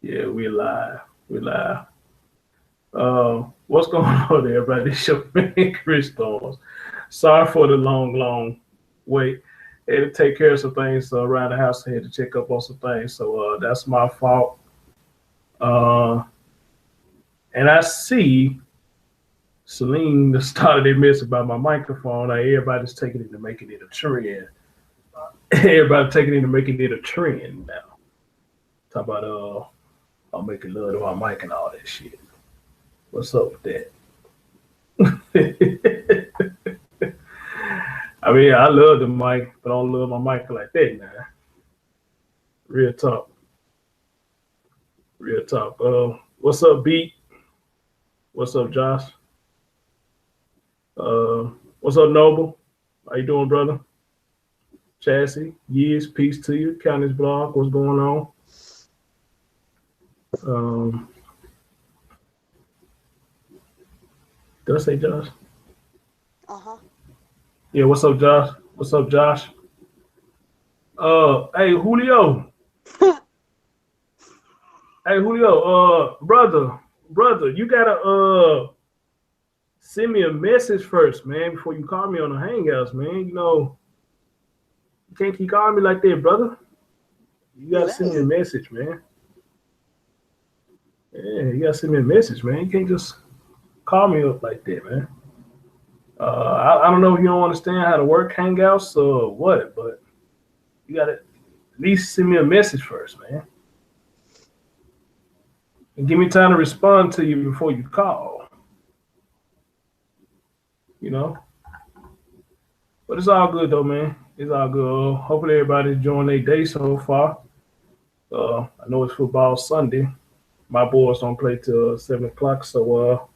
Yeah, we live. We live. What's going on, everybody? This your man, Chris Storms. Sorry for the long wait. Had to take care of some things around the house. I had to check up on some things, so that's my fault. Uh, and I see Celine started a mess about my microphone. Now everybody's taking it and making it a trend. Everybody taking it and making it a trend now. Talk about I'm making love to my mic and all that shit. What's up with that? I mean, I love the mic, but I don't love my mic like that now. Real talk. Real talk. What's up, Beat? What's up, Josh? What's up, Noble? How you doing, brother? Chassis, years, peace to you. County's blog, what's going on? Um, did I say Josh? Uh-huh. Yeah, what's up, Josh? What's up, Josh? Hey, Julio. Hey, Julio, brother, you gotta send me a message first, man, before you call me on the Hangouts, man. You can't keep calling me like that, brother. You gotta send me a message, man. Yeah, you gotta send me a message, man. You can't just call me up like that, man. I don't know if you don't understand how to work Hangouts or what, but you gotta at least send me a message first, man. And give me time to respond to you before you call. You know? But it's all good though, man. It's all good. Hopefully everybody's enjoying their day so far. I know it's football Sunday. My boys don't play till 7 o'clock, so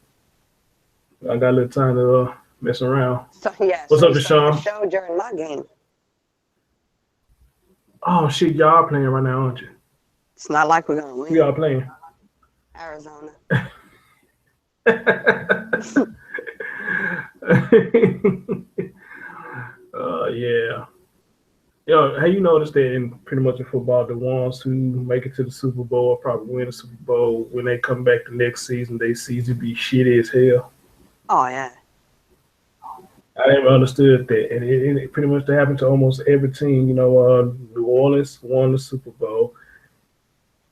I got a little time to mess around. So yeah, What's so up, you started the Deshaun? show during my game. Oh shit, y'all playing right now, aren't you? It's not like we're gonna Who y'all win. playing? Arizona. Yeah. Yo, have you noticed that in pretty much in football, the ones who make it to the Super Bowl or probably win the Super Bowl, when they come back the next season, they season be shitty as hell. Oh yeah. I never understood that, and it pretty much happened to almost every team. New Orleans won the Super Bowl,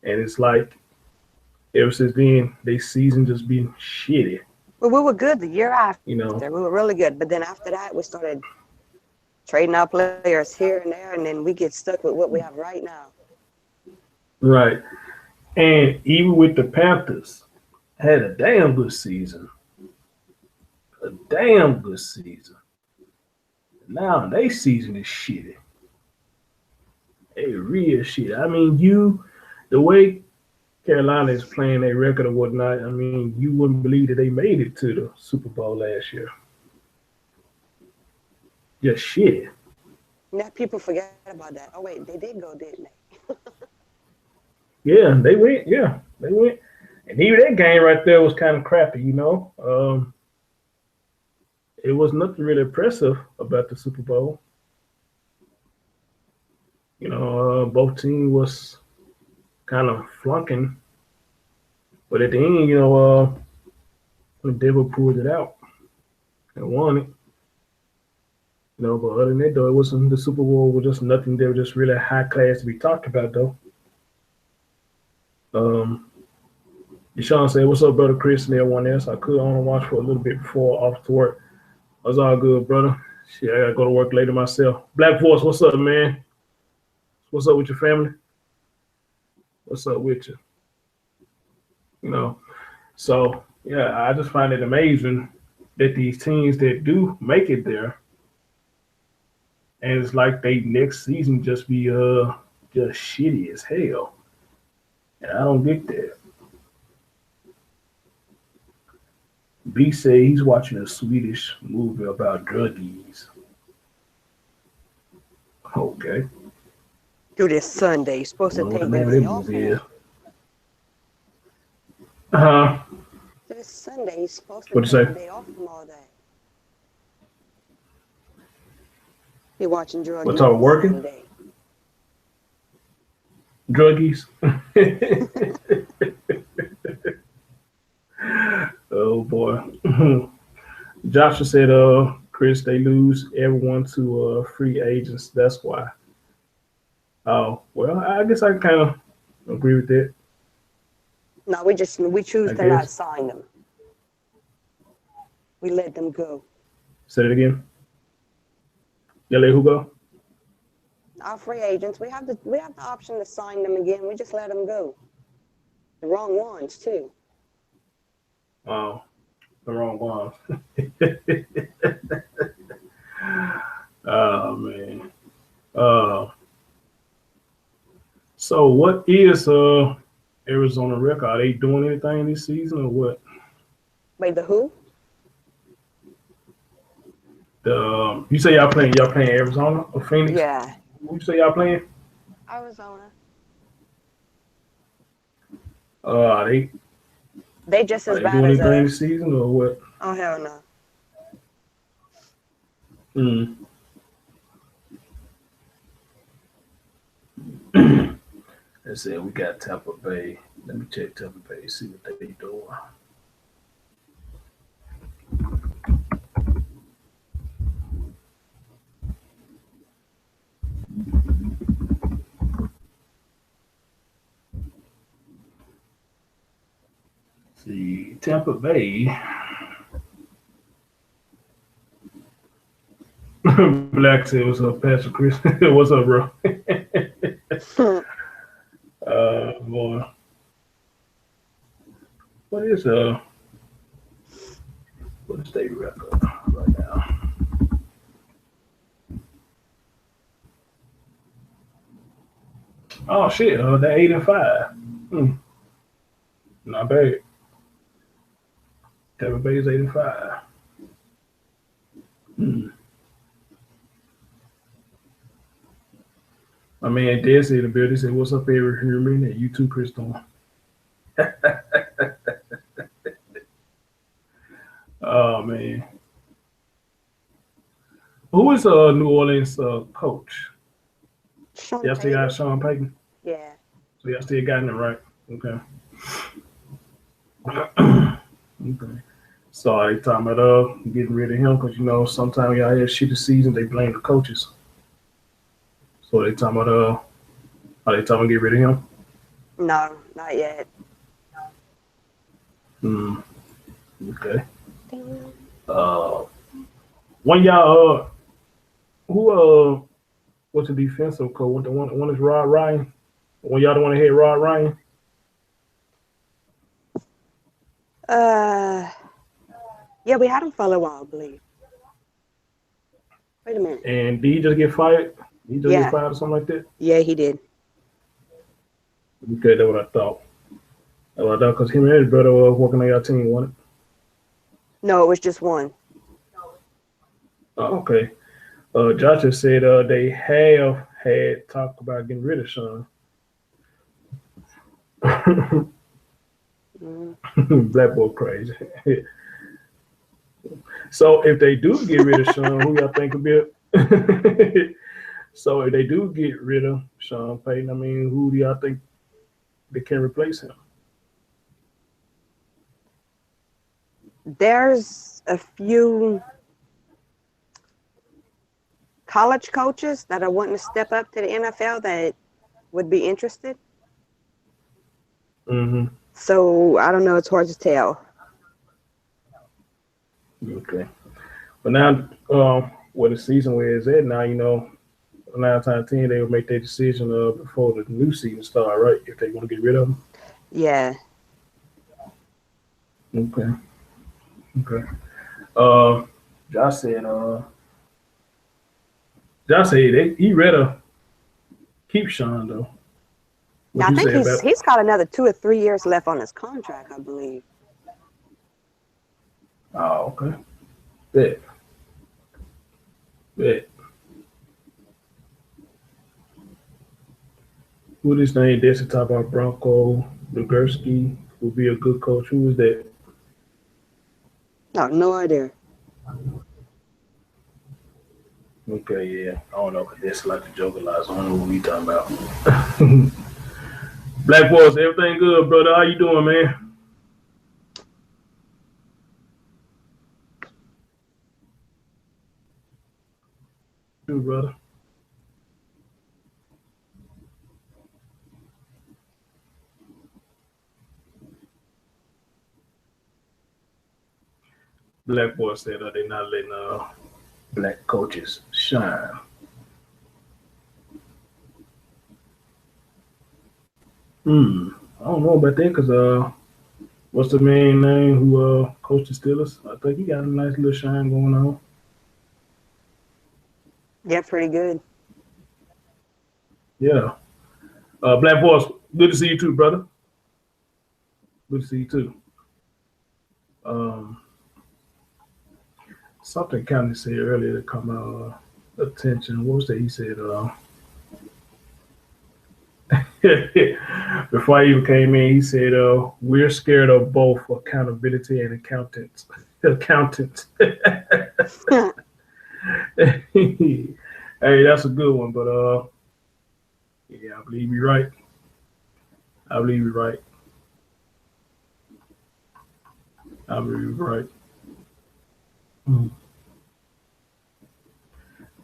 and it's like ever since then, they season just been shitty. Well, we were good the year You after. We know, were really good. But then after that, we started trading our players here and there, and then we get stuck with what we have right now. right? And even with the Panthers, had a damn good season, a damn good season. Now they season is shitty, a real shit. I mean, the way Carolina is playing their record or whatnot, I mean, you wouldn't believe that they made it to the Super Bowl last year. Just shit. Now people forget about that. Oh wait, they did go, didn't they? Yeah, they went. Yeah, they went. And even that game right there was kind of crappy. It was nothing really impressive about the Super Bowl. Both teams was kind of flunking, but at the end, when Denver pulled it out and won it. But other than that, though, it wasn't the Super Bowl was just nothing. They were just really high class to be talked about, though. Um, Deshaun said, "What's up, brother Chris?" And everyone else. I could only watch for a little bit before off to work. That's all good, brother. Shit, I gotta go to work later myself. Black Force, what's up, man? What's up with your family? What's up with you? You know. So yeah, I just find it amazing that these teams that do make it there, and it's like they next season just be just shitty as hell. And I don't get that. B say he's watching a Swedish movie about druggies. Okay. Do this Sunday. You're I supposed to wonder what the take the name of that day off movie from is. work. Uh-huh. This Sunday, you're supposed to What'd take you the say? day off from all that. You're watching drug What's all movies working? Sunday. Druggies. Oh boy. Joshua said, Chris, they lose everyone to free agents. That's why. Oh, well, I guess I kind of agree with that. No, we choose I to not guess. sign them. We let them go. Say it again. You let who go? Our free agents, we have the option to sign them again. We just let them go. The wrong ones too. Oh, the wrong one. Oh man. Uh, so what is Arizona record? Are they doing anything this season or what? Wait, the who? You say y'all playing Arizona or Phoenix? Yeah, Who you say y'all playing? Arizona. Are They just as they bad doing as anything us. this season or what? Oh hell no. Hmm. Let's see. We got Tampa Bay. Let me check Tampa Bay. See what they doing. See Tampa Bay. Black said, "What's up, Pastor Chris? What's up, bro?" Boy, what is what is state record right now? Oh shit, they're 8-5. Not bad. Tampa Bay is 8-5. My man Dad said the building said, "What's up, Eric Herman?" And you too, Chris Thorne. Oh man, who is New Orleans coach? Sean Y'all still Payton. got Sean Payton? Yeah. So y'all still got him right? Okay. Okay. So they talking about getting rid of him because sometimes y'all have shitty season, they blame the coaches. So they talking about are they talking to get rid of him? No, not yet. Okay. When y'all who what's the defensive coach? One is Rod Ryan. When y'all don't want to hear Rod Ryan? Yeah, we had him for a while, I believe. Wait a minute. And did he just get fired? He just Yeah. get fired or something like that? Yeah, he did. Okay, that's what I thought. That's what I thought because him and his brother were working on your team, wasn't it? No, it was just one. Oh, okay. Josh just said they have had talked about getting rid of Sean. Black boy crazy. So if they do get rid of Sean, who y'all think would be? So if they do get rid of Sean Payton, I mean, who do y'all think they can replace him? There's a few college coaches that are wanting to step up to the NFL that would be interested. Mm-hmm. So I don't know. It's hard to tell. Okay. But now, where the season where it's at now, 9 times out of 10 they will make their decision before the new season start, right? If they want to get rid of them. Yeah. Okay. Josh said he rather keep Sean though. Now, I think he's got another 2 or 3 years left on his contract, I believe. Oh, okay. Bet. Who this name? That's the top about Bronco Nagurski will be a good coach. Who is that? No idea. Okay, yeah. I don't know, because that's like the joke a lot, so I don't know what we talking about. Black boys, everything good, brother? How you doing, man? too, brother. Black boy said they're not letting black coaches shine. I don't know about that because what's the man name who coached the Steelers? I think he got a nice little shine going on. Yeah, pretty good. Yeah. Black boys, good to see you too, brother. Good to see you too. Something County said earlier to come attention. What was that? He said before I even came in, he said we're scared of both accountability and accountants. Hey, that's a good one, but yeah, I believe you're right. I believe you're right. I believe you're right.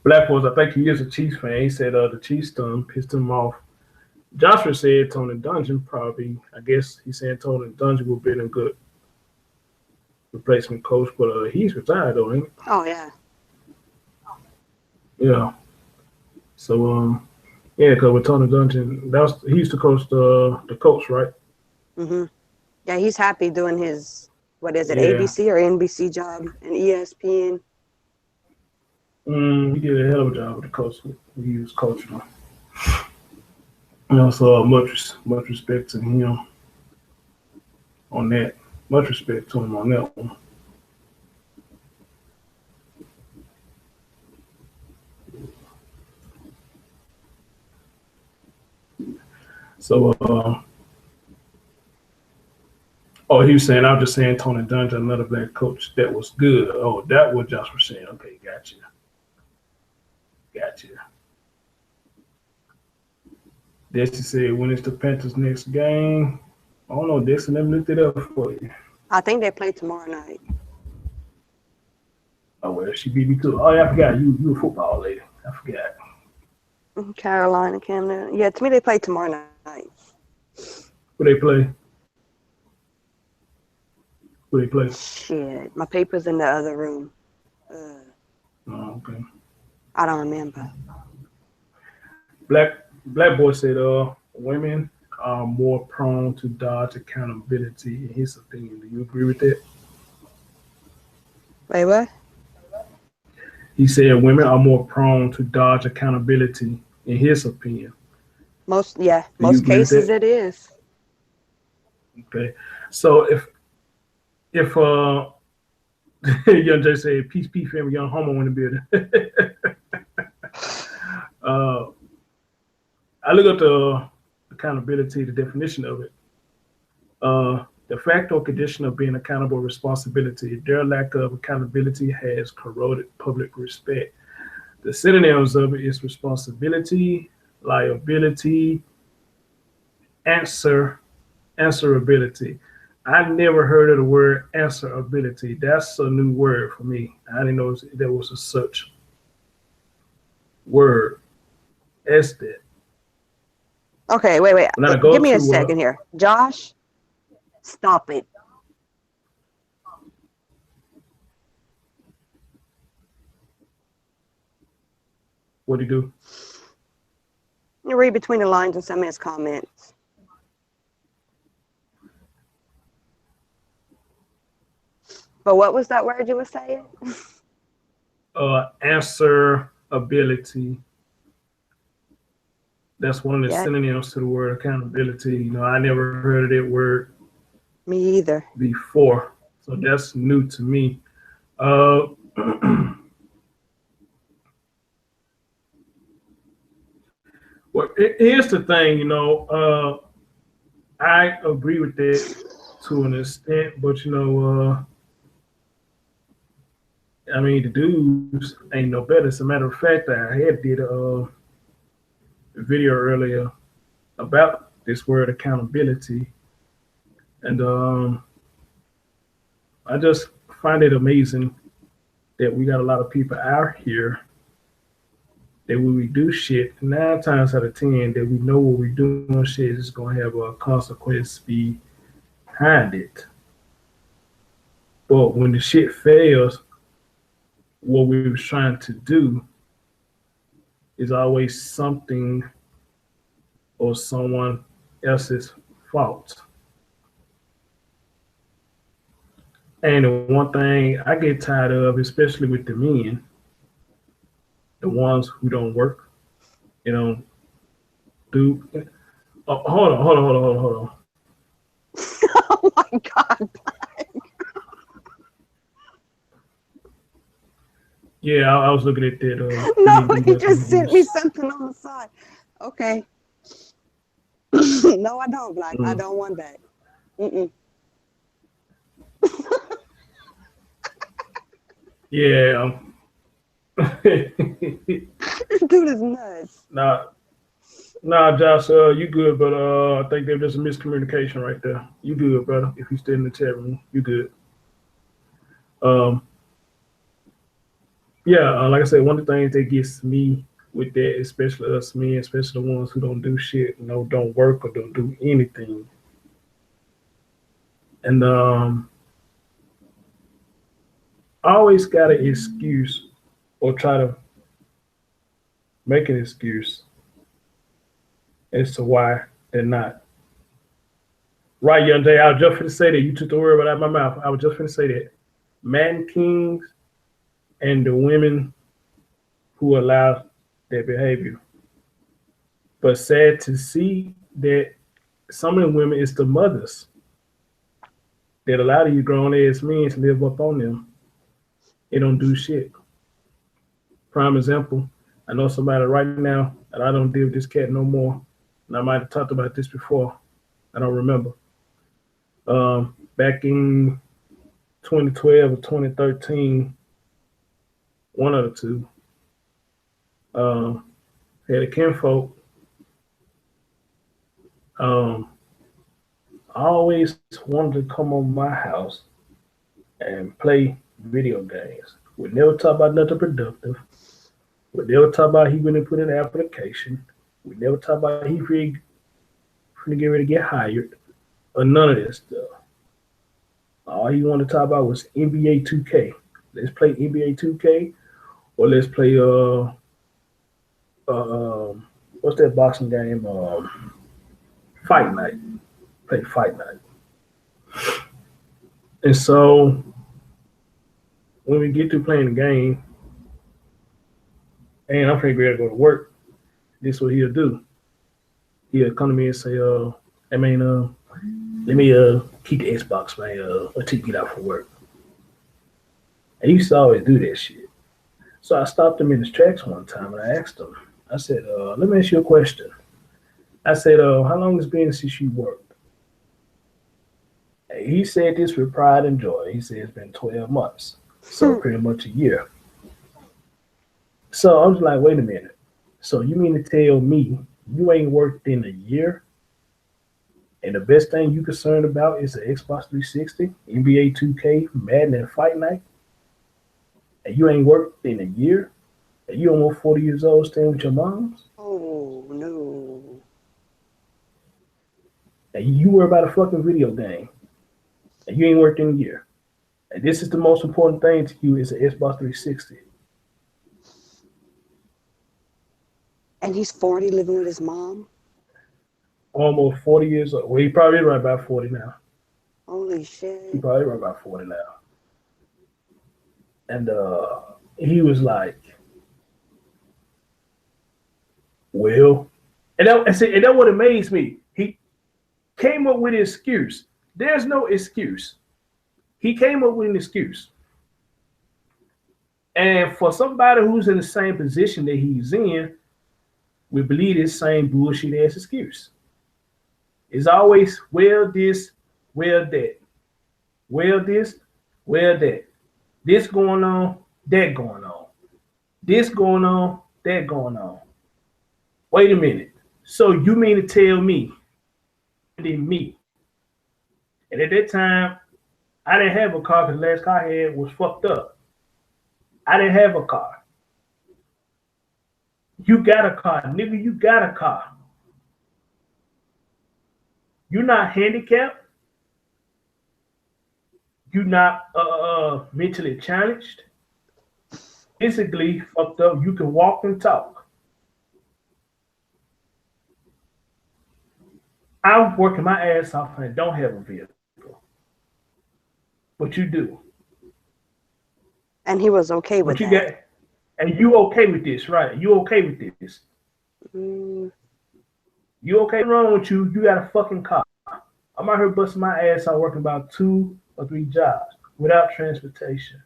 Black Boys, I think he is a Chiefs fan. He said the Chiefs pissed him off. Joshua said Tony Dungy probably. I guess he's saying Tony Dungy will be a good replacement coach, but he's retired though, ain't he? Oh yeah. Yeah. So yeah, because with Tony Dungy, he used to coach the Colts, right? Yeah, he's happy doing his ABC or NBC job and ESPN. He did a hell of a job with the Colts. He was coaching them. So much respect to him on that. Much respect to him on that one. So, he was saying, I was just saying Tony Dungy, another black coach that was good. Oh, that was Josh was saying. Okay, gotcha. Dexter said, when is the Panthers' next game? I don't know, Dexter, let me look it up for you. I think they play tomorrow night. Oh, well, she beat me too. Oh, yeah, I forgot. You a football lady. I forgot. Carolina, Camden. Yeah, to me, they play tomorrow night. Who they play? Shit, my paper's in the other room. Oh, okay. I don't remember. Black boy said, women are more prone to dodge accountability, in his opinion. Do you agree with that? Wait, what? He said women are more prone to dodge accountability, in his opinion. Most cases it is. Okay, so if Young Jay said peace family, young homo in the building. I look at the accountability, the definition of it. The fact or condition of being accountable responsibility. Their lack of accountability has corroded public respect. The synonyms of it is responsibility, liability, answerability. I never heard of the word answerability. That's a new word for me. I didn't know there was a such word as that. Okay, wait. Give me a second here. Josh, stop it. What'd he do? You read between the lines in some of his comments. But what was that word you were saying? Answerability. That's one of the synonyms to the word accountability. I never heard of that word. Me either. Before. So that's new to me. Well, here's the thing, I agree with that to an extent, but the dudes ain't no better. As a matter of fact, I had did a video earlier about this word accountability, and I just find it amazing that we got a lot of people out here that when we do shit, 9 times out of 10 that we know what we're doing shit is gonna have a consequence behind it. But when the shit fails, what we was trying to do is always something or someone else's fault. And the one thing I get tired of, especially with the men, the ones who don't work, you know, do. Oh, hold on. Oh my God. Yeah, I was looking at that. No, he just sent me something on the side. Okay. No, I don't, Black. I don't want that. Mm-mm. Yeah. This dude is nuts. Nah, Josh, you good, but I think there's just a miscommunication right there. You good, brother. If you stay in the chat room, you good. Um, yeah, like I said, one of the things that gets me with that, especially us men, especially the ones who don't do shit, don't work or don't do anything. And always got an excuse or try to make an excuse as to why they're not. Right, Young Jay, I was just going to say that. You took the word right out of my mouth. I was just going to say that. Man kings and the women who allow their behavior. But sad to see that some of the women is the mothers that allow these grown ass men to live up on them. They don't do shit. Prime example, I know somebody right now, and I don't deal with this cat no more. And I might have talked about this before. I don't remember. Back in 2012 or 2013, one of the two, had a kinfolk. I always wanted to come over my house and play video games. We never talk about nothing productive. We never talk about he gonna put in an application. We never talk about he really get ready to get hired or none of this stuff. All he wanted to talk about was NBA 2K. Let's play NBA 2K or let's play what's that boxing game? Fight Night. Play Fight Night. And so when we get to playing the game, and I'm pretty ready to go to work, this is what he'll do. He'll come to me and say, I mean, let me keep the Xbox, man, until you get out for work. And he used to always do that shit. So I stopped him in his tracks one time and I asked him, I said, let me ask you a question. I said, how long has it been since you worked? And he said this with pride and joy. He said it's been 12 months. So pretty much a year. So I was like, wait a minute. So you mean to tell me you ain't worked in a year? And the best thing you concerned about is the Xbox 360, NBA 2K, Madden, and Fight Night? And you ain't worked in a year? And you almost 40 years old staying with your moms? Oh, no. And you worry about a fucking video game. And you ain't worked in a year. And this is the most important thing to you is the Xbox 360. And he's 40 living with his mom? Almost 40 years old. Well, he probably right about 40 now. Holy shit. He probably right about 40 now. And he was like, well, and that what amazed me. He came up with an excuse. There's no excuse. He came up with an excuse. And for somebody who's in the same position that he's in, we believe this same bullshit ass excuse. It's always, well, this, well, that. Well, this, well, that. This going on, that going on. This going on, that going on. Wait a minute. So you mean to tell me, and at that time, I didn't have a car because the last car I had was fucked up. I didn't have a car. You got a car, nigga. You got a car. You're not handicapped. You're not mentally challenged. Physically fucked up. You can walk and talk. I'm working my ass off and don't have a vehicle. But you do. And he was okay with But you that. got, and you okay with this, right? You okay with this. Mm. You okay? Wrong with you? You got a fucking car. I'm out here busting my ass out working about 2 or 3 jobs without transportation.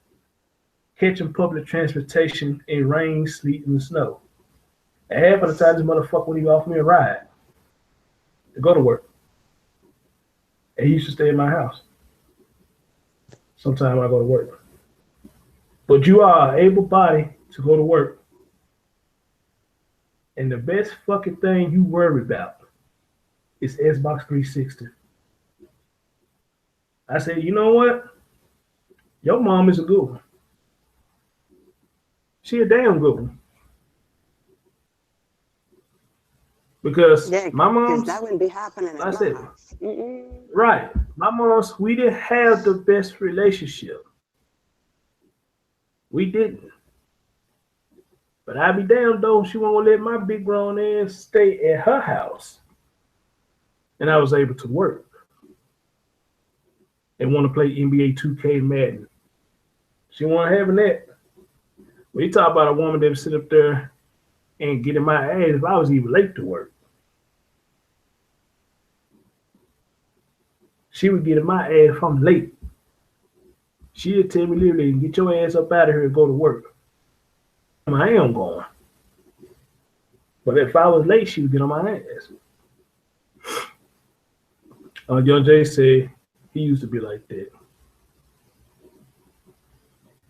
Catching public transportation in rain, sleet, and snow. And half of the time, this motherfucker wouldn't even offer me a ride to go to work. And he used to stay in my house. Sometimes I go to work. But you are able body to go to work. And the best fucking thing you worry about is Xbox 360. I said, you know what? Your mom is a good one. She a damn good one. Because my mom's, that wouldn't be happening at my house. Right. My mom's, we didn't have the best relationship. We didn't. But I be damned though, she won't let my big grown ass stay at her house. And I was able to work. And want to play NBA 2K Madden. She wasn't having that. When you talk about a woman that would sit up there and get in my ass if I was even late to work. She would get in my ass if I'm late. She'd tell me literally, get your ass up out of here and go to work. I am going. But if I was late, she would get on my ass. Young Jay said he used to be like that.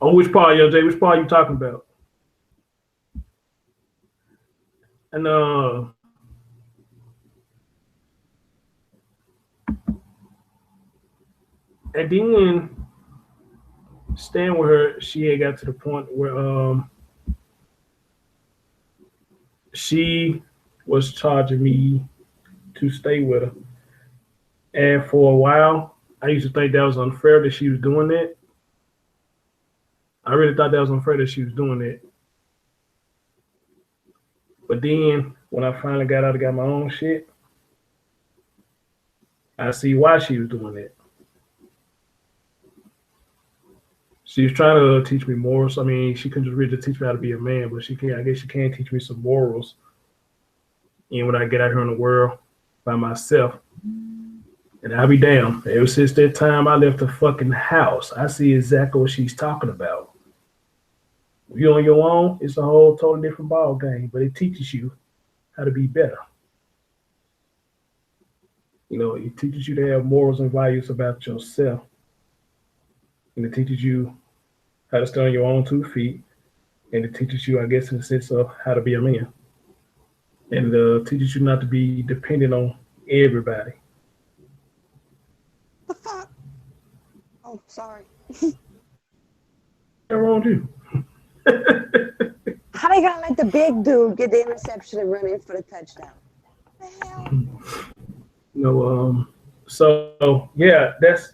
Oh, which part, Young Jay? Which part are you talking about? And then staying with her, she had got to the point where she was charging me to stay with her. And for a while, I used to think that was unfair that she was doing that. I really thought that was unfair that she was doing that. But then when I finally got out and got my own shit, I see why she was doing that. She was trying to teach me morals. I mean, she couldn't just really teach me how to be a man, but she can. I guess she can teach me some morals. And when I get out here in the world by myself, and I'll be damned. Ever since that time I left the fucking house, I see exactly what she's talking about. If you're on your own, it's a whole totally different ball game, but it teaches you how to be better. You know, it teaches you to have morals and values about yourself. And it teaches you how to stand on your own 2 feet. And it teaches you, I guess, in the sense of how to be a man. And it teaches you not to be dependent on everybody. The fuck? Oh, sorry. What's wrong with you? How they gonna let the big dude get the interception and run in for the touchdown? What the hell? No, so yeah, that's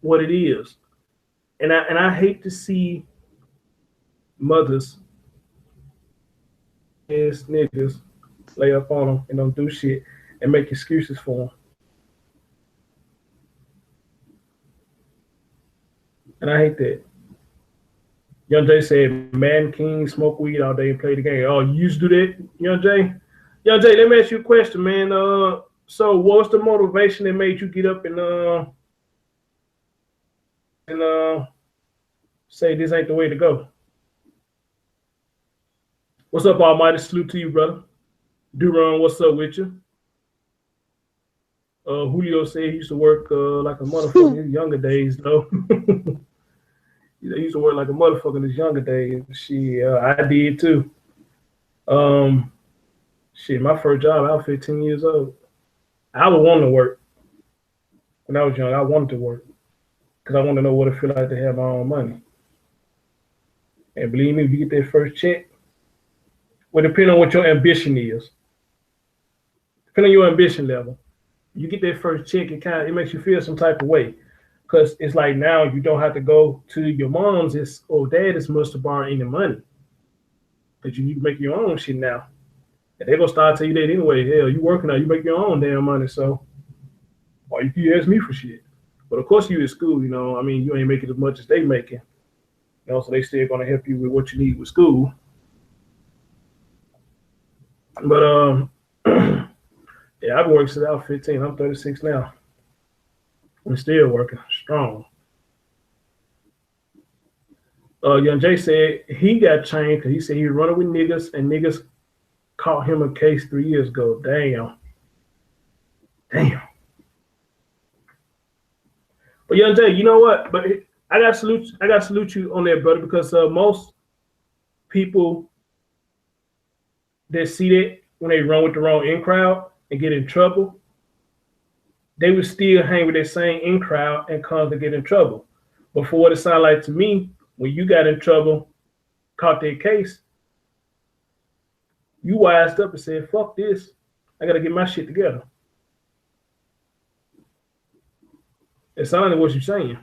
what it is. And I hate to see mothers as niggas lay up on them and don't do shit and make excuses for them. And I hate that. Young Jay said, "Man, King, smoke weed all day and play the game." Oh, you used to do that, Young Jay? Young Jay, let me ask you a question, man. So what's the motivation that made you get up and say this ain't the way to go? What's up, Almighty? Salute to you, brother. Duron, what's up with you? Julio said he used to work like a motherfucker in his younger days, though. He used to work like a motherfucker in his younger days. I did too. My first job, I was 15 years old. I was wanting to work. When I was young, I wanted to work because I wanted to know what it felt like to have my own money. And believe me, if you get that first check, Well, depending on what your ambition is, depending on your ambition level, you get that first check, it makes you feel some type of way. Because it's like now you don't have to go to your mom's or dad's much to borrow any money. Because you can make your own shit now. And they're going to start telling you that anyway. Hell, you working out, you make your own damn money. So, or you can ask me for shit. But of course you in school, you know, I mean, you ain't making as much as they making. You know, so they still going to help you with what you need with school. But, yeah, I've worked since I was 15. I'm 36 now. I'm still working strong. Young Jay said he got chained because he said he was running with niggas and niggas caught him a case 3 years ago. Damn. But Young Jay, you know what? But I got to salute you on that, brother, because most people that see that when they run with the wrong in crowd and get in trouble, they would still hang with that same in crowd and come to get in trouble. But for what it sounded like to me, when you got in trouble, caught that case, you wised up and said, fuck this. I got to get my shit together. It sounded like what you're saying.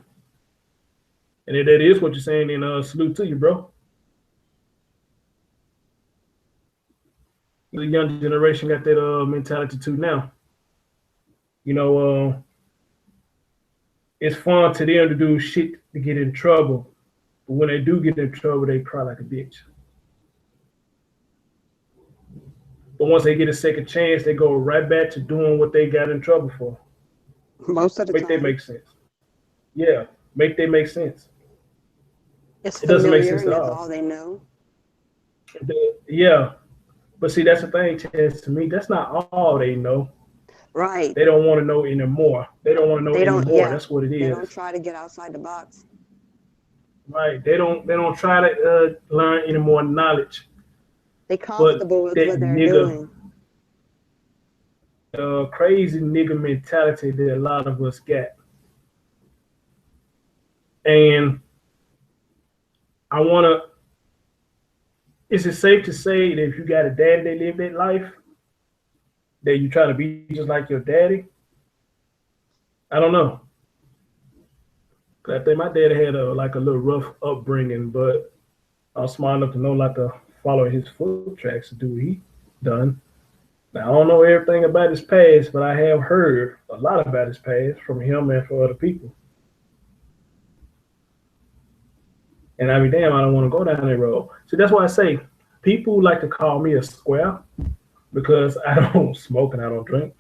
And if that is what you're saying, then salute to you, bro. The young generation got that mentality too now. You know, it's fun to them to do shit to get in trouble. But when they do get in trouble, they cry like a bitch. But once they get a second chance, they go right back to doing what they got in trouble for. Most of the time. Make that make sense. Yeah, make that make sense. It doesn't make sense at all. That's all they know. Yeah. But see, that's the thing, Chance, to me, that's not all they know. Right. They don't want to know anymore. They don't want to know anymore. Yeah. That's what it is. They don't try to get outside the box. Right. They don't try to learn any more knowledge. They comfortable with what they're doing. Crazy nigga mentality that a lot of us got. And I want to, is it safe to say that if you got a daddy that lived that life, that you try to be just like your daddy? I don't know. I think my daddy had a little rough upbringing, but I was smart enough to know not to follow his foot tracks to do what he done. Now, I don't know everything about his past, but I have heard a lot about his past from him and from other people. And I mean, damn, I don't want to go down that road. So that's why I say people like to call me a square because I don't smoke and I don't drink.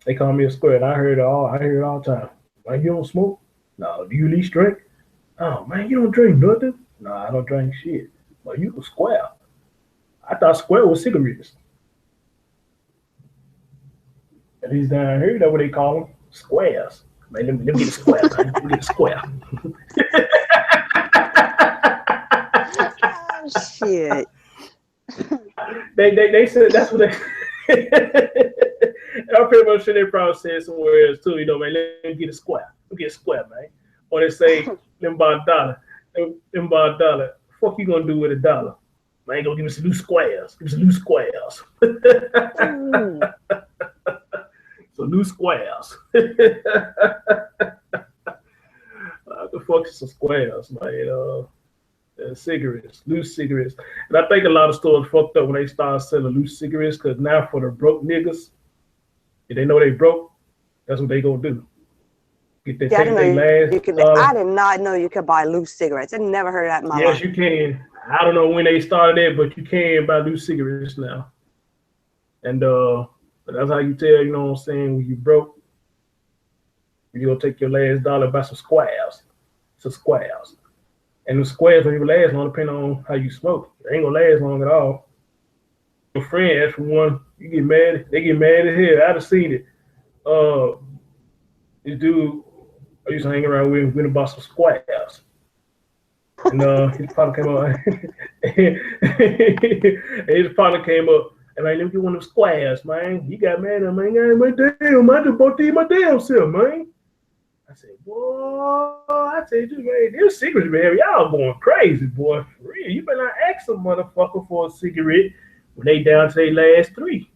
They call me a square, and I hear it all the time. Like, you don't smoke? No. Do you at least drink? Oh, man, you don't drink nothing? No, I don't drink shit. Well, you a square. I thought square was cigarettes. And he's down here, that's what they call them, squares. Man, let me get a square, man. Let me get a square. Oh, shit. They said that's what they I'm pretty much sure they probably said somewhere else too, you know, man, let me get a square. Let me get a square, man. Or they say, them buy a dollar. Them buy a dollar. Fuck you gonna do with a dollar? Man, gonna give me some new squares. Give me some new squares. Some new squares. The fuck is some squares, man? Cigarettes, loose cigarettes. And I think a lot of stores fucked up when they started selling loose cigarettes, because now for the broke niggas, if they know they broke, that's what they gonna do. Get that I did not know you could buy loose cigarettes. I never heard that in my life. Yes, you can. I don't know when they started it, but you can buy loose cigarettes now. And but that's how you tell, you know what I'm saying, when you broke, you gonna take your last dollar, buy some squares. Some squares. And the squares don't even last long, depending on how you smoke. They ain't gonna last long at all. Your friend asked for one, you get mad, they get mad as hell. I'd have seen it. This dude I used to hang around with, went and bought some squares. And his partner came up, and his partner came up, and man, let me get one of them squares, man. He got mad at me, man. Damn, I just bought these my damn self, man. I said, boy, I tell you, man, them cigarettes, man, y'all going crazy, boy. For real. You better not ask some motherfucker for a cigarette when they down to their last three.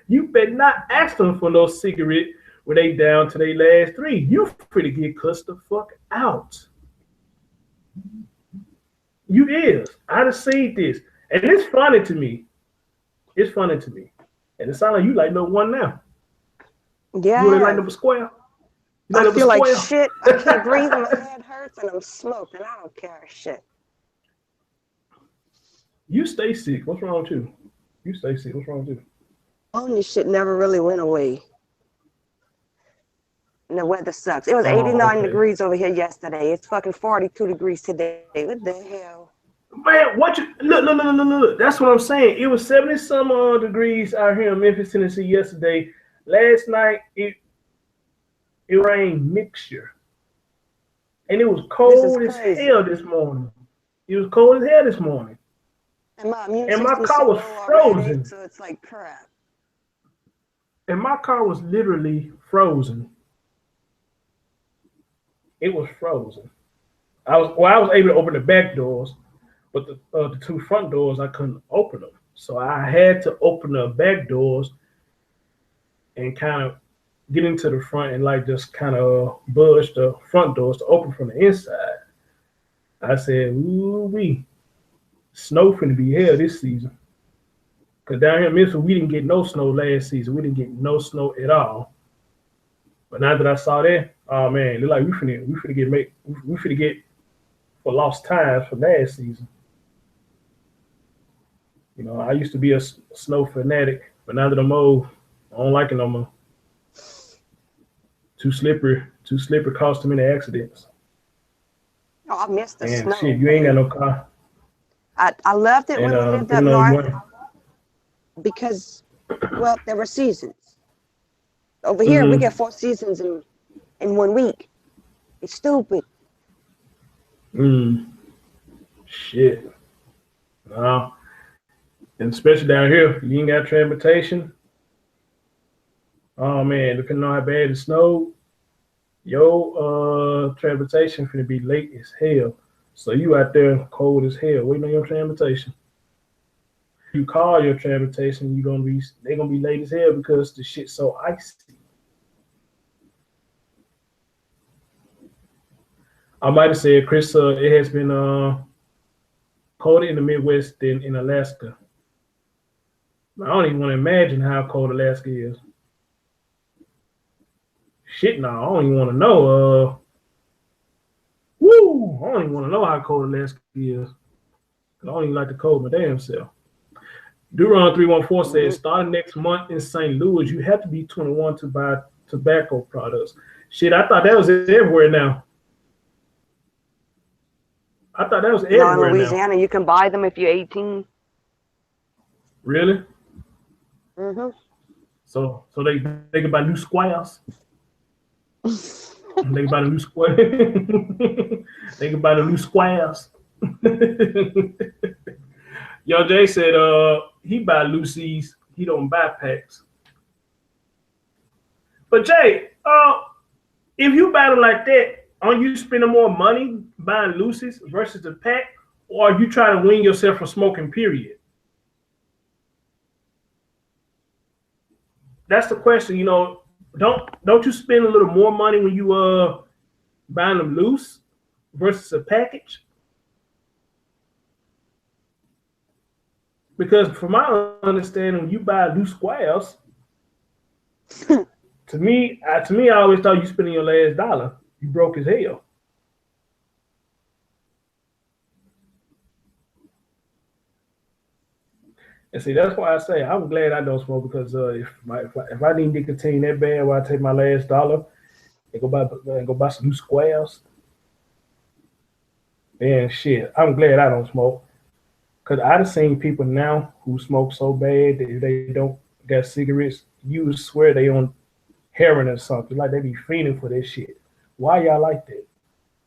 You better not ask them for no cigarette when they down to their last three. You finna get cussed the fuck out. You is. I done seen this. And it's funny to me. It's funny to me. And it sounds like you like no one now. Yeah. You really like number square? You like I feel like square? shit. I can't breathe. My head hurts and I'm smoking. I don't care shit. You stay sick. What's wrong with you? You stay sick. What's wrong with you? Oh, this shit never really went away. And the weather sucks. It was 89 degrees over here yesterday. It's fucking 42 degrees today. What the hell? Man, what you look. That's what I'm saying. It was 70 some degrees out here in Memphis, Tennessee yesterday. Last night it rained mixture. And it was cold as hell this morning. It was cold as hell this morning. And my car was frozen. Already, so it's like crap. And my car was literally frozen. It was frozen. I was able to open the back doors, but the two front doors I couldn't open them. So I had to open the back doors and kind of get into the front and like just kind of budge the front doors to open from the inside. I said, ooh wee, snow finna be hell this season. Cause down here in Memphis, we didn't get no snow last season. We didn't get no snow at all. But now that I saw that, oh man, look like we finna get for lost times for last season. You know, I used to be a snow fanatic, but now that I'm old, I don't like it no more. Too slippery, caused too many accidents. Oh, I missed the snow. Shit, you ain't got no car. I loved it when I lived up north because, well, there were seasons. Over here, we get 4 seasons in 1 week. It's stupid. Shit. No. And especially down here, you ain't got transportation. Oh man, depending on how bad it snowed, your transportation finna be late as hell. So you out there cold as hell, waiting on your transportation. You call your transportation, they're gonna be late as hell because the shit's so icy. I might have said, Chris, it has been colder in the Midwest than in Alaska. I don't even want to imagine how cold Alaska is. Shit, no, I don't even want to know. I don't even want to know how cold Alaska is. I don't even like the cold my damn self. Duron 314 says, starting next month in St. Louis, you have to be 21 to buy tobacco products. Shit, I thought that was everywhere now. I thought that was everywhere in Louisiana, you can buy them if you're 18. Really? Mm-hmm. So they can buy new squares. They can buy the new square. They can buy the new squares. Yo, Jay said he buy Lucy's, he don't buy packs. But Jay, if you buy them like that, aren't you spending more money buying Lucy's versus the pack, or are you trying to wean yourself from smoking? Period. That's the question. You know, don't you spend a little more money when you buying them loose versus a package? Because from my understanding, when you buy loose squares, to me, I always thought you spending your last dollar. You broke as hell. And see, that's why I say I'm glad I don't smoke, because if I need nicotine that bad, where I take my last dollar and go buy some new squares, then shit, I'm glad I don't smoke. Because I've seen people now who smoke so bad that if they don't got cigarettes, you would swear they on heroin or something. Like they be fiending for that shit. Why y'all like that?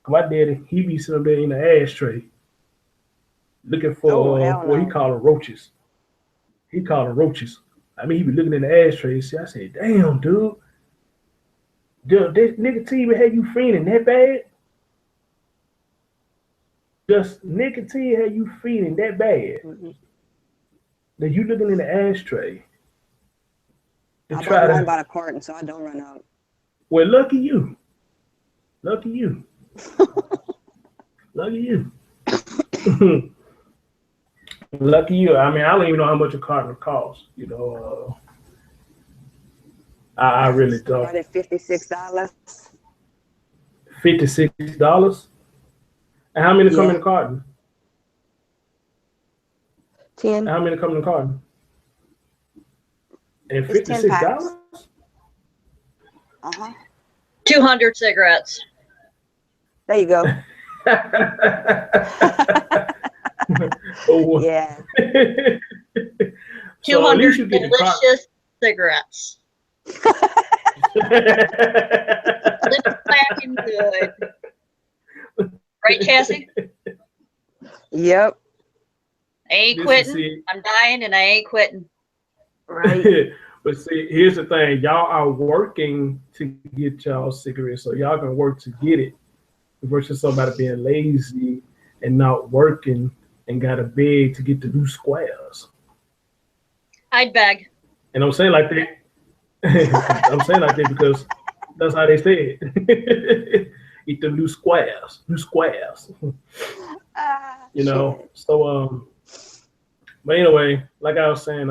My daddy, he be sitting there in the ashtray looking for what he call roaches. He called them roaches. I mean, he be looking in the ashtray. See, I said, damn, dude. This nicotine had you feeling that bad? Just nicotine had you feeling that bad that you looking in the ashtray to I try bought mine to. by the carton, so I don't run out. Well, lucky you. Lucky you. Lucky you. Lucky you. I mean, I don't even know how much a carton costs. You know, I really don't. Started $56. $56. And how many come in a carton? 10. How many come in a carton? And It's 10 packs. $56? 200 cigarettes. There you go. Oh, Yeah. 200 delicious cigarettes. Looking good. Right, Cassie? Yep. I ain't quitting. I'm dying and I ain't quitting. Right. But see, here's the thing. Y'all are working to get y'all cigarettes, so y'all can work to get it versus somebody being lazy and not working and got to beg to get the new squares. I'd beg. And I'm saying like that. I'm saying like that because that's how they say it. Eat the new squares. You know. Shit. So but anyway, like I was saying,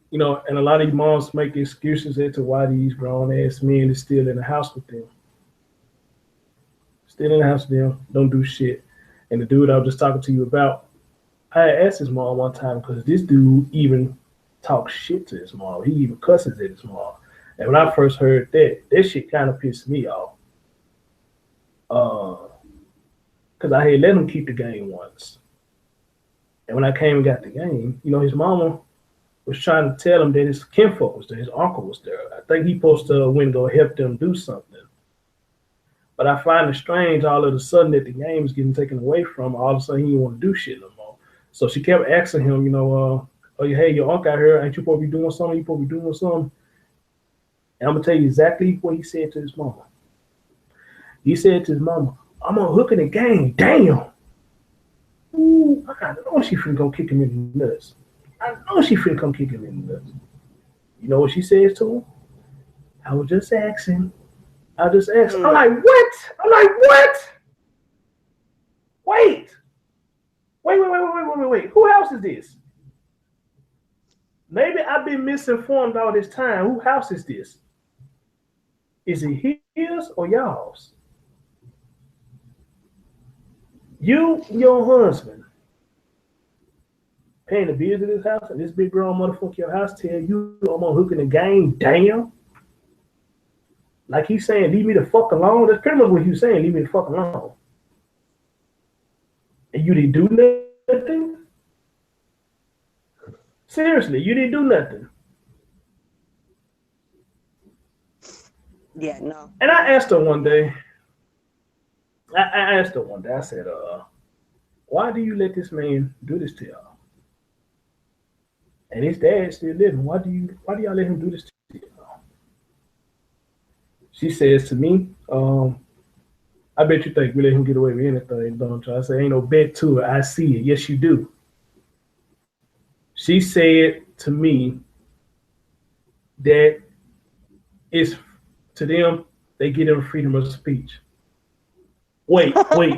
you know, and a lot of these moms make excuses as to why these grown ass men is still in the house with them. Still in the house with them, don't do shit. And the dude I was just talking to you about, I asked his mom one time because this dude even talks shit to his mom. He even cusses at his mom. And when I first heard that shit kind of pissed me off. Because I had let him keep the game once. And when I came and got the game, you know, his mama was trying to tell him that his kinfolk was there, his uncle was there. I think he supposed to win go help them do something. But I find it strange all of a sudden that the game is getting taken away from him. All of a sudden he didn't want to do shit no more. So she kept asking him, you know, oh, hey, your uncle out here, ain't you supposed to be doing something? You supposed to be doing something? And I'm going to tell you exactly what he said to his mama. He said to his mama, I'm on hook in the game. Damn. Ooh, I know she finna go kick him in the nuts. I know she finna come kick him in the nuts. You know what she says to him? I was just asking. I just asked. I'm like, what? I'm like, what? Wait. Who house is this? Maybe I've been misinformed all this time. Who house is this? Is it his or y'all's? You, your husband, paying the bills of this house, and this big grown motherfucker your house tell you I'm on hook in the game, damn. Like he's saying, leave me the fuck alone. That's pretty much what he's saying, leave me the fuck alone. And you didn't do nothing? Seriously, you didn't do nothing. Yeah, no. And I asked her one day, I said, why do you let this man do this to y'all? And his dad's still living. Why do y'all let him do this to y'all? She says to me, I bet you think we let him get away with anything, don't you? I say, ain't no bet to it. I see it. Yes, you do. She said to me that it's to them, they give them freedom of speech. Wait, hold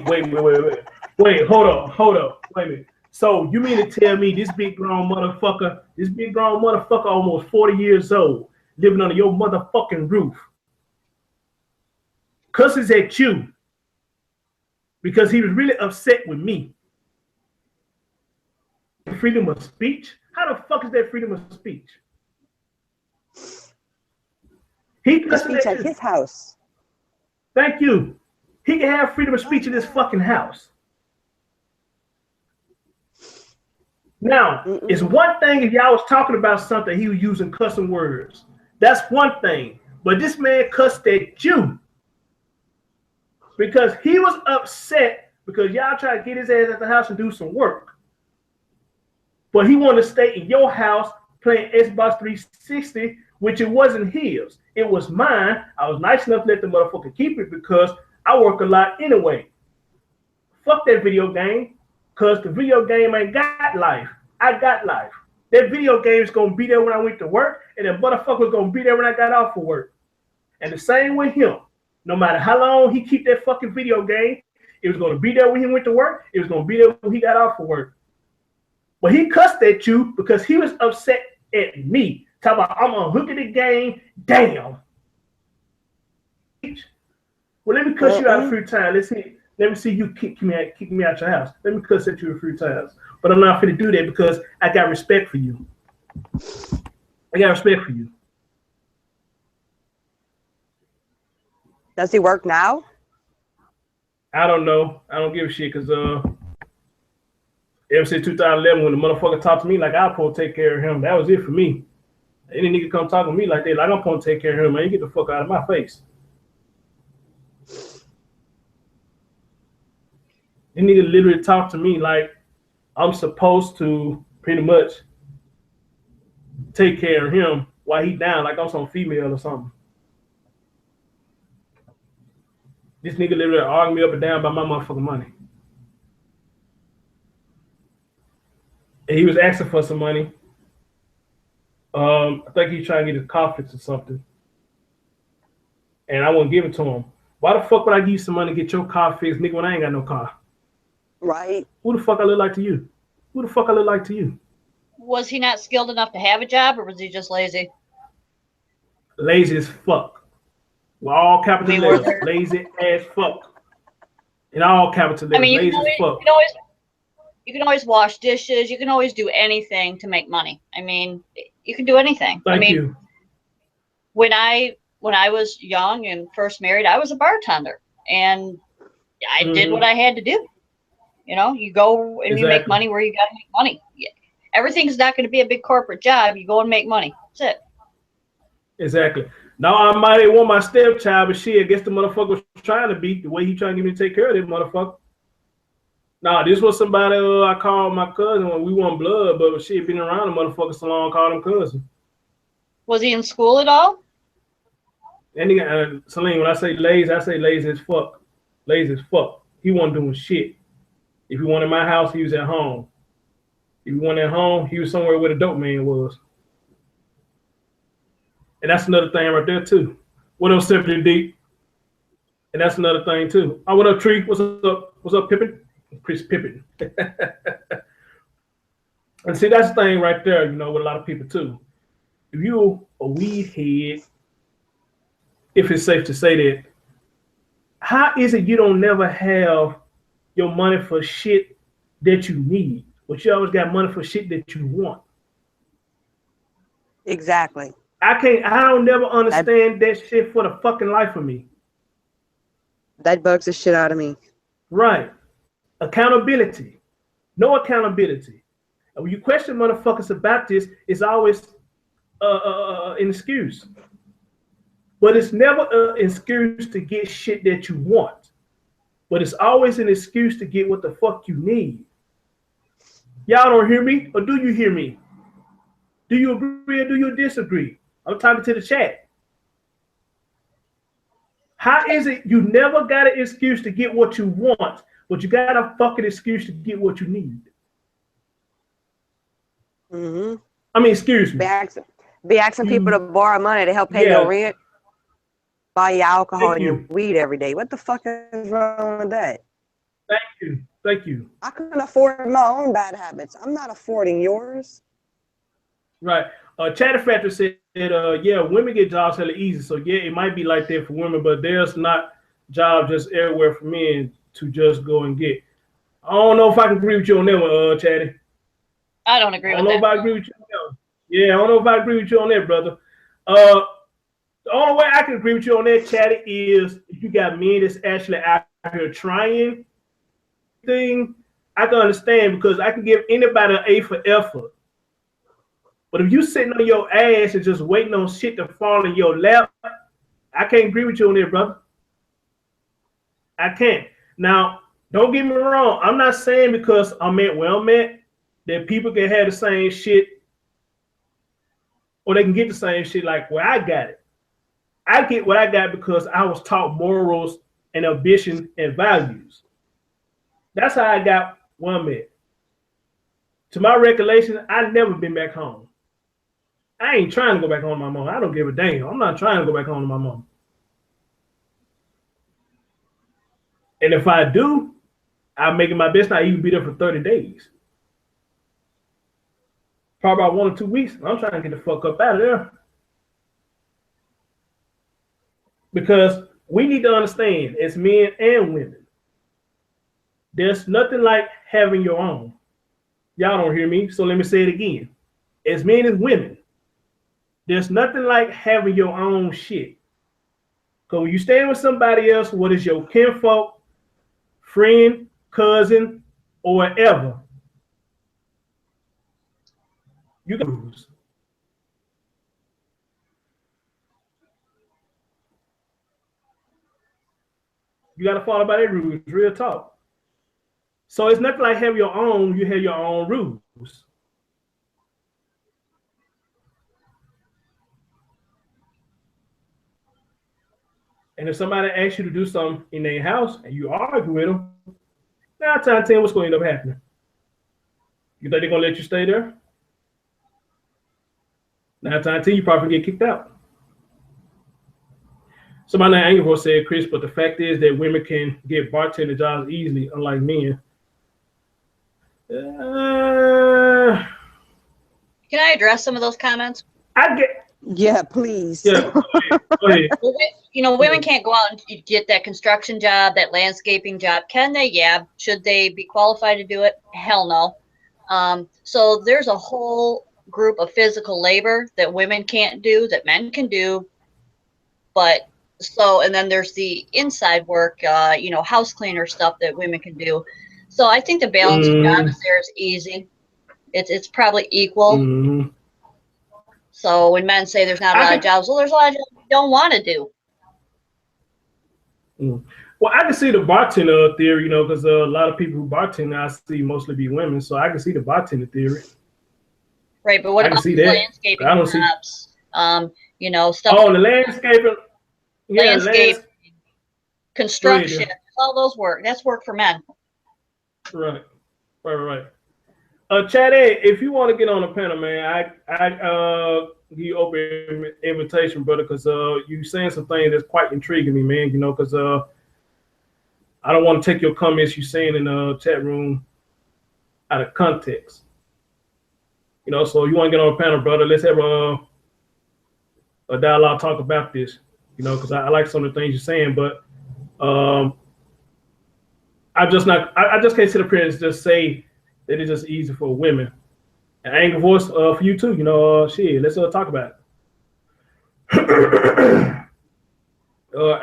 up. Wait a minute. So you mean to tell me this big grown motherfucker almost 40 years old, living under your motherfucking roof, cusses at you because he was really upset with me? Freedom of speech? How the fuck is that freedom of speech? He cussing at his house. Thank you. He can have freedom of speech in this fucking house. Now, it's one thing if y'all was talking about something, he was using cussing words. That's one thing. But this man cussed at you because he was upset because y'all tried to get his ass at the house and do some work. But he wanted to stay in your house playing Xbox 360, which it wasn't his. It was mine. I was nice enough to let the motherfucker keep it because I work a lot anyway. Fuck that video game, because the video game ain't got life. I got life. That video game is going to be there when I went to work, and that motherfucker going to be there when I got off of work. And the same with him. No matter how long he keep that fucking video game, it was going to be there when he went to work. It was going to be there when he got off of work. But he cussed at you because he was upset at me. Talking about, I'm on hook of the game. Damn. Well, let me cuss you out of free time. Let's see. Let me see you kick me out your house. Let me cuss at you a few times. But I'm not going to do that because I got respect for you. I got respect for you. Does he work now? I don't know. I don't give a shit because ever since 2011 when the motherfucker talked to me like I'm supposed to take care of him, that was it for me. Any nigga come talk to me like that, like I'm supposed to take care of him, man, you get the fuck out of my face. The nigga literally talked to me like I'm supposed to pretty much take care of him while he down, like I'm some female or something. This nigga literally argued me up and down about my motherfucking money. And he was asking for some money. I think he's trying to get his car fixed or something. And I wouldn't give it to him. Why the fuck would I give you some money to get your car fixed, nigga, when I ain't got no car? Right. Who the fuck I look like to you? Who the fuck I look like to you? Was he not skilled enough to have a job, or was he just lazy? Lazy as fuck. With all capital letters. Lazy as fuck. In all capital letters. Lazy as fuck. You can always wash dishes. You can always do anything to make money. I mean, you can do anything. Thank you. When I was young and first married, I was a bartender, and I did what I had to do. You know, you go and you make money where you got to make money. Everything's not going to be a big corporate job. You go and make money. That's it. Exactly. Now I might have want my stepchild, but shit, I guess the motherfucker was trying to beat the way he trying to get me to take care of this motherfucker. Nah, this was somebody I called my cousin when we want blood, but shit been around the motherfucker so long, called him cousin. Was he in school at all? And Celine, when I say lazy as fuck. Lazy as fuck. He wasn't doing shit. If he wanted my house, he was at home. If he wasn't at home, he was somewhere where the dope man was. And that's another thing right there too. What up, Simply Deep? And that's another thing too. Oh, what up, Tree? What's up? What's up, Pippin? Chris Pippin. And see, that's the thing right there, you know, with a lot of people too. If you're a weed head, if it's safe to say that, how is it you don't never have your money for shit that you need, but you always got money for shit that you want? Exactly. I don't never understand that shit for the fucking life of me. That bugs the shit out of me. Right. Accountability. No accountability. And when you question motherfuckers about this, it's always an excuse. But it's never an excuse to get shit that you want. But it's always an excuse to get what the fuck you need. Y'all don't hear me? Or do you hear me? Do you agree or do you disagree? I'm talking to the chat. How is it you never got an excuse to get what you want, but you got a fucking excuse to get what you need? Mm-hmm. I mean, excuse me. Be asking people to borrow money to help pay your rent, buy your alcohol and your weed every day. What the fuck is wrong with that? Thank you. Thank you. I can afford my own bad habits. I'm not affording yours. Right. Chatter Factor said, yeah, women get jobs hella easy. So, yeah, it might be like that for women, but there's not jobs just everywhere for men to just go and get. I don't know if I can agree with you on that one, Chatty. I don't agree with that. I don't know if I agree with you on that one. Yeah, I don't know if I agree with you on that, brother. The only way I can agree with you on that, Chatty, is if you got men that's actually out here trying thing, I can understand because I can give anybody an A for effort. But if you sitting on your ass and just waiting on shit to fall in your lap, I can't agree with you on that, brother. I can't. Now, don't get me wrong. I'm not saying because I'm at where I'm at that people can have the same shit, or they can get the same shit like where I got it. I get what I got because I was taught morals and ambition and values. That's how I got where I'm at. To my recollection, I've never been back home. I ain't trying to go back home to my mom. I don't give a damn. I'm not trying to go back home to my mom. And if I do, I'm making my best not even be there for 30 days. Probably about 1 or 2 weeks. I'm trying to get the fuck up out of there. Because we need to understand, as men and women, there's nothing like having your own. Y'all don't hear me, so let me say it again. As men and women, there's nothing like having your own shit. Because when you stay with somebody else, what is your kinfolk, friend, cousin, or whatever, you got rules. You got to follow by their rules, real talk. So it's nothing like have your own, you have your own rules. And if somebody asks you to do something in their house and you argue with them, 9 times out of 10, what's going to end up happening? You think they're going to let you stay there? 9 times out of 10, you probably get kicked out. Somebody named Angel said, Chris, but the fact is that women can get bartender jobs easily, unlike men. Can I address some of those comments? Yeah, please. Yeah, go ahead. You know, women can't go out and get that construction job, that landscaping job. Can they? Yeah. Should they be qualified to do it? Hell no. So there's a whole group of physical labor that women can't do, that men can do. But so, and then there's the inside work, you know, house cleaner stuff that women can do. So I think the balance of jobs there is easy. It's probably equal. So when men say there's not a lot of jobs, well, there's a lot of jobs you don't want to do. Well, I can see the bartender theory, you know, because a lot of people who bartend I see mostly be women. So I can see the bartender theory. Right, but what about the landscaping jobs? You know, stuff. Oh, the landscaping. Yeah, landscape, construction, all those work. That's work for men. Right. Chad, if you want to get on the panel, man, I give you open invitation, brother, because you saying some things that's quite intriguing me, man. You know, because I don't want to take your comments you saying in the chat room out of context. You know, so you want to get on the panel, brother? Let's have a dialogue, talk about this. You know, because I like some of the things you're saying, but I just can't sit up here and just say that it's just easy for women. And Angry Voice for you too. You know, shit. Let's talk about it.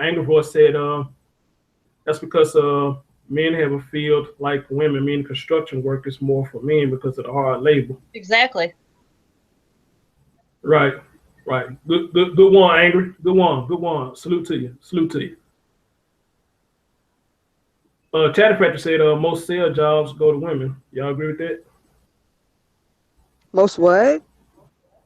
Angry Voice said that's because men have a field like women. Meaning construction work is more for men because of the hard labor. Exactly. Right. Good one, Angry. Good one. Salute to you. Chatty Factor said most sales jobs go to women. Y'all agree with that? Most what?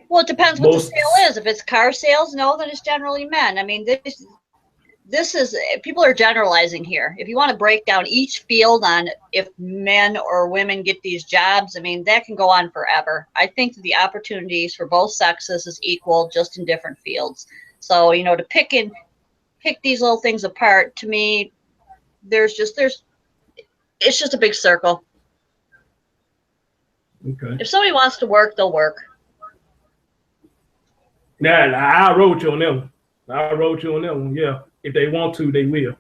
Well, it depends what the sale is. If it's car sales, no, then it's generally men. I mean, this is, people are generalizing here. If you want to break down each field on if men or women get these jobs, I mean, that can go on forever. I think the opportunities for both sexes is equal, just in different fields. So, you know, to pick these little things apart, to me, it's just a big circle. Okay. If somebody wants to work, they'll work. Yeah, I wrote you on that one. Yeah. If they want to, they will.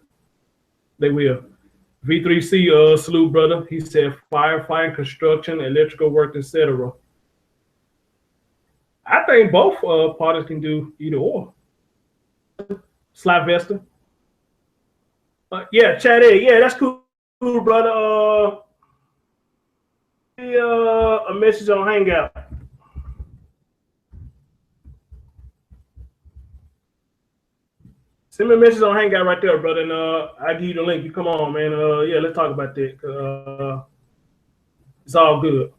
V3C, salute, brother. He said firefighting, construction, electrical work, etc. I think both parties can do either or. Slyvester. Yeah, Chad A. Yeah, that's cool, brother. A message on Hangout. Send me a message on Hangout right there, brother, and I give you the link. You come on, man. Yeah, let's talk about that. It's all good.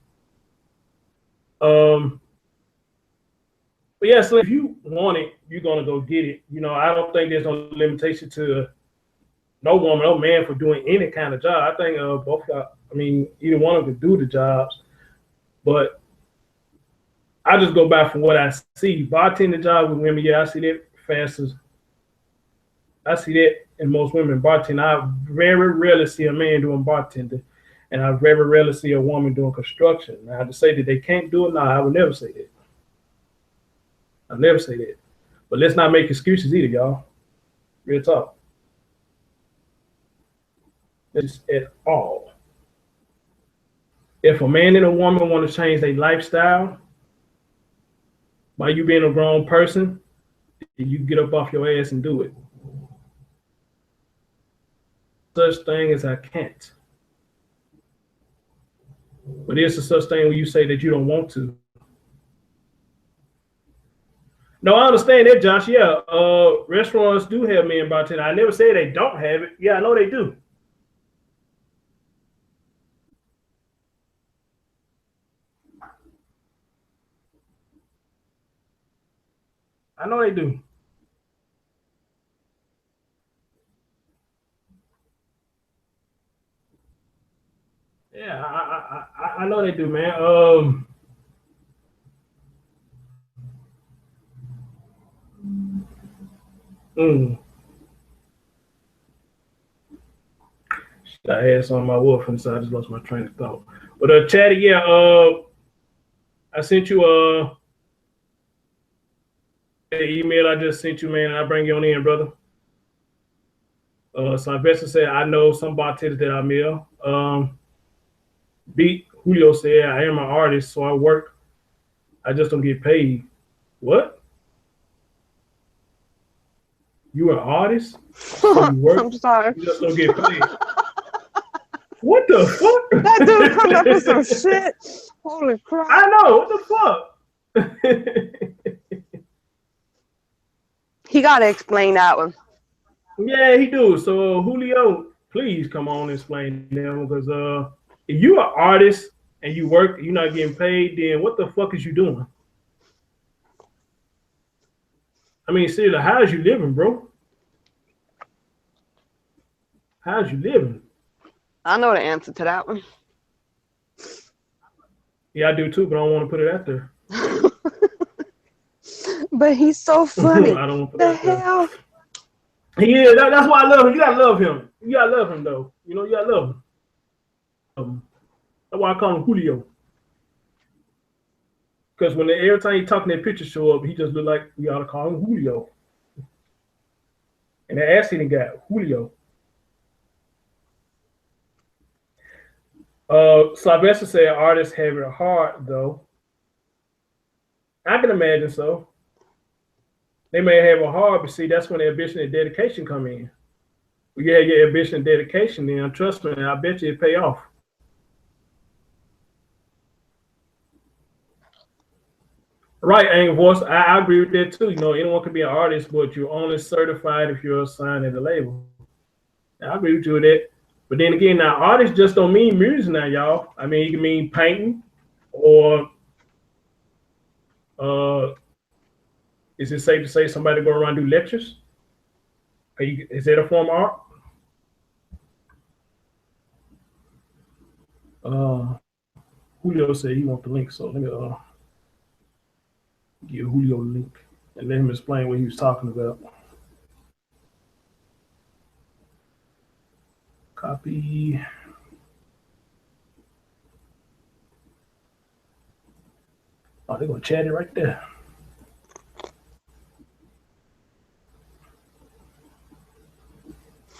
But yeah, so if you want it, you're gonna go get it. You know, I don't think there's no limitation to no woman, no man for doing any kind of job. I think both. I mean, either one of them could do the jobs, but I just go by from what I see. Bartending job with women, yeah, I see that fastest. I see that in most women bartending. I very rarely see a man doing bartending, and I very rarely see a woman doing construction. Now, to say that they can't do it, no, I would never say that. I'll never say that. But let's not make excuses either, y'all. Real talk. Just at all. If a man and a woman want to change their lifestyle, by you being a grown person, you get up off your ass and do it. Such thing as I can't. But there's a such thing when you say that you don't want to. No, I understand that, Josh. Yeah, restaurants do have men bartenders. I never say they don't have it. Yeah, I know they do. I know they do. Yeah, I know they do, man. I had some of my wolf inside. I just lost my train of thought. But Chatty, yeah, I sent you the email I just sent you, man, and I bring you on in, brother. So Investor said, I know some bartenders that I mail. Beat Julio said, I am an artist, so I work. I just don't get paid. What? You an artist? So you work? I'm sorry. You just don't get paid. What the fuck? That dude come up with some shit. Holy crap. I know. What the fuck? He got to explain that one. Yeah, he do. So Julio, please come on and explain them, because if you are an artist and you work, you're not getting paid, then what the fuck is you doing? I mean, seriously, how's you living, bro? How's you living? I know the answer to that one. Yeah, I do too, but I don't want to put it out there. But he's so funny. I don't want to put the it out there. hell? Yeah, that's why I love him. You gotta love him. You gotta love him, though. You know, you gotta love him. That's why I call him Julio. Because when every time he talking, that picture show up, he just look like we ought to call him Julio. And the ass eating guy, Julio. Sylvester said artists have it hard, though. I can imagine so. They may have it hard, but see, that's when the ambition and dedication come in. When you have your ambition and dedication, then trust me, I bet you it pay off. Right, Angel Voice. I agree with that too. You know, anyone can be an artist, but you're only certified if you're assigned at the label. I agree with you with that. But then again, now artists just don't mean music now, y'all. I mean, it can mean painting, or is it safe to say somebody go around and do lectures? Is that a form of art? Julio said he wants the link, so let me give Julio the link and let him explain what he was talking about. Copy. Oh, they're gonna chat it right there.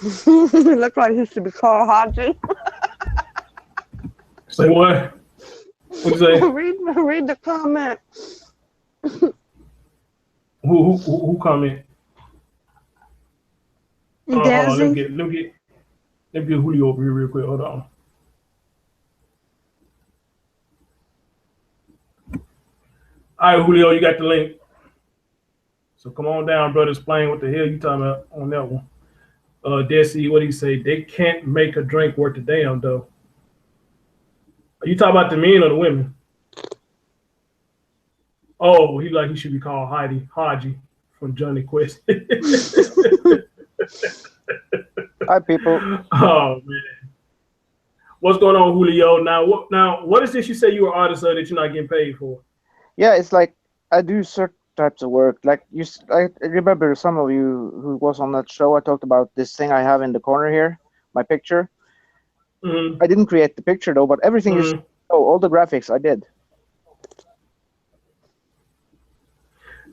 It looked like he should be called Hodgson. Say what? What'd you say? Read the comment. Who comment? Let me get Julio over here real quick. Hold on. All right, Julio, you got the link. So come on down, brother. Explain what the hell you talking about on that one. Desi, what do you say? They can't make a drink worth a damn, though. Are you talking about the men or the women? Oh, he should be called Haji from Johnny Quest. Hi, people. Oh man, what's going on, Julio? Now what is this? You say you were an artist that you're not getting paid for? Yeah, it's like I do certain types of work. Like I remember some of you who was on that show. I talked about this thing I have in the corner here, my picture. Mm-hmm. I didn't create the picture though, but everything is all the graphics I did.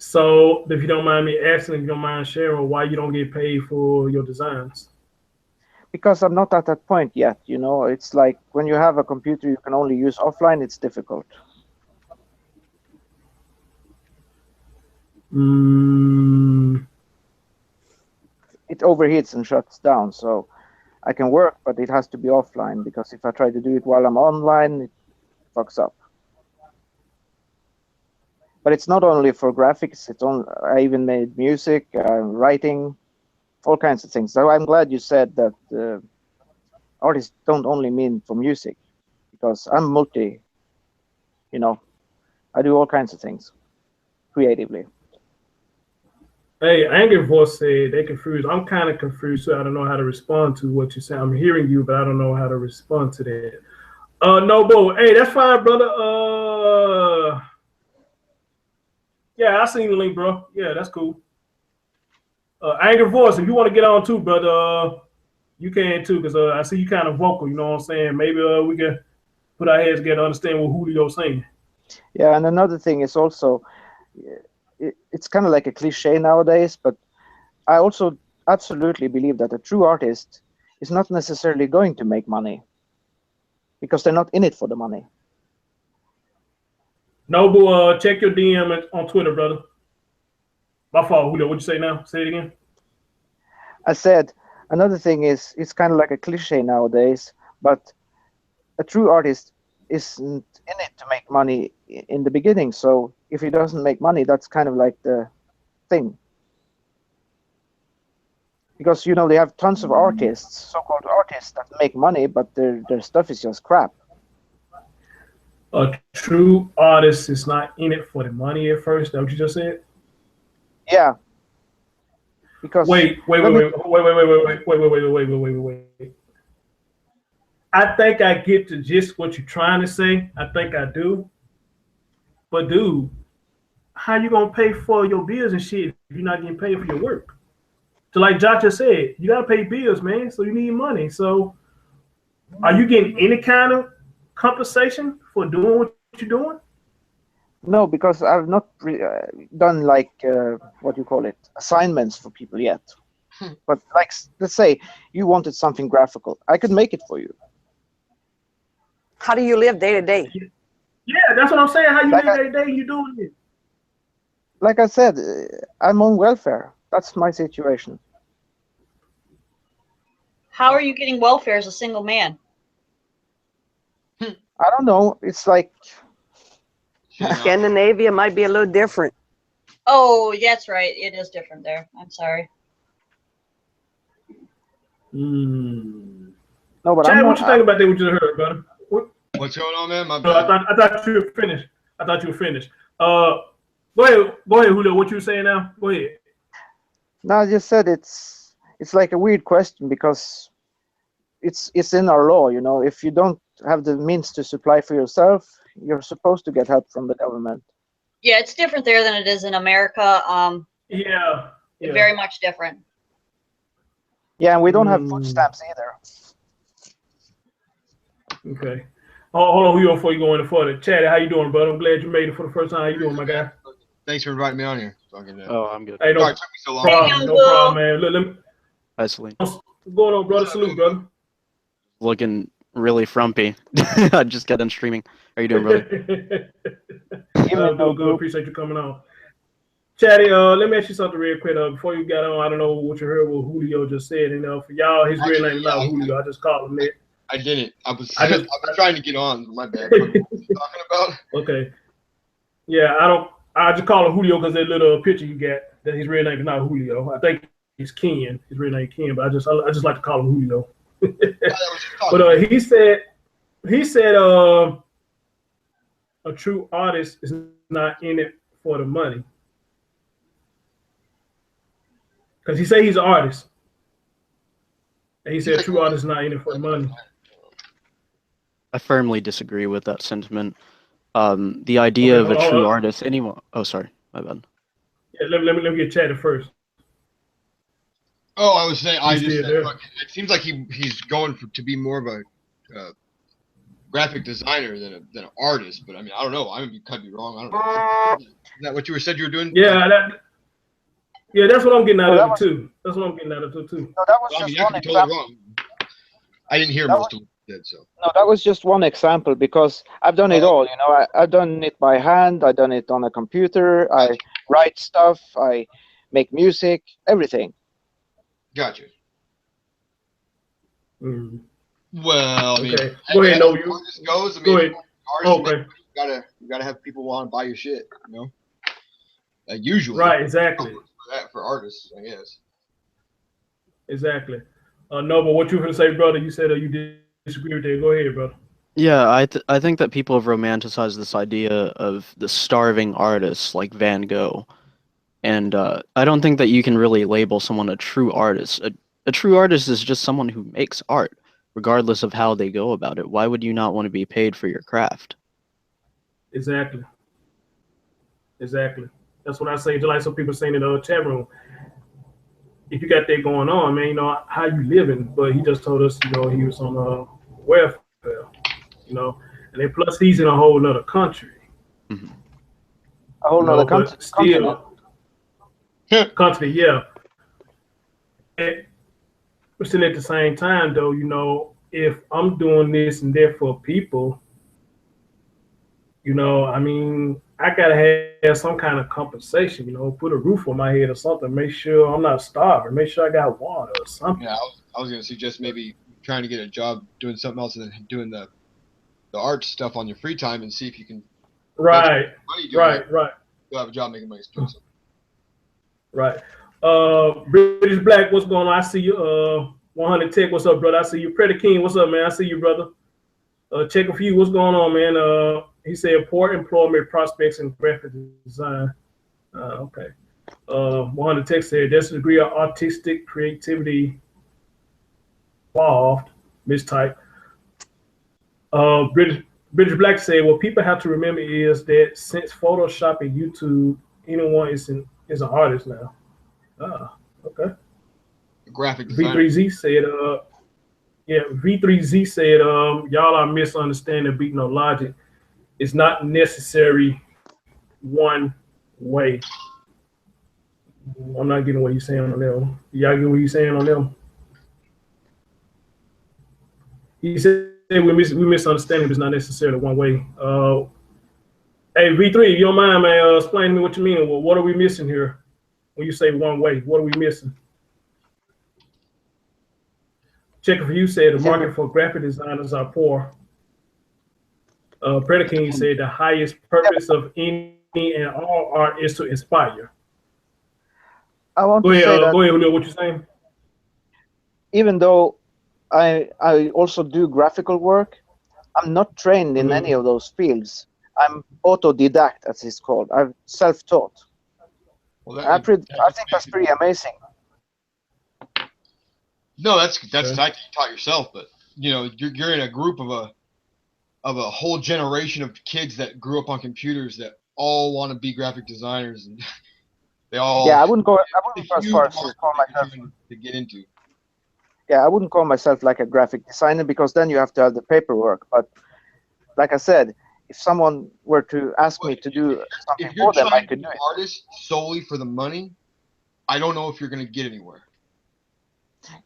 So, if you don't mind me asking, if you don't mind sharing, why you don't get paid for your designs? Because I'm not at that point yet. You know, it's like when you have a computer you can only use offline. It's difficult. It overheats and shuts down, so I can work, but it has to be offline, because if I try to do it while I'm online, it fucks up. But it's not only for graphics. I even made music, writing, all kinds of things. So I'm glad you said that artists don't only mean for music, because I'm multi. You know, I do all kinds of things creatively. Hey, Angry Voice said they confused. I'm kind of confused, so I don't know how to respond to what you say. I'm hearing you, but I don't know how to respond to that. Nobo, hey, that's fine, brother. Yeah, I seen the link, bro. Yeah, that's cool. Angry Voice, if you want to get on too, brother, you can too, because I see you kind of vocal. You know what I'm saying? Maybe we can put our heads together to understand what Julio's saying. Yeah, and another thing is also, it's kind of like a cliche nowadays, but I also absolutely believe that a true artist is not necessarily going to make money, because they're not in it for the money. Noble, check your DM on Twitter, brother. My fault, Julio. What'd you say now? Say it again. I said another thing is, it's kind of like a cliche nowadays, but a true artist isn't in it to make money in the beginning. So if he doesn't make money, that's kind of like the thing. Because, you know, they have tons of artists, so-called artists, that make money, but their stuff is just crap. A true artist is not in it for the money at first. Is that what you just said? Yeah. Because wait. I think I get to just what you're trying to say. I think I do. But dude, how you gonna pay for your bills and shit if you're not getting paid for your work? So like Josh just said, you gotta pay bills, man. So you need money. So are you getting any kind of compensation for doing what you're doing? No, because I've not done like what do you call it, assignments for people yet. But like, let's say you wanted something graphical, I could make it for you. How do you live day to day? Yeah, that's what I'm saying. How you live day to day? You doing it? Like I said, I'm on welfare. That's my situation. How are you getting welfare as a single man? I don't know. It's like Scandinavia might be a little different. Oh, that's right. It is different there. I'm sorry. No, but Chad, what you think about that? What you heard, brother? What's going on, man? My bad. I thought you were finished. Go ahead, Julio. What you saying now? Go ahead. No, I just said it's like a weird question, because it's in our law. You know, if you don't have the means to supply for yourself, you're supposed to get help from the government. Yeah, it's different there than it is in America. Yeah. Very much different. Yeah, and we don't have food stamps either. Okay. Hold on, Julio, before you go into further. Chad, how you doing, brother? I'm glad you made it for the first time. How you doing, my guy? Thanks for inviting me on here. Oh, I'm good. Hey, no Sorry, it took me so long. problem, man. Look, Hi, Celine. what's going on, brother? Salute, brother. Looking really frumpy. I just got done streaming. How you doing, brother? Good. Appreciate you coming on. Chatty, let me ask you something real quick. Before you got on, I don't know what you heard what Julio just said. You know, for y'all, his real name is not Julio. I just called him that. I didn't. I've been trying to get on. My bad. What are you talking about? Okay. Yeah, I just call him Julio because that little picture you got, that his real name is not Julio. I think he's Ken. His real name is Ken, but I just like to call him Julio. But he said a true artist is not in it for the money. Because he say he's an artist. And he said true artists not in it for the money. I firmly disagree with that sentiment. The idea of a true artist, anyone. Oh, sorry, my bad. Yeah, let me get chatted first. Oh, I was saying, I just said, look, it seems like he's going to be more of a graphic designer than an artist. But I mean, I don't know. I could be wrong. I don't know. Is that what you said you were doing? Yeah, that's what I'm getting out of it too. That's what I'm getting out of it too. No, that was I just mean, I could be totally wrong. I didn't hear most of what you said, so. No, that was just one example because I've done it all. You know, I've done it by hand. I've done it on a computer. I write stuff. I make music. Everything. Gotcha. Mm. Well, I mean, okay. Go ahead, no, you. Goes, I mean, go ahead. Okay. You gotta have people want to buy your shit, you know. Like usually. Right. Exactly. For artists, I guess. Exactly. No, but what you were going to say, brother? You said you disagree with that. Go ahead, brother. Yeah, I think that people have romanticized this idea of the starving artists like Van Gogh, and I don't think that you can really label someone a true artist. A true artist is just someone who makes art, regardless of how they go about it. Why would you not want to be paid for your craft? Exactly. Exactly. That's what I say. Just like some people saying in the chat room. If you got that going on, man, you know, how you living? But he just told us, you know, he was on welfare, you know, and then plus he's in a whole other country. Mm-hmm. A whole other country. Still, country, yeah. But still at the same time, though, you know, if I'm doing this and that for people, you know, I mean, I gotta have some kind of compensation, you know, put a roof on my head or something, make sure I'm not starving, make sure I got water or something. Yeah, I was gonna suggest maybe trying to get a job doing something else and then doing the art stuff on your free time and see if you can. Right. Right. You'll have a job making money. Right. British Black, what's going on? I see you. 100 Tech, what's up, brother? I see you. Pretty King, what's up, man? I see you, brother. Checking for you. What's going on, man? He said poor employment prospects in graphic design. Okay. 100 Tech said there's a degree of artistic creativity involved. Mistype. British Black said, what people have to remember is that since Photoshop and YouTube, anyone is an artist now. Okay. Graphic design. V3Z said, V3Z said, y'all are misunderstanding Beat No Logic. It's not necessary one way. I'm not getting what he's saying on them. Y'all get what he's saying on them? He said we misunderstand him. It's not necessarily one way. Hey, V3, if you don't mind, man, explain to me what you mean. Well, what are we missing here when you say one way? What are we missing? Checking for you said the market for graphic designers are poor. Predaking said the highest purpose of any and all art is to inspire. I want to say that. Go ahead, Julio, what you saying? Even though I also do graphical work, I'm not trained in any of those fields. I'm autodidact, as it's called. I'm self-taught. Well, I think that's pretty amazing. No, that's the fact that you taught yourself, but you know, you're in a group of a whole generation of kids that grew up on computers that all want to be graphic designers, and they all. Yeah, I wouldn't go as far as to call myself to get into. Yeah, I wouldn't call myself like a graphic designer because then you have to have the paperwork. But like I said, if someone were to ask me to do something for them, I could do it. If you're trying to be an artist solely for the money, I don't know if you're going to get anywhere.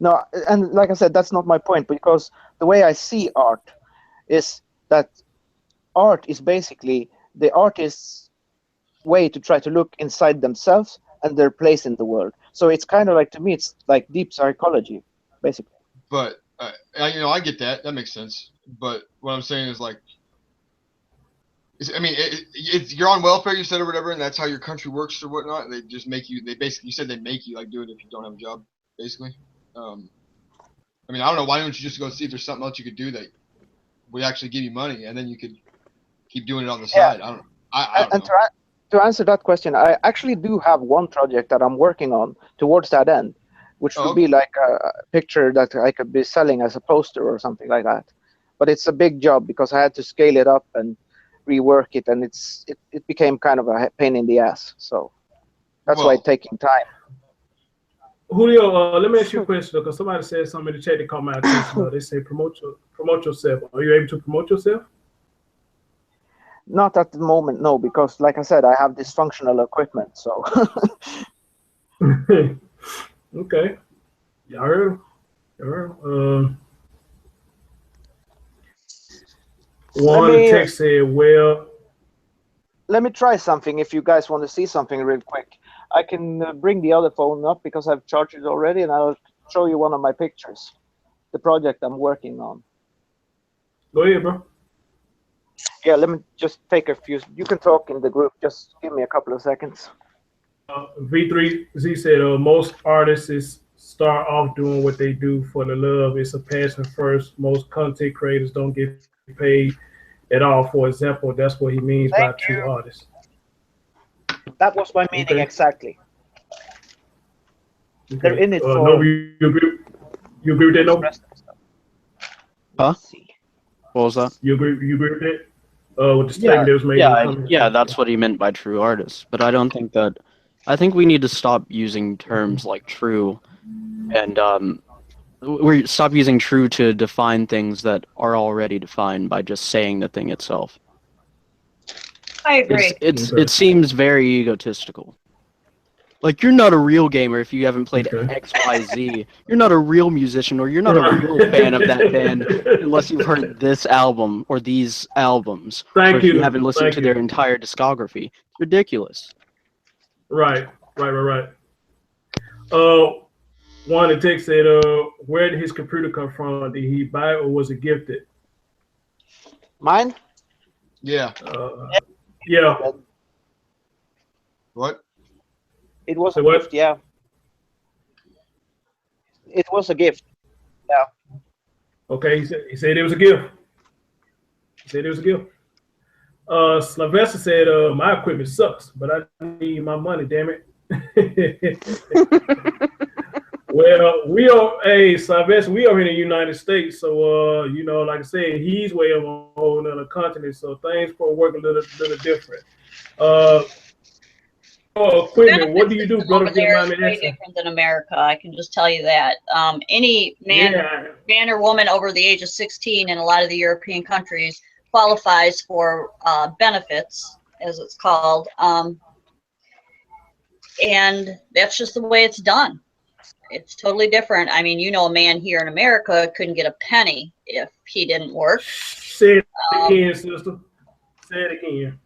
No, and like I said, that's not my point, because the way I see art is that art is basically the artist's way to try to look inside themselves and their place in the world. So it's kind of like, to me, it's like deep psychology, basically. But you know, I get that. That makes sense. But what I'm saying is, like, I mean, you're on welfare, you said, or whatever, and that's how your country works or whatnot. They just make you. They basically, you said they make you like do it if you don't have a job, basically. I mean, I don't know. Why don't you just go see if there's something else you could do that would actually give you money, and then you could keep doing it on the side. I don't know. to answer that question, I actually do have one project that I'm working on towards that end, which would be like a picture that I could be selling as a poster or something like that. But it's a big job because I had to scale it up and rework it, and it became kind of a pain in the ass. So that's why it's taking time. Julio, let me ask you a question, because somebody said something in the chat that caught my attention. They say promote yourself. Are you able to promote yourself? Not at the moment, no, because like I said, I have dysfunctional equipment. So. Okay. Yeah, I heard. One text said, well. Let me try something if you guys want to see something real quick. I can bring the other phone up because I've charged it already, and I'll show you one of my pictures, the project I'm working on. Go ahead, bro. Yeah, let me just take a few. You can talk in the group. Just give me a couple of seconds. V3Z said, most artists start off doing what they do for the love. It's a passion first. Most content creators don't get paid at all. For example, that's what he means by true artists. That was my meaning exactly. Okay. They're in it for. No, you agree with that, no? Huh? What was that? You agree with that? With the statement that was made? Yeah, that's what he meant by true artists. But I don't think that. I think we need to stop using terms like true, and we stop using true to define things that are already defined by just saying the thing itself. I agree. It seems very egotistical. Like, you're not a real gamer if you haven't played XYZ. You're not a real musician, or you're not a real fan of that band unless you've heard this album or these albums. Or if you haven't listened to their entire discography. It's ridiculous. Right. One of the text said, where did his computer come from? Did he buy it or was it gifted? Mine? Yeah. Yeah. What? It was a gift, yeah. It was a gift. Yeah. Okay, he said it was a gift. Sylvester said, my equipment sucks, but I need my money, damn it. Well, Sylvester, we are in the United States, so like I said, he's way over on a whole other continent, so things probably work a little different. Equipment, what do you do, brother? Over there is way different than America. I can just tell you that. Any man or woman over the age of 16 in a lot of the European countries qualifies for benefits, as it's called, and that's just the way it's done. It's totally different. I mean, a man here in America couldn't get a penny if he didn't work. Say it again, sister. Say it again.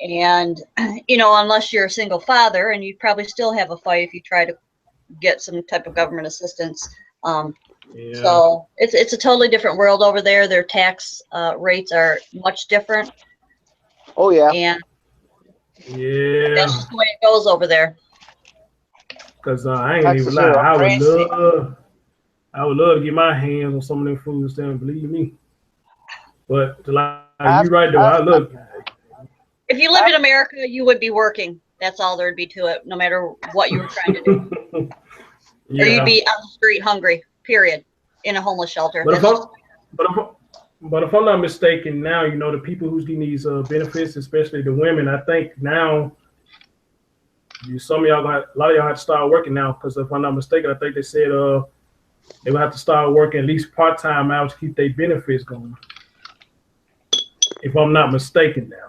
And, unless you're a single father, and you probably still have a fight if you try to get some type of government assistance. So it's a totally different world over there. Their tax rates are much different. Oh, yeah. And that's just the way it goes over there. Because I ain't even lie. I would love to get my hands on some of them food stamps, believe me. But you right though, I look. If you lived in America, you would be working. That's all there'd be to it, no matter what you were trying to do. Or you'd be on the street hungry, period, in a homeless shelter. But if I'm not mistaken, now, the people who's getting these benefits, especially the women, I think now, a lot of y'all have to start working now, because if I'm not mistaken, I think they said they would have to start working at least part-time hours to keep their benefits going. If I'm not mistaken now.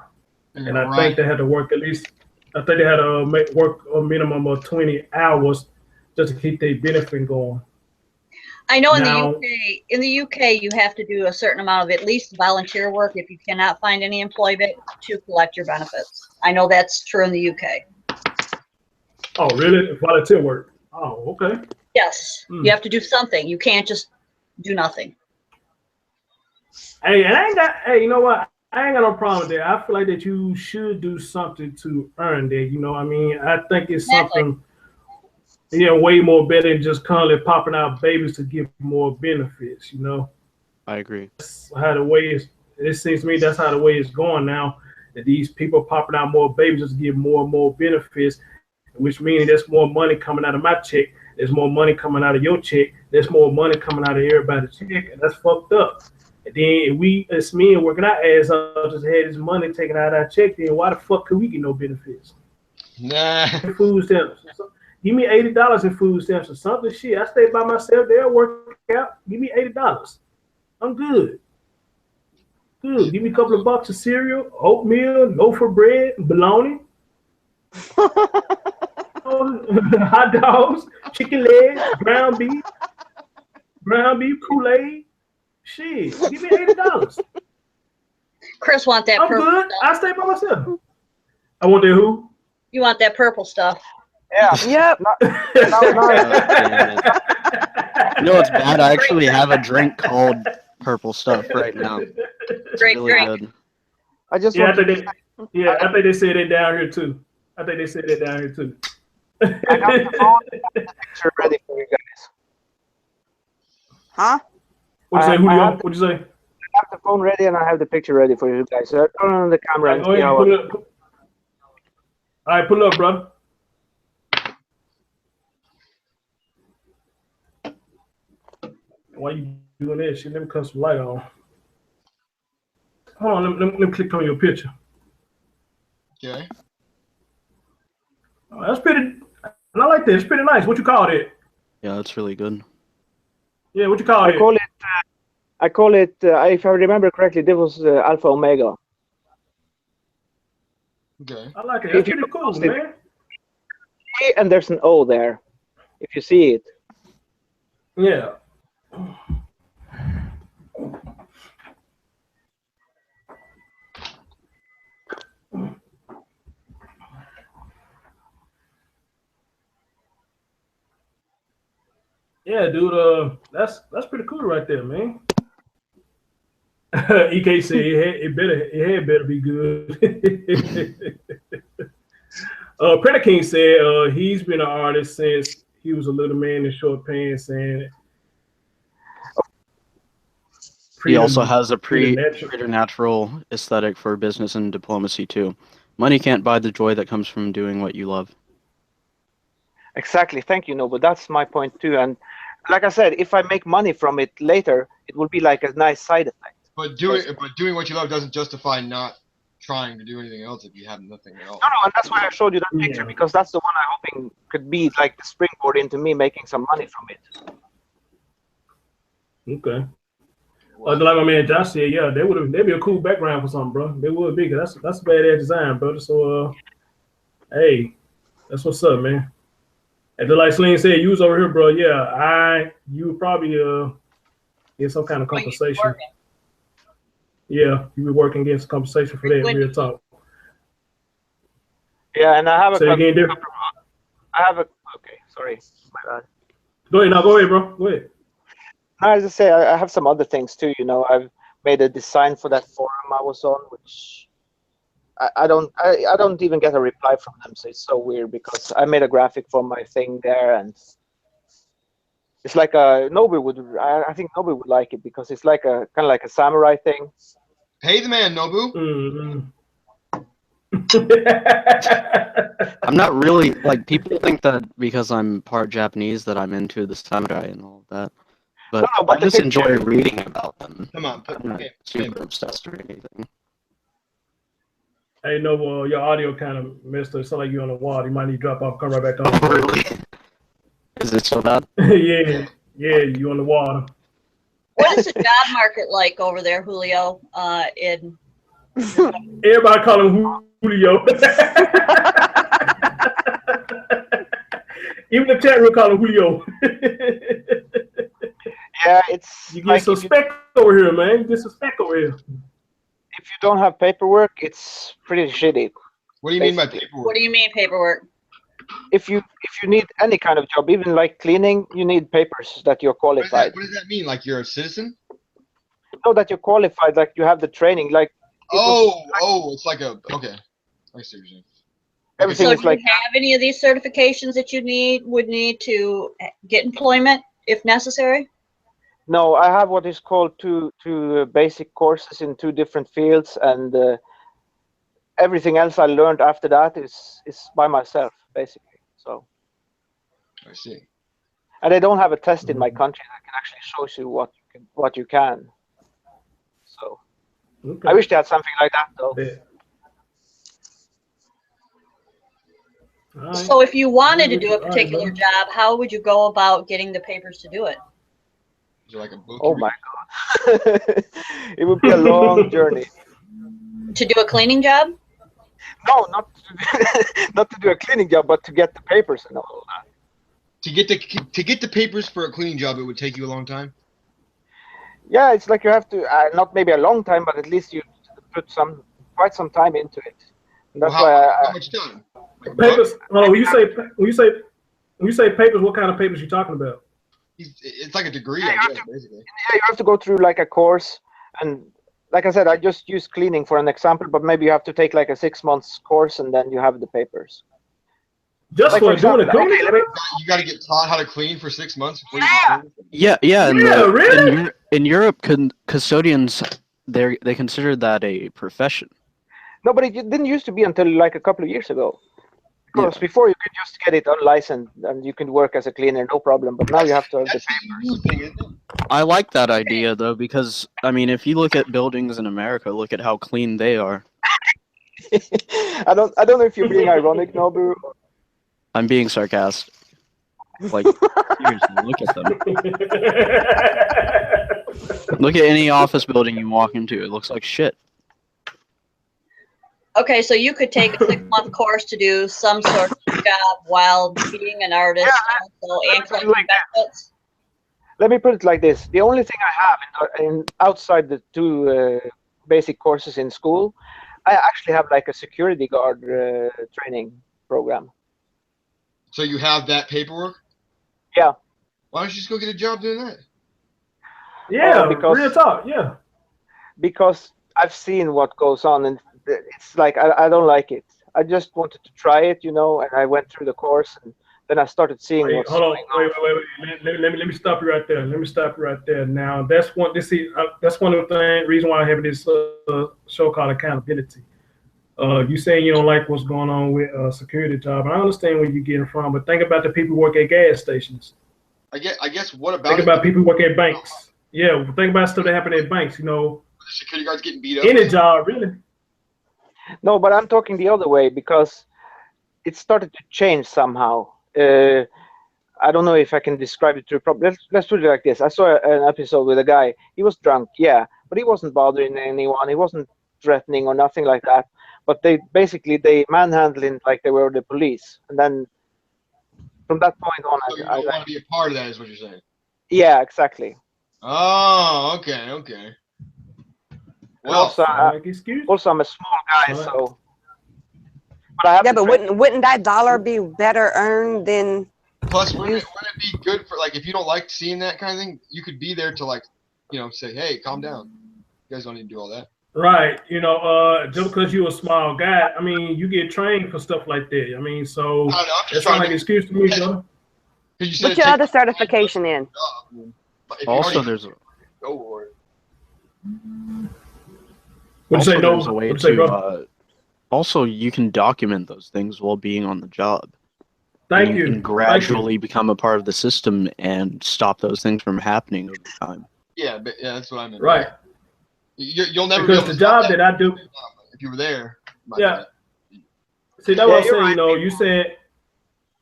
And I think they had to work work a minimum of 20 hours just to keep their benefit going. I know in the UK, you have to do a certain amount of at least volunteer work if you cannot find any employment to collect your benefits. I know that's true in the UK. Oh, really? Volunteer work? Oh, okay. Yes, you have to do something. You can't just do nothing. Hey, you know what? I ain't got no problem with that. I feel like that you should do something to earn that. I think it's something, way more better than just constantly popping out babies to give more benefits. I agree. That's how the way it seems to me. That's how the way it's going now. that these people popping out more babies just give more and more benefits, which means there's more money coming out of my check. There's more money coming out of your check. There's more money coming out of everybody's check, and that's fucked up. And then we, as men, working our ass off, just had this money taken out of our check. Then why the fuck could we get no benefits? Nah. Food stamps. Give me $80 in food stamps or something. Shit, I stay by myself. They'll work out. Give me $80. I'm good. Good. Give me a couple of bucks of cereal, oatmeal, loaf of bread, bologna, hot dogs, chicken legs, ground beef, Kool-Aid. Shit, give me $80. Chris want that I'm purple good. stuff. I stay by myself. I want that who? You want that purple stuff. Yeah. Yep. You know what's bad? I actually have a drink called Purple Stuff right now. It's Great really drink. good. I just Yeah, I want think they said it down here too. I think they said it down here too. I got the phone picture ready for you guys. Huh? What'd you say, Julio? What'd you say? I have the phone ready and I have the picture ready for you guys. So turn on the camera and Go see ahead, how. pull up. All right, pull up, brother. Why you doing that shit? Let me cut some light on. Hold on, let me click on your picture. Okay. Oh, that's pretty. I like that. It's pretty nice. What you call it? Yeah, that's really good. Yeah, what you call I it? call it. If I remember correctly, this was Alpha Omega. Okay. I like it. That's If you pretty cool, post it- man. And there's an O there, if you see it. Yeah. Yeah, dude. That's pretty cool right there, man. EK said it had better be good. Predator King said he's been an artist since he was a little man in short pants, and He also has a preternatural. preternatural aesthetic for business and diplomacy too. Money can't buy the joy that comes from doing what you love. Exactly. Thank you, Noble. That's my point too. And like I said, if I make money from it later, it will be like a nice side effect. But doing what you love doesn't justify not trying to do anything else if you have nothing else. No, and that's why I showed you that picture, Yeah. because that's the one I'm hoping could be like the springboard into me making some money from it. Okay. Like my man Josh said, yeah, they'd be a cool background for something, bro. They would be, 'cause that's a badass design, brother. So hey, that's what's up, man. And just like Celine said, you was over here, bro. Yeah, you would probably get some kind of compensation. Working. Yeah, you be working against compensation for that. Real talk. Yeah, and I have Say it again, dear. okay, sorry, my bad. Go ahead, bro. Go ahead. No, as I say, I have some other things too. You know, I've made a design for that forum I was on, which I don't even get a reply from them, so it's so weird because I made a graphic for my thing there, and it's like I think Nobu would like it because it's like a kind of like a samurai thing. Pay the man, Nobu. I'm not really like people think that because I'm part Japanese that I'm into the samurai and all of that. But, No, but I just enjoy reading about them. Come on, I'm not super obsessed or anything. Hey, no, your audio kind of messed up. It sounds like you're on the water. You might need to drop off, come right back on. Really? Is it so bad? yeah, you on the water. What is the job market like over there, Julio? Everybody call him Julio. Even the chat room call him Julio. Yeah, it's You get like some spec over here, man. You get some spec over here. if you don't have paperwork, it's pretty shitty. What do you mean by Basically. paperwork? What do you mean paperwork? If you need any kind of job, even like cleaning, you need papers that you're qualified. What does that mean? Like you're a citizen? No, that you're qualified, like you have the training, like It's like a okay. I see what you're saying. everything So is do you like. have any of these certifications that you would need to get employment if necessary? No, I have what is called two basic courses in two different fields, and everything else I learned after that is by myself, basically. So I see. And they don't have a test in my country that can actually show you what you can. So Okay. I wish they had something like that, though. Yeah. Right. So if you wanted to do a particular job, how would you go about getting the papers to do it? Is there like a book? Oh my God. It would be a long journey. To do a cleaning job? No, not to do a cleaning job, but to get the papers and all that. To get the papers for a cleaning job, it would take you a long time. Yeah, it's like you have to not maybe a long time, but at least you put quite some time into it. And that's how much time? Like papers. Oh, when you say papers, what kind of papers you talking about? It's like a degree, I guess, basically. Yeah, you have to go through like a course, and like I said, I just use cleaning for an example, but maybe you have to take like a 6 months course, and then you have the papers. Just like for doing a cleaning? You got to get taught how to clean for 6 months before you can clean? Yeah. Really? In Europe, custodians, they consider that a profession. No, but it didn't used to be until like a couple of years ago. Because before you could just get it unlicensed and you can work as a cleaner, no problem. But now you have to have the papers. I like that idea though, because I mean, if you look at buildings in America, look at how clean they are. I don't know if you're being ironic, Nobu. I'm being sarcastic. Like, seriously, look at them. Look at any office building you walk into; it looks like shit. Okay, so you could take a 6-month course to do some sort of job while being an artist and collecting benefits. Let me put it like this: the only thing I have outside the two basic courses in school, I actually have like a security guard training program. So you have that paperwork? Yeah. Why don't you just go get a job doing that? Yeah, real talk. Yeah. Because I've seen what goes on, and it's like I don't like it. I just wanted to try it, and I went through the course, and then I started seeing what's hold on, going on. wait. Let me stop you right there. Now that's one. That's one of the reason why I have this show called Accountability. You saying you don't like what's going on with a security job, and I understand where you're getting from, but think about the people who work at gas stations. I guess what about? Think about people who work at banks. Yeah, think about stuff that happen at banks. The security guards getting beat up. Any job, really. No, but I'm talking the other way because it started to change somehow. I don't know if I can describe it properly. Let's put it like this. I saw an episode with a guy. He was drunk, yeah, but he wasn't bothering anyone. He wasn't threatening or nothing like that. But they manhandled him like they were the police. And then from that point on, so you don't want to be a part of that, is what you're saying? Yeah, exactly. Oh, okay. Well, also, I'm a small guy, so. But I have but wouldn't that dollar be better earned than? Plus, wouldn't it be good for, like, if you don't like seeing that kind of thing, you could be there to, like, say, hey, calm down. You guys don't need to do all that. Right. Just because you're a small guy, I mean, you get trained for stuff like that. I mean, so that's not like an excuse to me, brother. What's your other certification in? Also, there's a way to. Also, you can document those things while being on the job. Thank you. And gradually become a part of the system and stop those things from happening over time. Yeah, that's what I meant. Right. You'll never because the job that I do. If you were there. Yeah. See, that's what I'm saying. Right.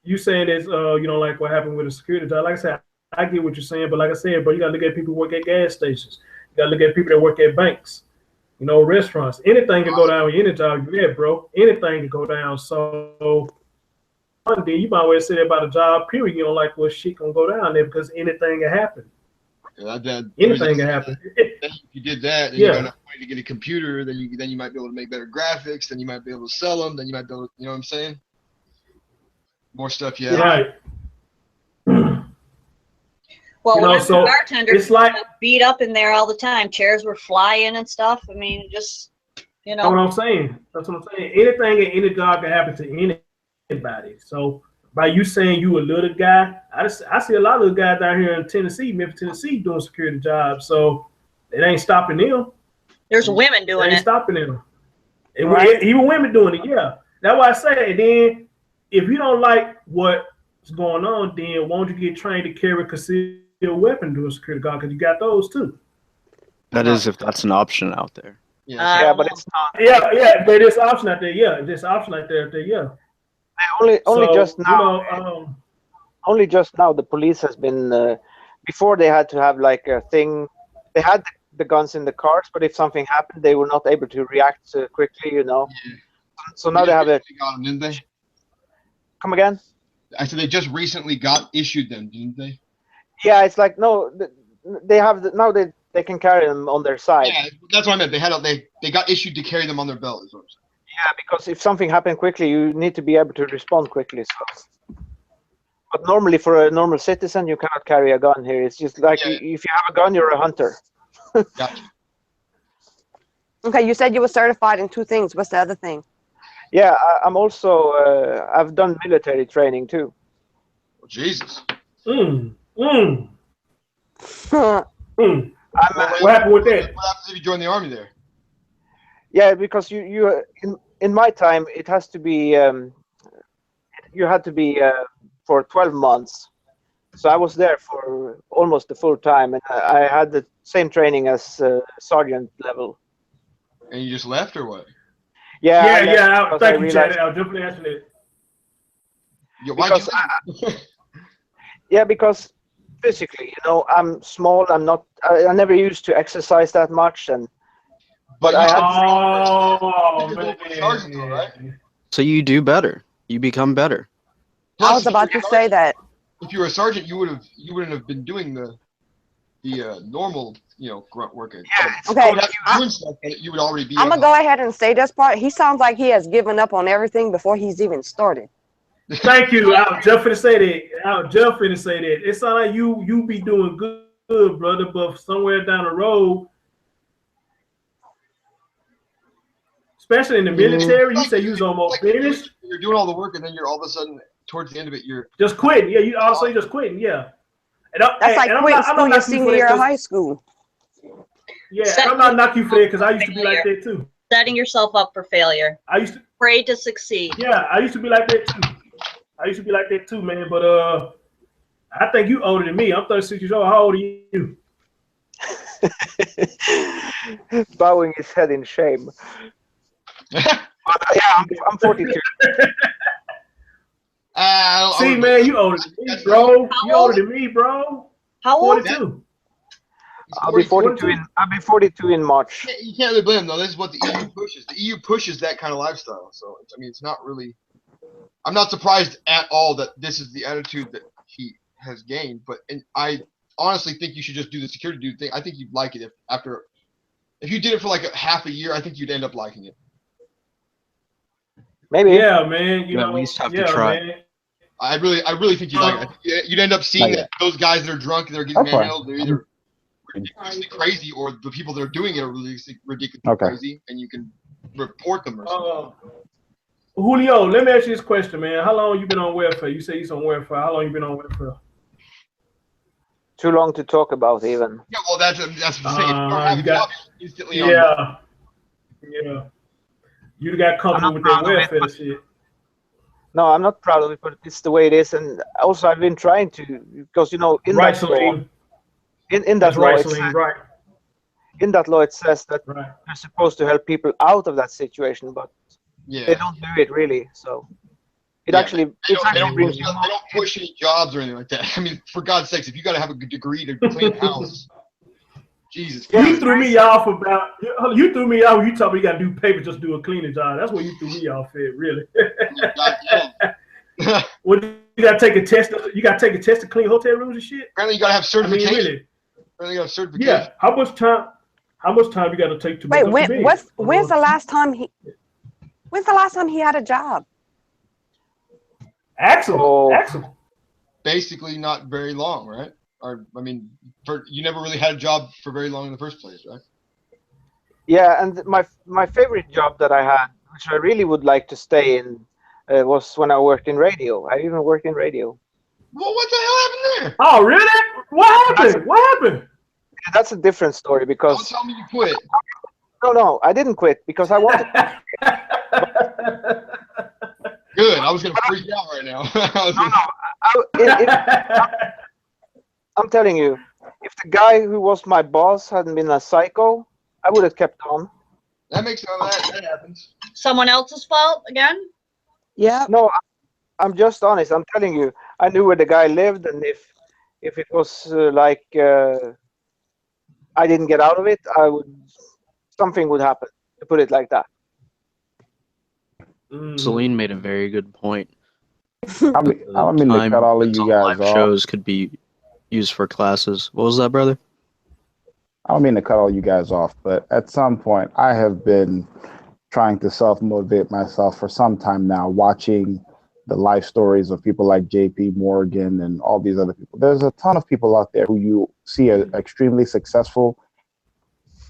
You saying this. Like what happened with the security job. Like I said, I get what you're saying, but like I said, bro, you gotta look at people who work at gas stations. You gotta look at people that work at banks. Restaurants. Anything can go down with any job you get, bro. Anything can go down. So one day you might well say that about a job, period. You don't like what shit gonna go down there because anything can happen. Anything can happen. If you did that, and you got enough money to get a computer, then you might be able to make better graphics. Then you might be able to sell them. Then you might be able to, you know what I'm saying? More stuff, yeah. Right. Well, when I was a bartender, it's like beat up in there all the time. Chairs were flying and stuff. I mean, just That's what I'm saying. Anything and any job can happen to anybody. So by you saying you a little guy, I see a lot of little guys down here in Tennessee, Memphis, Tennessee, doing security jobs. So it ain't stopping them. There's women doing it. Ain't stopping them. Right. Even women doing it, yeah. That's why I say. Then, if you don't like what's going on, then won't you get trained to carry a concealed weapon to a security guard? Because you got those too. That is if that's an option out there. Yeah, but it's not. Yeah. There's option out there. Yeah, there's option out there. Yeah. Only So, just now. Only just now the police has been. Before they had to have like a thing. They had the guns in the cars, but if something happened, they were not able to react quickly. Yeah. So now they have a. Got them, didn't they? Come again? I said they just recently got issued them, didn't they? Yeah, it's like no, they have now they can carry them on their side. Yeah, that's what I meant. They got issued to carry them on their belt. Is what I'm saying. Yeah, because if something happened quickly, you need to be able to respond quickly. So. But normally, for a normal citizen, you cannot carry a gun here. It's just like if you have a gun, you're a hunter. Gotcha. Okay, you said you were certified in 2 things. What's the other thing? Yeah, I'm also I've done military training too. Oh, Jesus. What I'm, happened with that? What happens if you join the army there? Yeah, because you in my time it has to be you had to be for 12 months. So I was there for almost the full time, and I had the same training as sergeant level. And you just left, or what? Yeah. Thank you, Chad. I'll definitely answer that. Because physically, I'm small. I never used to exercise that much, but I had. Right? So you do better. You become better. I was about to say that. If you were a sergeant, you wouldn't have been doing the normal, grunt work. Okay. You would already be. I'm gonna go ahead and say this part. He sounds like he has given up on everything before he's even started. Thank you. I was just finna say that. It sounds like you be doing good, brother, but somewhere down the road, especially in the military, you say you was almost finished. You're doing all the work, and then you're all of a sudden towards the end of it, you're just quitting. Yeah, you also just quitting. Yeah. That's like quitting school your senior year of high school. Yeah, I'm not knocking you for that because I used to be like that too. Setting yourself up for failure. I used to afraid to succeed. Yeah, I used to be like that too. Man. But I think you older than me. I'm 36 years old. How old are you? Bowing his head in shame. I'm 42. See, man, you older than me, bro. You older than me, bro. How old? 42. I'll be 42 in March. You can't really blame them, though. This is what the EU pushes. The EU pushes that kind of lifestyle. So, it's not really. I'm not surprised at all that this is the attitude that he has gained. And I honestly think you should just do the security dude thing. I think you'd like it if you did it for like half a year. I think you'd end up liking it. Maybe. Yeah, man. You at least have to try. Man. I really think you'd like it. You'd end up seeing that those guys that are drunk and they're getting manhandled, they're either ridiculously crazy or the people that are doing it are ridiculously crazy, and you can report them or something. Julio, let me ask you this question, man. How long you been on welfare? You say you're on welfare. How long you been on welfare? Too long to talk about, even. Yeah, well, that's what I'm saying. Instantly yeah. You got comfortable with that welfare shit. No, I'm not proud of it, but it's the way it is. And also, I've been trying to, because in that law, in that law, it says that they're supposed to help people out of that situation, but they don't do it really. So it actually brings you. They don't push any jobs or anything like that. I mean, for God's sakes, if you got to have a good degree to clean a house. Jesus. You threw me off about. You threw me off. You told me you got to do paper, just do a cleaning job. That's what you threw me off at, really. Well, you got to take a test. You got to take a test to clean hotel rooms and shit. Apparently, you got to have certification. I mean, really. Apparently, you got certification. Yeah. How much time you got to take to? Wait, when's the last time he had a job? Axel. Basically, not very long, right? Or you never really had a job for very long in the first place, right? Yeah, and my favorite job that I had, which I really would like to stay in, was when I worked in radio. I even worked in radio. Well, what the hell happened there? Oh, really? What happened? That's a different story because. Don't tell me you quit. No, I didn't quit because I wanted. Good. I was gonna freak out right now. I'm telling you, if the guy who was my boss hadn't been a psycho, I would have kept on. That makes that happens. Someone else's fault again? Yeah. No, I'm just honest. I'm telling you, I knew where the guy lived, and if it was I didn't get out of it, something would happen. To put it like that. Celine made a very good point. I don't mean to cut all of you guys live off. shows could be used for classes. What was that, brother? I don't mean to cut all you guys off, but at some point, I have been trying to self-motivate myself for some time now, watching the life stories of people like JP Morgan and all these other people. There's a ton of people out there who you see are extremely successful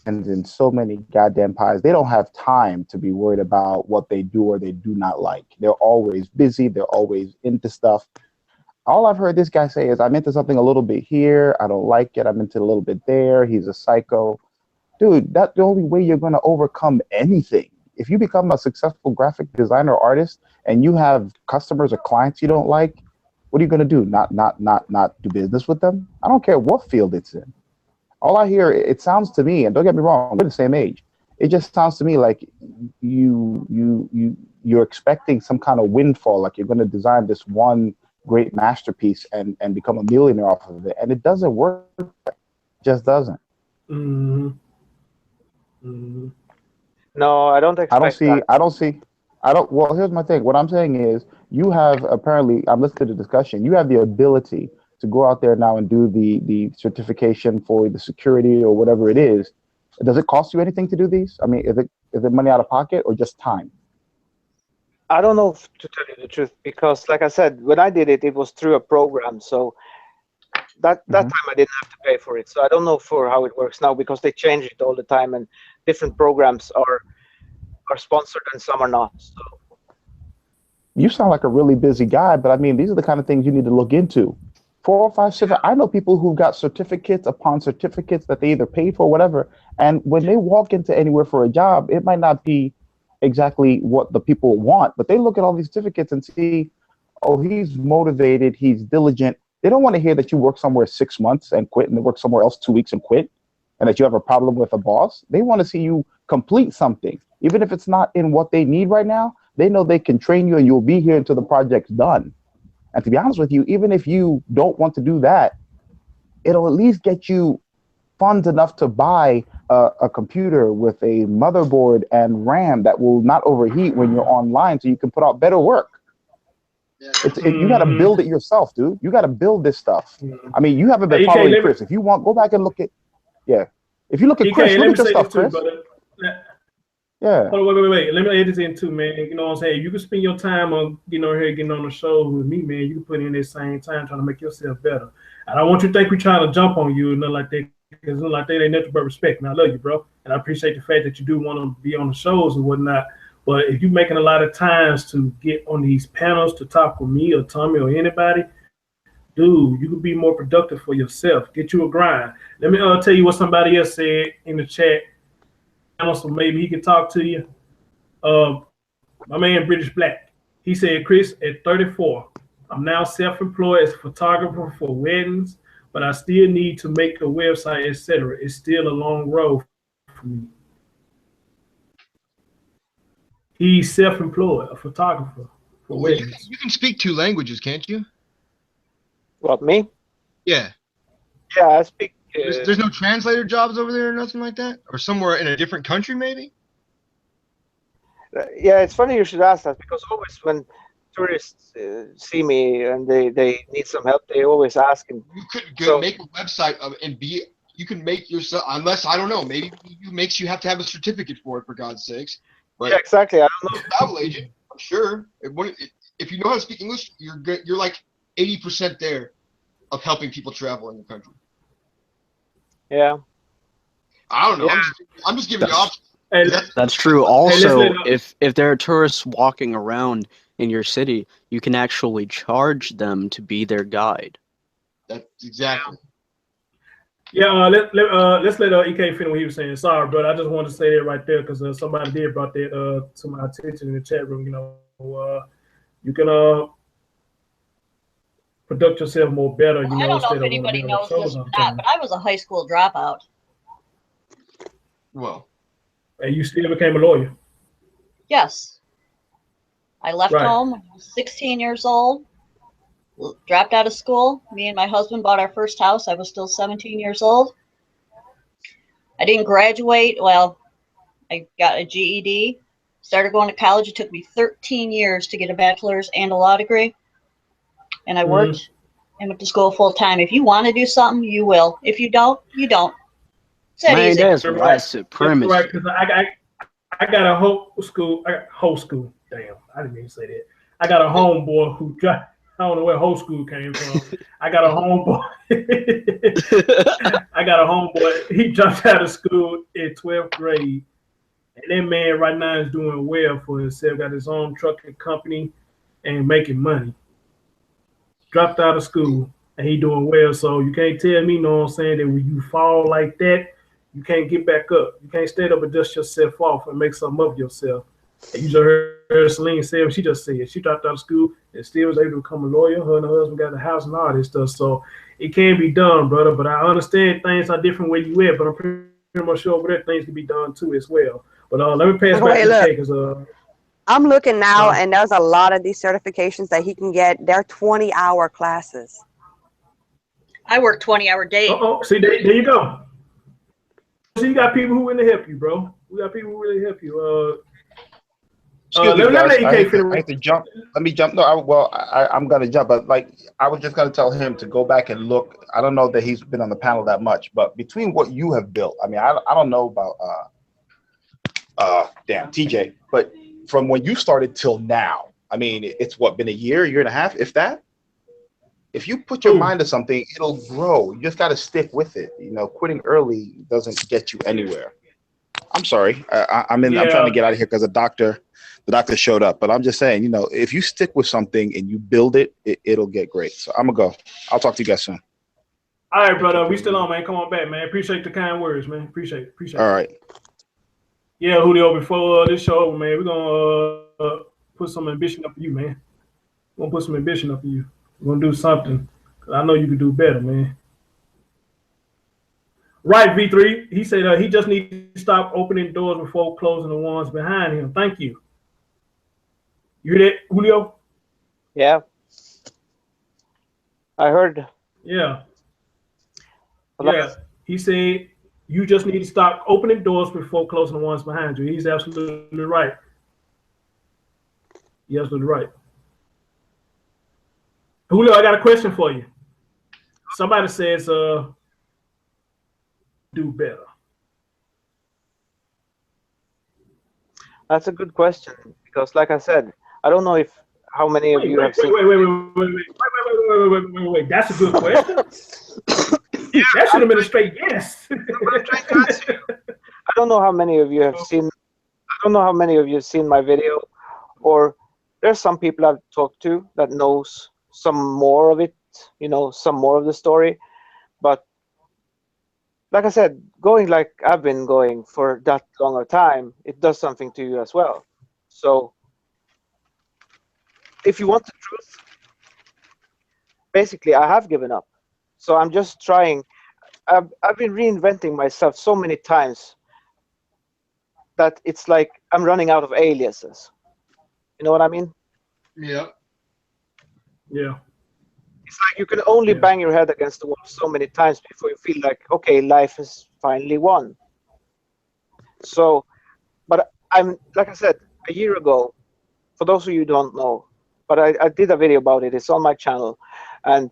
and in so many goddamn pies. They don't have time to be worried about what they do or they do not like. They're always busy. They're always into stuff. All I've heard this guy say is, I'm into something a little bit here. I don't like it. I'm into a little bit there. He's a psycho. Dude, that's the only way you're going to overcome anything. If you become a successful graphic designer or artist and you have customers or clients you don't like, what are you going to do? Not do business with them? I don't care what field it's in. All I hear, it sounds to me, and don't get me wrong, we're the same age. It just sounds to me like you're expecting some kind of windfall, like you're going to design this one great masterpiece and become a millionaire off of it, and it doesn't work. It just doesn't. Mm-hmm. Mm-hmm. No, I don't expect that. Well, here's my thing. What I'm saying is, you have apparently, I'm listening to the discussion, you have the ability to go out there now and do the certification for the security or whatever it is. Does it cost you anything to do these? I mean, is it money out of pocket or just time? I don't know, to tell you the truth, because like I said, when I did it, it was through a program. So that time I didn't have to pay for it. So I don't know for how it works now, because they change it all the time and different programs are sponsored and some are not. So you sound like a really busy guy, but I mean, these are the kind of things you need to look into. 405 I know people who got certificates upon certificates that they either paid for or whatever. And when they walk into anywhere for a job, it might not be exactly what the people want, but they look at all these certificates and see, oh, he's motivated, he's diligent. They don't want to hear that you work somewhere 6 months and quit and then work somewhere else 2 weeks and quit, and that you have a problem with a boss. They want to see you complete something. Even if it's not in what they need right now, they know they can train you and you'll be here until the project's done. And to be honest with you, even if you don't want to do that, it'll at least get you funds enough to buy a computer with a motherboard and RAM that will not overheat when you're online, so you can put out better work. You got to build it yourself, dude. You got to build this stuff. I mean, you haven't been following Chris. If you want, go back and look at, if you look at Chris, look at your stuff, Chris. Yeah. Hold on, wait. Let me add this in too, man. You know what I'm saying? You can spend your time on getting on here, getting on the show with me, man. You can put in that same time trying to make yourself better. I don't want you to think we're trying to jump on you and nothing like that, because like that ain't nothing but respect. And I love you, bro. And I appreciate the fact that you do want to be on the shows and whatnot. But if you're making a lot of times to get on these panels to talk with me or Tommy or anybody, dude, you can be more productive for yourself. Get you a grind. Let me tell you what somebody else said in the chat. So maybe he can talk to you. My man British Black, he said, Chris, at 34, I'm now self-employed as a photographer for weddings, but I still need to make a website, etc. It's still a long road for me. He's self-employed, a photographer for weddings. You can speak 2 languages, can't you? What, me? Yeah. Yeah, I speak. There's no translator jobs over there or nothing like that? Or somewhere in a different country, maybe? Yeah, it's funny you should ask that, because always when tourists see me and they need some help, they always ask. And you could make a website you can make yourself, unless, I don't know, maybe it makes you have to have a certificate for it, for God's sakes. But yeah, exactly. I don't know. Travel agent, I'm sure. If you know how to speak English, you're like 80% there of helping people travel in the country. Yeah. I don't know. Yeah. I'm just giving you options. That's true. Also, if there are tourists walking around in your city, you can actually charge them to be their guide. That's exactly. Yeah, let's let EK finish what he was saying. Sorry, brother. I just wanted to say that right there because somebody did brought that to my attention in the chat room. You know, you can conduct yourself more better. You I know, don't know instead if of want to anybody be on the knows shoulders this or all the not, time. but I was a high school dropout. Well, And you still became a lawyer. Yes. I left Right. home when I was 16 years old, dropped out of school. Me and my husband bought our first house. I was still 17 years old. I didn't graduate. Well, I got a GED, started going to college. It took me 13 years to get a bachelor's and a law degree. And I worked and went to school full time. If you want to do something, you will. If you don't, you don't. It's that Man, easy. that's You're white right. supremacy. Right, because I got a whole school. Damn, I didn't mean to say that. I got a homeboy who got. I don't know where whole school came from. I got a homeboy. I got a homeboy. He dropped out of school in 12th grade, and that man right now is doing well for himself. Got his own trucking company and making money. Dropped out of school and he doing well. So you can't tell me, know what I'm saying, that when you fall like that, you can't get back up. You can't stand up and dust yourself off and make something of yourself. And you just heard Celine say what she just said. She dropped out of school and still was able to become a lawyer. Her and her husband got a house and all this stuff. So it can be done, brother. But I understand things are different where you at. But I'm pretty much sure over there things can be done too as well. But let me pass back to EK because I'm looking now, and there's a lot of these certifications that he can get. They're 20-hour classes. I work 20-hour days. See, there you go. So you got people who willing to help you, bro. We got people who really help you. Excuse me, guys. Let I EK hate to jump. Let me jump. No, I'm going to jump. But I was just going to tell him to go back and look. I don't know that he's been on the panel that much, but between what you have built, I mean, I don't know about TJ, but from when you started till now, I mean, it's what, been a year and a half, if that? If you put your mind to something, it'll grow. You just got to stick with it. You know, quitting early doesn't get you anywhere. I'm sorry. I'm trying to get out of here because the doctor showed up. But I'm just saying, you know, if you stick with something and you build it, it'll get great. So I'm gonna go. I'll talk to you guys soon. All right, brother. We still on, man. Come on back, man. Appreciate the kind words, man. Appreciate it. All right. Yeah, Julio. Before this show over, man, we're gonna put some ambition up for you, man. We're gonna put some ambition up for you. We're gonna do something. Cause I know you can do better, man. Right, V3. He said he just needs to stop opening doors before closing the ones behind him. Thank you. You hear that, Julio? Yeah. I heard. Yeah. Yeah. He said you just need to stop opening doors before closing the ones behind you. He's absolutely right. You're absolutely right. Julio, I got a question for you. Somebody says do better. That's a good question because, like I said, I don't know how many of you have seen. Wait. That's a good question. That should have been a straight yes. I don't know how many of you have seen. I don't know how many of you have seen my video, or there's some people I've talked to that knows some more of it. You know, some more of the story, but like I said, going like I've been going for that longer time, it does something to you as well. So if you want the truth, basically I have given up. So I'm just trying. I've been reinventing myself so many times that it's like I'm running out of aliases. You know what I mean? Yeah. Yeah. It's like you can only bang your head against the wall so many times before you feel like, okay, life has finally won. So, but I'm, like I said, a year ago, for those of you who don't know, but I did a video about it. It's on my channel. And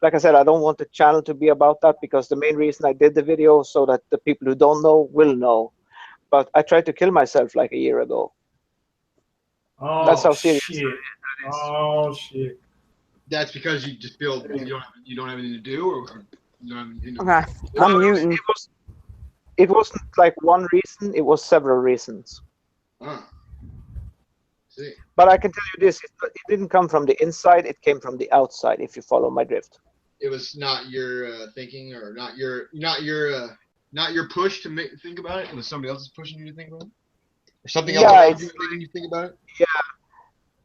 like I said, I don't want the channel to be about that because the main reason I did the video so that the people who don't know will know. But I tried to kill myself like a year ago. Oh, that's how serious shit. it is. Oh, shit. That's because you just feel you don't have anything to do, or you don't have anything to Okay, I'm muting. It wasn't like one reason; it was several reasons. See. But I can tell you this: it didn't come from the inside; it came from the outside. If you follow my drift. it was not your thinking, or not your push to think about it. It was somebody else's pushing you to think about it, or something else around you making you think about it. Yeah,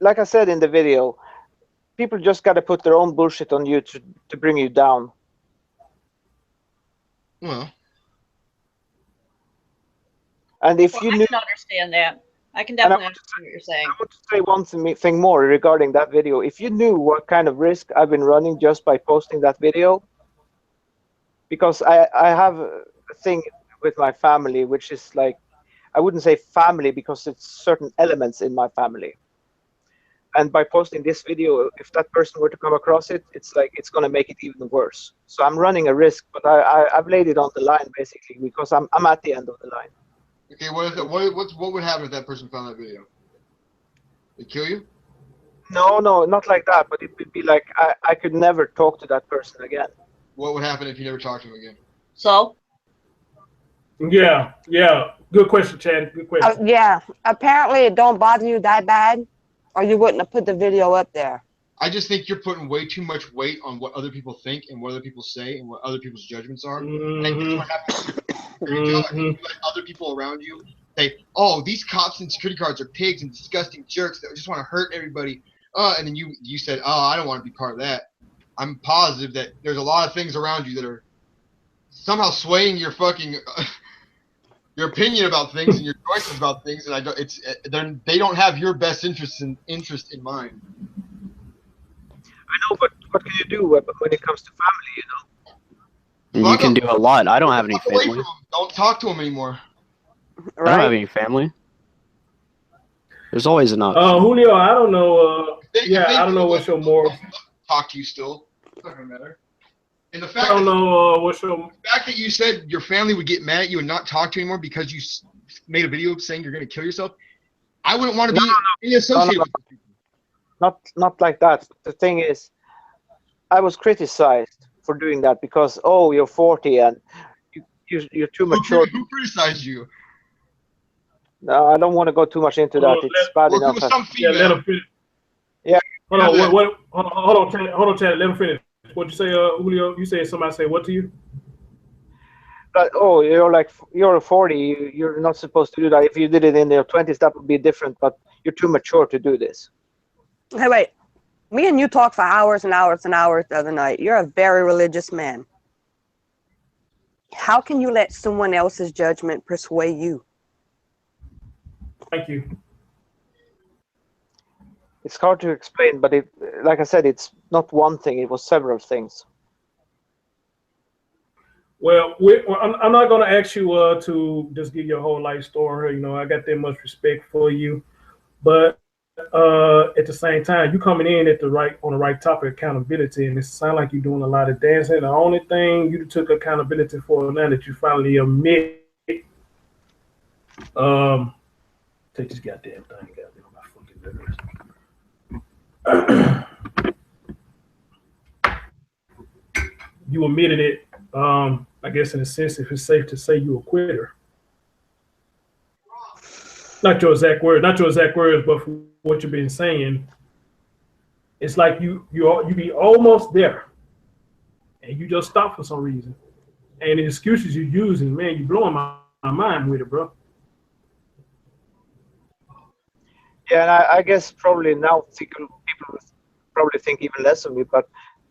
like I said in the video, people just got to put their own bullshit on you to bring you down. Well, and if you knew, I can understand that. I can definitely understand what you're saying. I want to say one thing more regarding that video. If you knew what kind of risk I've been running just by posting that video, because I have a thing with my family, which is like, I wouldn't say family because it's certain elements in my family. And by posting this video, if that person were to come across it, it's like it's going to make it even worse. So I'm running a risk, but I've laid it on the line basically because I'm at the end of the line. Okay, what would happen if that person found that video? They kill you? No, not like that. But it would be like I could never talk to that person again. What would happen if you never talked to him again? So? Yeah. Good question, Chad. Good question. Yeah. Apparently, it don't bother you that bad, or you wouldn't have put the video up there. I just think you're putting way too much weight on what other people think and what other people say and what other people's judgments are. Mm-hmm. And what happens you let other people around you say, "Oh, these cops and security guards are pigs and disgusting jerks that just want to hurt everybody." And then you said, "Oh, I don't want to be part of that." I'm positive that there's a lot of things around you that are somehow swaying your fucking your opinion about things and your choices about things, and they don't have your best interest in mind. I know, but what can you do when it comes to family? You know. You can do a lot. I don't have any family. Don't talk to him anymore. I don't have any family. There's always enough. Julio, I don't know. I don't know what's your moral. Talk to you still. It's not gonna matter. And the fact I don't know what's your. The fact that you said your family would get mad at you and not talk to you anymore because you made a video saying you're gonna kill yourself. I wouldn't want to be associated with people. Not like that. The thing is, I was criticized for doing that because you're 40 and you're too mature. Who criticized you? No, I don't want to go too much into that. It's bad enough. Let him finish. Yeah. Hold on, Chad. Let him finish. What'd you say, Julio? You said somebody say what to you? You're 40. You're not supposed to do that. If you did it in your 20s, that would be different. But you're too mature to do this. Hey, wait. Me and you talked for hours and hours and hours the other night. You're a very religious man. How can you let someone else's judgment persuade you? Thank you. It's hard to explain, but like I said, it's not one thing. It was several things. Well, I'm not going to ask you to just give your whole life story. You know, I got that much respect for you, but at the same time, you coming in on the right topic, accountability, and it sounds like you're doing a lot of dancing. The only thing you took accountability for now that you finally admit, take this goddamn thing, goddamn my fucking nerves. You admitted it. I guess in a sense, if it's safe to say you a quitter. Not your exact words, but for what you've been saying, it's like you be almost there, and you just stop for some reason. And the excuses you're using, man, you blowing my mind with it, bro. Yeah, and I guess probably now people probably think even less of me, but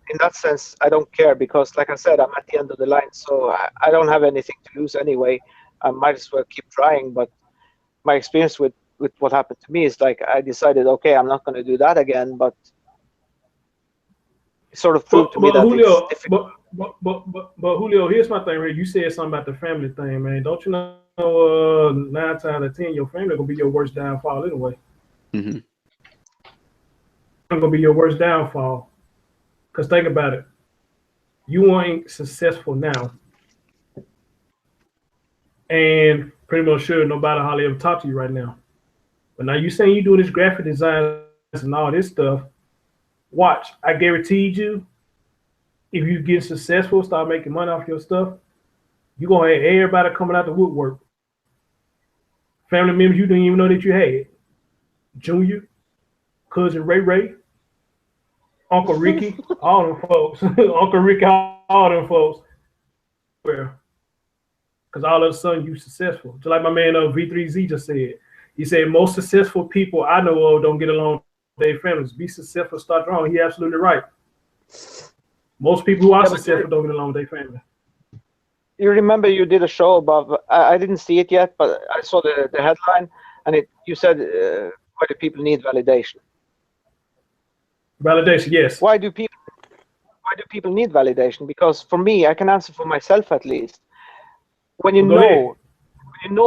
in that sense, I don't care because, like I said, I'm at the end of the line, so I don't have anything to lose anyway. I might as well keep trying, but my experience with what happened to me is like I decided, okay, I'm not going to do that again, but it sort of proved to me that Julio, it's difficult. But Julio, here's my thing, right? You said something about the family thing, man. Don't you know 9 times out of 10, your family gonna be your worst downfall anyway. Mm-hmm. Gonna be your worst downfall. Cause think about it, you ain't successful now, and pretty much sure nobody hardly ever talk to you right now. But now you saying you doing this graphic design and all this stuff. Watch, I guaranteed you, if you get successful, start making money off your stuff, you're gonna have everybody coming out the woodwork. Family members you didn't even know that you had. Junior, cousin Ray, Uncle Ricky, all them folks, Uncle Ricky, all them folks. Where? Because all of a sudden you successful. Just like my man V3Z just said. He said most successful people I know of don't get along with their families. Be successful, start wrong. He absolutely right. Most people who are successful don't get along with their family. You remember you did a show about, I didn't see it yet, but I saw the headline, and you said why do people need validation? Validation, yes. Why do people need validation? Because for me, I can answer for myself at least. When you know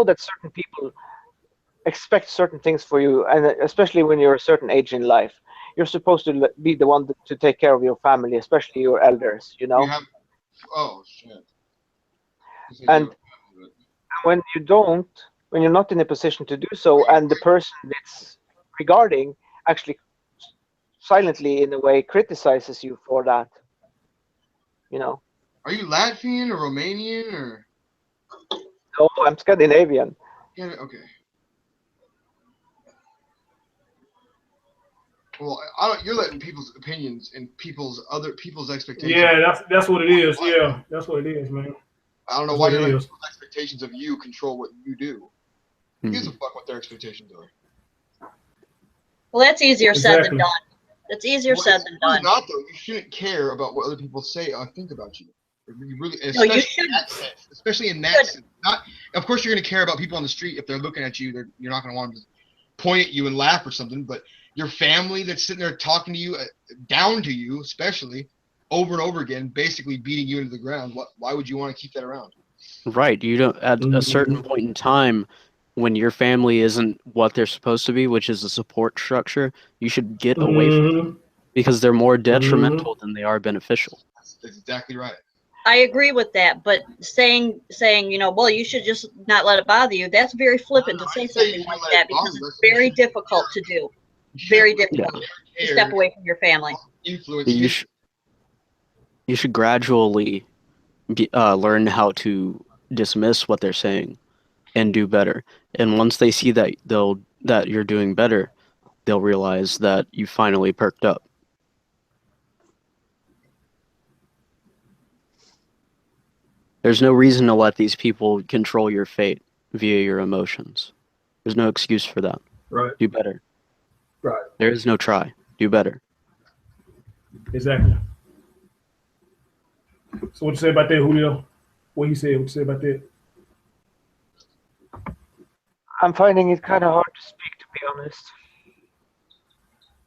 that certain people expect certain things for you, and especially when you're a certain age in life, you're supposed to be the one to take care of your family, especially your elders, you know? Oh, shit. And when you don't, when you're not in a position to do so, and the person that's regarding actually silently, in a way, criticizes you for that, you know? Are you Latvian or Romanian or? No, I'm Scandinavian. Yeah, okay. Well, you're letting people's opinions and other people's expectations. Yeah, that's what it is. Yeah, that's what it is, man. I don't know why you're letting people's expectations of you control what you do. Who gives a fuck what their expectations are? Well, that's easier said than done. That's easier said than done. Not though. You shouldn't care about what other people say or think about you. You really, you should. Especially in that sense. Not, of course, you're going to care about people on the street if they're looking at you. You're not going to want them to point at you and laugh or something. But your family that's sitting there talking to you, down to you, especially over and over again, basically beating you into the ground. Why would you want to keep that around? Right. You don't. At a certain point in time, when your family isn't what they're supposed to be, which is a support structure, you should get away from them because they're more detrimental than they are beneficial. That's exactly right. I agree with that, but saying, well, you should just not let it bother you. That's very flippant to say something like that because it's very difficult to do. Very difficult to step away from your family. You should gradually learn how to dismiss what they're saying and do better. And once they see that that you're doing better, they'll realize that you finally perked up. There's no reason to let these people control your fate via your emotions. There's no excuse for that. Right. Do better. Right. There is no try. Do better. Exactly. So what you say about that, Julio? What he said? What you say about that? I'm finding it kind of hard to speak, to be honest.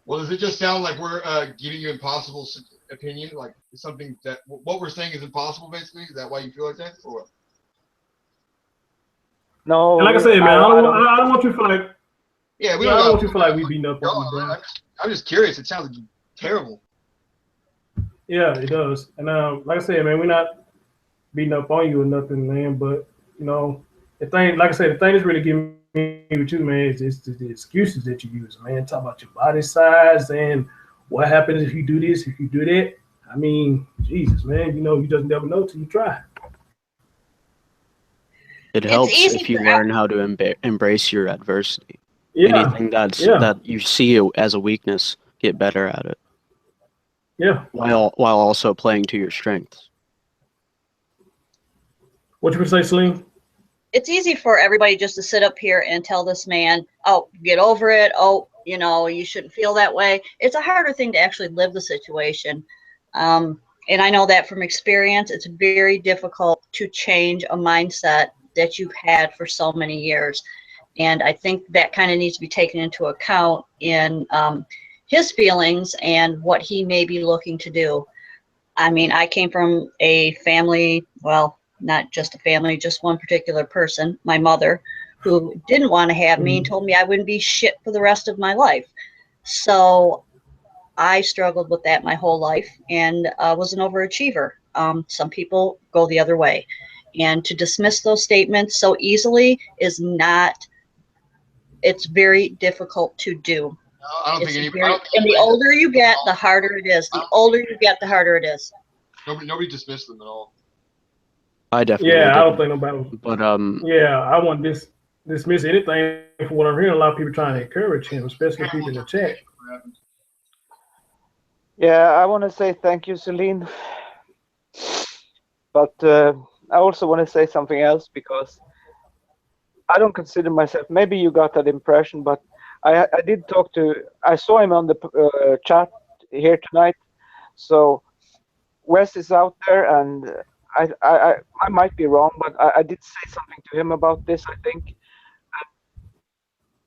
Well, does it just sound like we're giving you impossible opinion? Like something that what we're saying is impossible, basically? Is that why you feel like that, or what? No. And like I said, man, I don't want you to feel like. Yeah, I don't want you to feel like we beating up on you, bro. I'm just curious. It sounds terrible. Yeah, it does. And like I said, man, we're not beating up on you or nothing, man. But the thing, like I said, the thing that's really getting me with you, man, is the excuses that you use, man. Talk about your body size and what happens if you do this, if you do that. I mean, Jesus, man, you just never know till you try. It helps if you learn how to embrace your adversity. Yeah. Anything that you see as a weakness, get better at it. Yeah. While also playing to your strengths. What you would say, Celine? It's easy for everybody just to sit up here and tell this man, oh, get over it. Oh, you shouldn't feel that way. It's a harder thing to actually live the situation. And I know that from experience, it's very difficult to change a mindset that you've had for so many years. And I think that kind of needs to be taken into account in his feelings and what he may be looking to do. I mean, I came from a family, well, not just a family, just one particular person, my mother, who didn't want to have me and told me I wouldn't be shit for the rest of my life. So I struggled with that my whole life and was an overachiever. Some people go the other way. And to dismiss those statements so easily is not, it's very difficult to do. No, I don't think and the older you get, the harder it is. The older you get, the harder it is. Nobody dismissed them at all. I definitely I don't didn't. think nobody. But I wouldn't dismiss anything. From what I'm hearing, a lot of people trying to encourage him, especially people in the chat. Yeah, I want to say thank you, Celine. But I also want to say something else because I don't consider myself. Maybe you got that impression, but I did talk to. I saw him on the chat here tonight. So Wes is out there, and I might be wrong, but I did say something to him about this. I think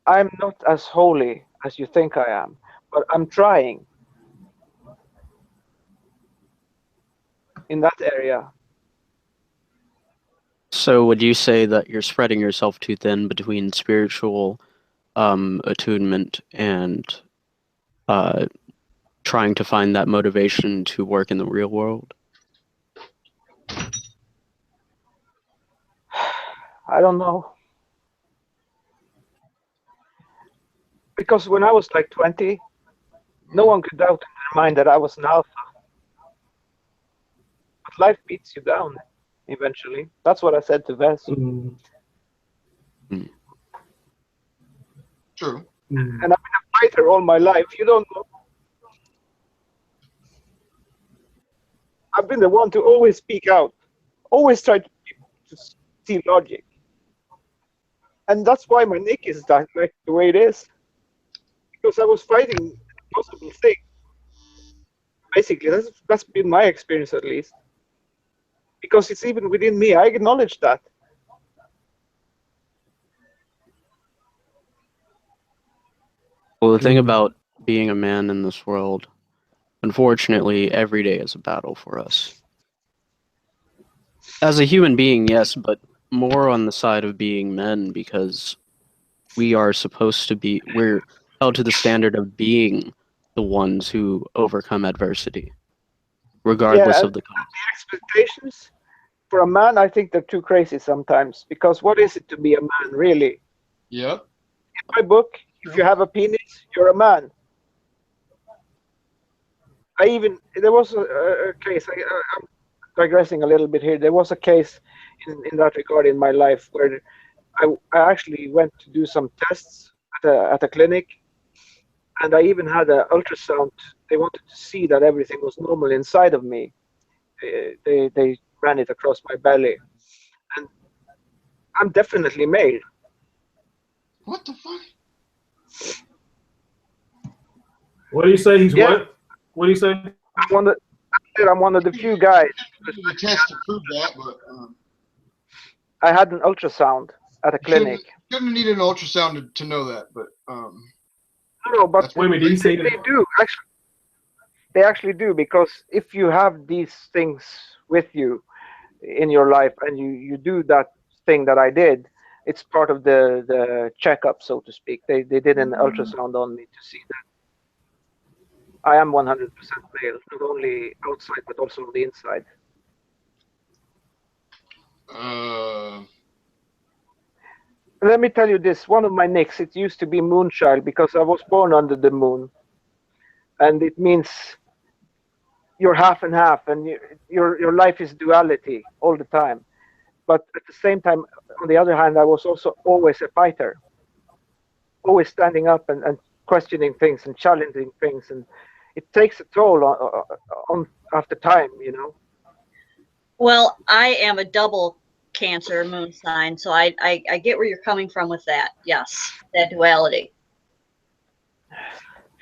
I'm not as holy as you think I am, but I'm trying in that area. So would you say that you're spreading yourself too thin between spiritual attunement and trying to find that motivation to work in the real world? I don't know. Because when I was like 20, no one could doubt in their mind that I was an alpha. But life beats you down eventually. That's what I said to Ves. Mm. True. Mm. And I've been a fighter all my life. You don't know. I've been the one to always speak out, always try to see logic. And that's why my nick is that like the way it is. Because I was fighting the possible thing. Basically, that's been my experience at least. Because it's even within me. I acknowledge that. Well, the thing about being a man in this world, unfortunately, every day is a battle for us. As a human being, yes, but more on the side of being men, because we are supposed to be, we're held to the standard of being the ones who overcome adversity, regardless of the cost. The expectations for a man, I think they're too crazy sometimes. Because what is it to be a man, really? Yep. In my book, if you have a penis, you're a man. There was a case, I'm digressing a little bit here. There was a case in that regard in my life where I actually went to do some tests at a clinic, and I even had an ultrasound. They wanted to see that everything was normal inside of me. They ran it across my belly, and I'm definitely male. What the fuck? What do you say? He's what? What do you say? I'm one of the few guys. The test to prove that, but I had an ultrasound at a clinic. Shouldn't need an ultrasound to know that, but no, but wait a minute, they do actually. They actually do, because if you have these things with you in your life and you do that thing that I did, it's part of the checkup, so to speak. They did an ultrasound on me to see that I am 100% male, not only outside but also on the inside. Let me tell you this: one of my nicks, it used to be Moonchild because I was born under the moon, and it means you're half and half, and your life is duality all the time. But at the same time, on the other hand, I was also always a fighter, always standing up and questioning things and challenging things, and it takes a toll on after time, you know. Well, I am a double Cancer moon sign, so I get where you're coming from with that. Yes, that duality.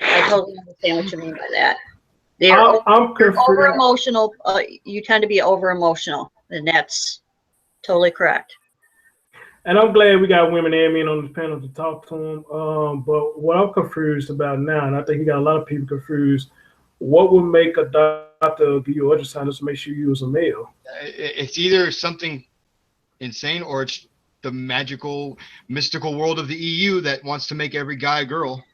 I totally understand what you mean by that. You're over emotional. You tend to be over emotional, and that's totally correct. And I'm glad we got women and men on the panel to talk to them. But what I'm confused about now, and I think you got a lot of people confused, what would make a doctor give you an ultrasound to make sure you was a male? It's either something insane or it's the magical, mystical world of the EU that wants to make every guy a girl.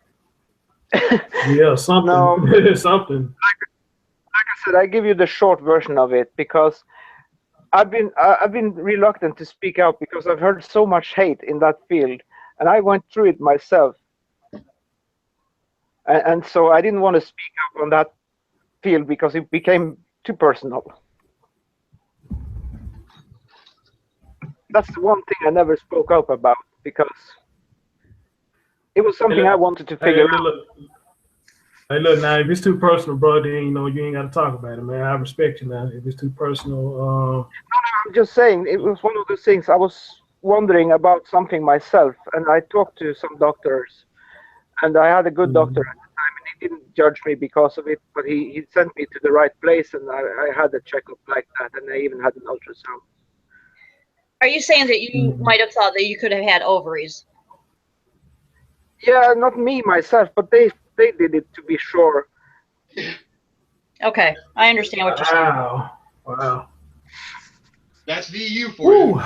Yeah, something. No. Something. Like I said, I give you the short version of it because I've been reluctant to speak out because I've heard so much hate in that field, and I went through it myself, and so I didn't want to speak up on that field because it became too personal. That's the one thing I never spoke up about because it was something I wanted to figure out. Hey, look now. If it's too personal, bro, then you ain't got to talk about it, man. I respect you now. If it's too personal, I'm just saying it was one of those things. I was wondering about something myself, and I talked to some doctors, and I had a good doctor at the time, and he didn't judge me because of it, but he sent me to the right place, and I had a checkup like that, and I even had an ultrasound. Are you saying that you might have thought that you could have had ovaries? Yeah, not me myself, but they did it to be sure. Okay, I understand what you're saying. wow. That's VU for you.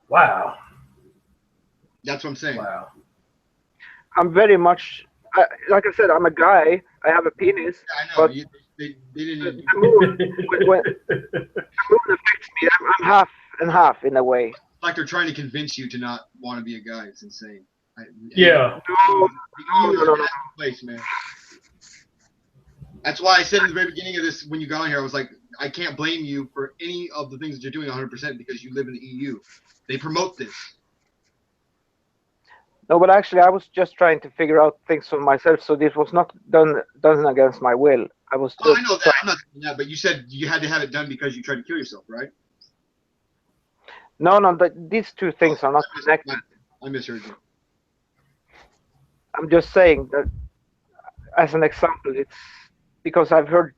Wow. That's what I'm saying. Wow. I'm very much, like I said, I'm a guy. I have a penis. Yeah, I know. But they didn't. the moon affects me. I'm half and half in a way. It's like they're trying to convince you to not want to be a guy. It's insane. Yeah. No. Place, man. That's why I said in the very beginning of this, when you got on here, I was like, I can't blame you for any of the things that you're doing 100% because you live in the EU. They promote this. No, but actually, I was just trying to figure out things for myself, so this was not done against my will. I was just. I know that. I'm not saying that, but you said you had to have it done because you tried to kill yourself, right? No, these two things are not connected. I misheard you. I'm just saying that, as an example, it's because I've heard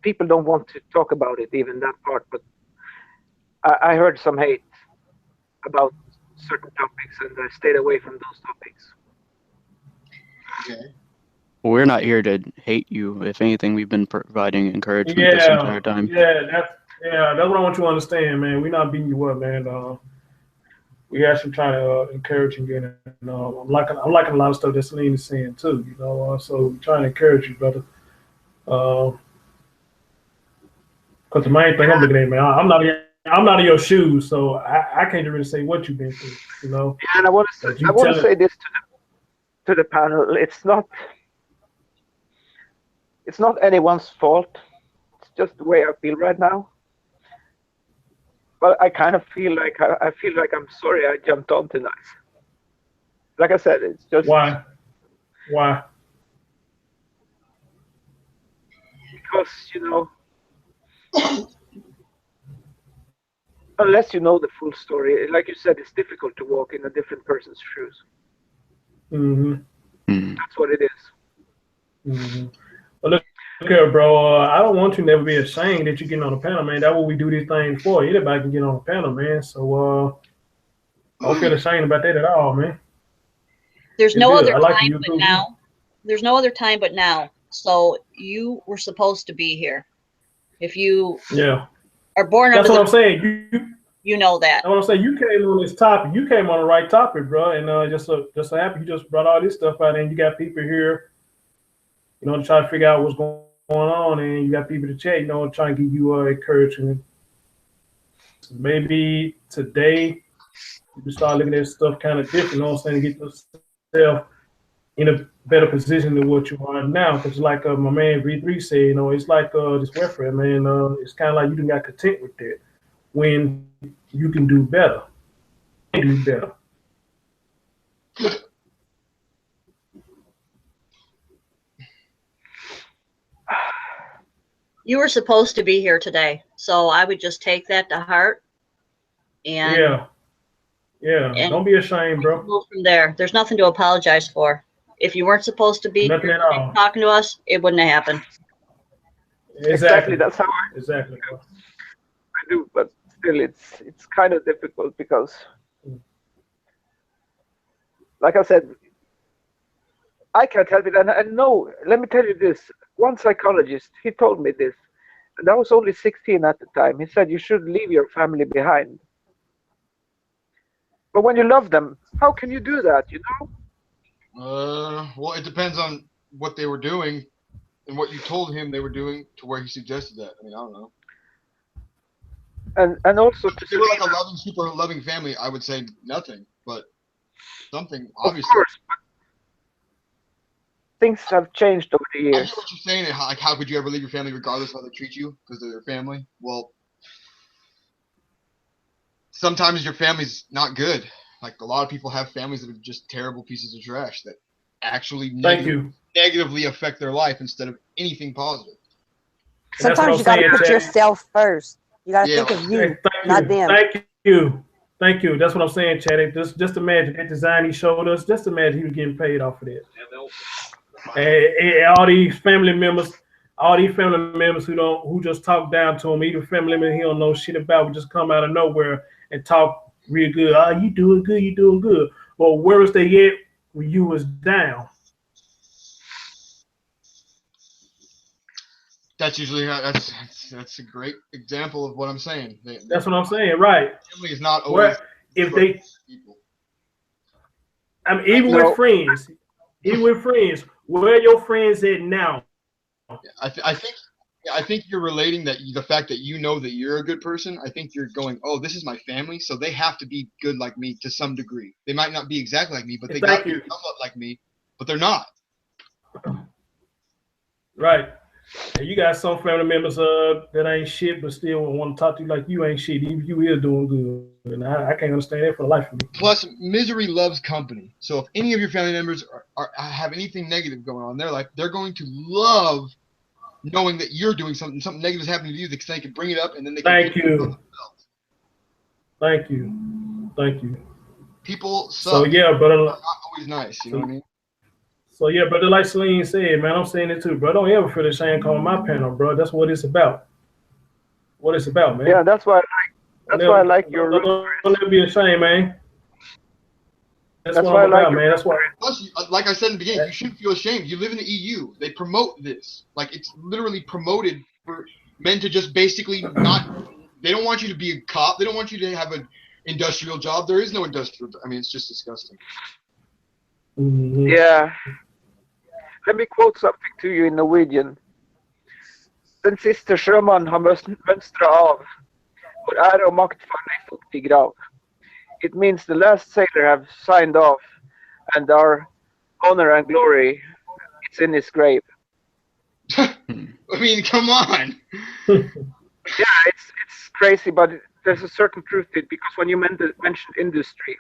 people don't want to talk about it, even that part, but I heard some hate about certain topics, and I stayed away from those topics. Okay. Well, we're not here to hate you. If anything, we've been providing encouragement this entire time. That's what I want you to understand, man. We're not beating you up, man. We actually trying to encourage you, and I'm liking a lot of stuff that Celine is saying too. So we're trying to encourage you, brother. Because the main thing I'm looking at, man, I'm not in your shoes, so I can't really say what you've been through. Yeah, and I want to say this to the panel. It's not anyone's fault. It's just the way I feel right now. But I kind of feel like I'm sorry I jumped on tonight. Like I said, it's just why? Because unless you know the full story, like you said, it's difficult to walk in a different person's shoes. That's what it is. Well, look here, bro. I don't want you to never be ashamed that you're getting on the panel, man. That's what we do these things for. Anybody can get on the panel, man. So don't feel ashamed about that at all, man. There's no other time but now. There's no other time but now. So you were supposed to be here. If you are born that's what I'm saying. You know that. That's what I'm saying. You came on this topic. You came on the right topic, bro. And just so happy you just brought all this stuff out, and you got people here, to try to figure out what's going on, and you got people to chat, trying to give you encouragement. Maybe today you start looking at stuff kind of different. To get yourself in a better position than what you are now. Because like my man V3 said, it's like this welfare, man. It's kind of like you done got content with that when you can do better. You were supposed to be here today, so I would just take that to heart. And and don't be ashamed, bro. Move from there. There's nothing to apologize for. If you weren't supposed to be talking to us, it wouldn't have happened. Exactly. That's how I do, but still, it's kind of difficult because, like I said, I can't help it. And no, let me tell you this. One psychologist, he told me this, and I was only 16 at the time. He said, you should leave your family behind. But when you love them, how can you do that, Well, it depends on what they were doing and what you told him they were doing to where he suggested that. I mean, I don't know. And also, if they were like a super loving family, I would say nothing, but something, obviously. Of course, but things have changed over the years. I get what you're saying. Like, how could you ever leave your family regardless of how they treat you because they're your family? Well, sometimes your family's not good. Like, a lot of people have families that are just terrible pieces of trash that actually Thank you. negatively affect their life instead of anything positive. Sometimes you got to put yourself first. You got to think of you, not them. Thank you. Thank you. That's what I'm saying, Chad. Just imagine that design he showed us. Just imagine he was getting paid off of that. And all these family members who just talk down to him, even family members he don't know shit about, would just come out of nowhere and talk real good. Oh, you doing good, you doing good. Well, where was they at when you was down? That's usually that's a great example of what I'm saying. That's what I'm saying, right? Family is not always if they people. I mean, even with friends, where are your friends at now? I think you're relating that the fact that you know that you're a good person. I think you're going, oh, this is my family, so they have to be good like me to some degree. They might not be exactly like me, but they got to be somewhat like me, but they're not. Right. And you got some family members that ain't shit, but still want to talk to you like you ain't shit. Even you is doing good, and I can't understand that for the life of me. Plus, misery loves company. So if any of your family members have anything negative going on in their life, they're going to love knowing that you're doing something negative is happening to you, because they can bring it up and then they can. Thank you. Thank you. Thank you. People suck. So yeah, but not always nice. You know what I mean? So yeah, brother, like Celine said, man, I'm saying it too, bro. Don't ever feel ashamed calling my panel, bro. That's what it's about. What it's about, man. Yeah, that's why I like your. Don't ever be ashamed, man. That's why I like about, man. That's why. Plus, like I said in the beginning, you shouldn't feel ashamed. You live in the EU. They promote this. Like, it's literally promoted for men to just basically not. They don't want you to be a cop. They don't want you to have an industrial job. There is no industrial. I mean, it's just disgusting. Mm-hmm. Yeah. Let me quote something to you in Norwegian. Den siste sjømann har mønstra av, hvor ære og makt faller i fuktig grav. It means the last sailor have signed off, and our honor and glory, it's in his grave. I mean, come on. Yeah, it's crazy, but there's a certain truth to it, because when you mentioned industry.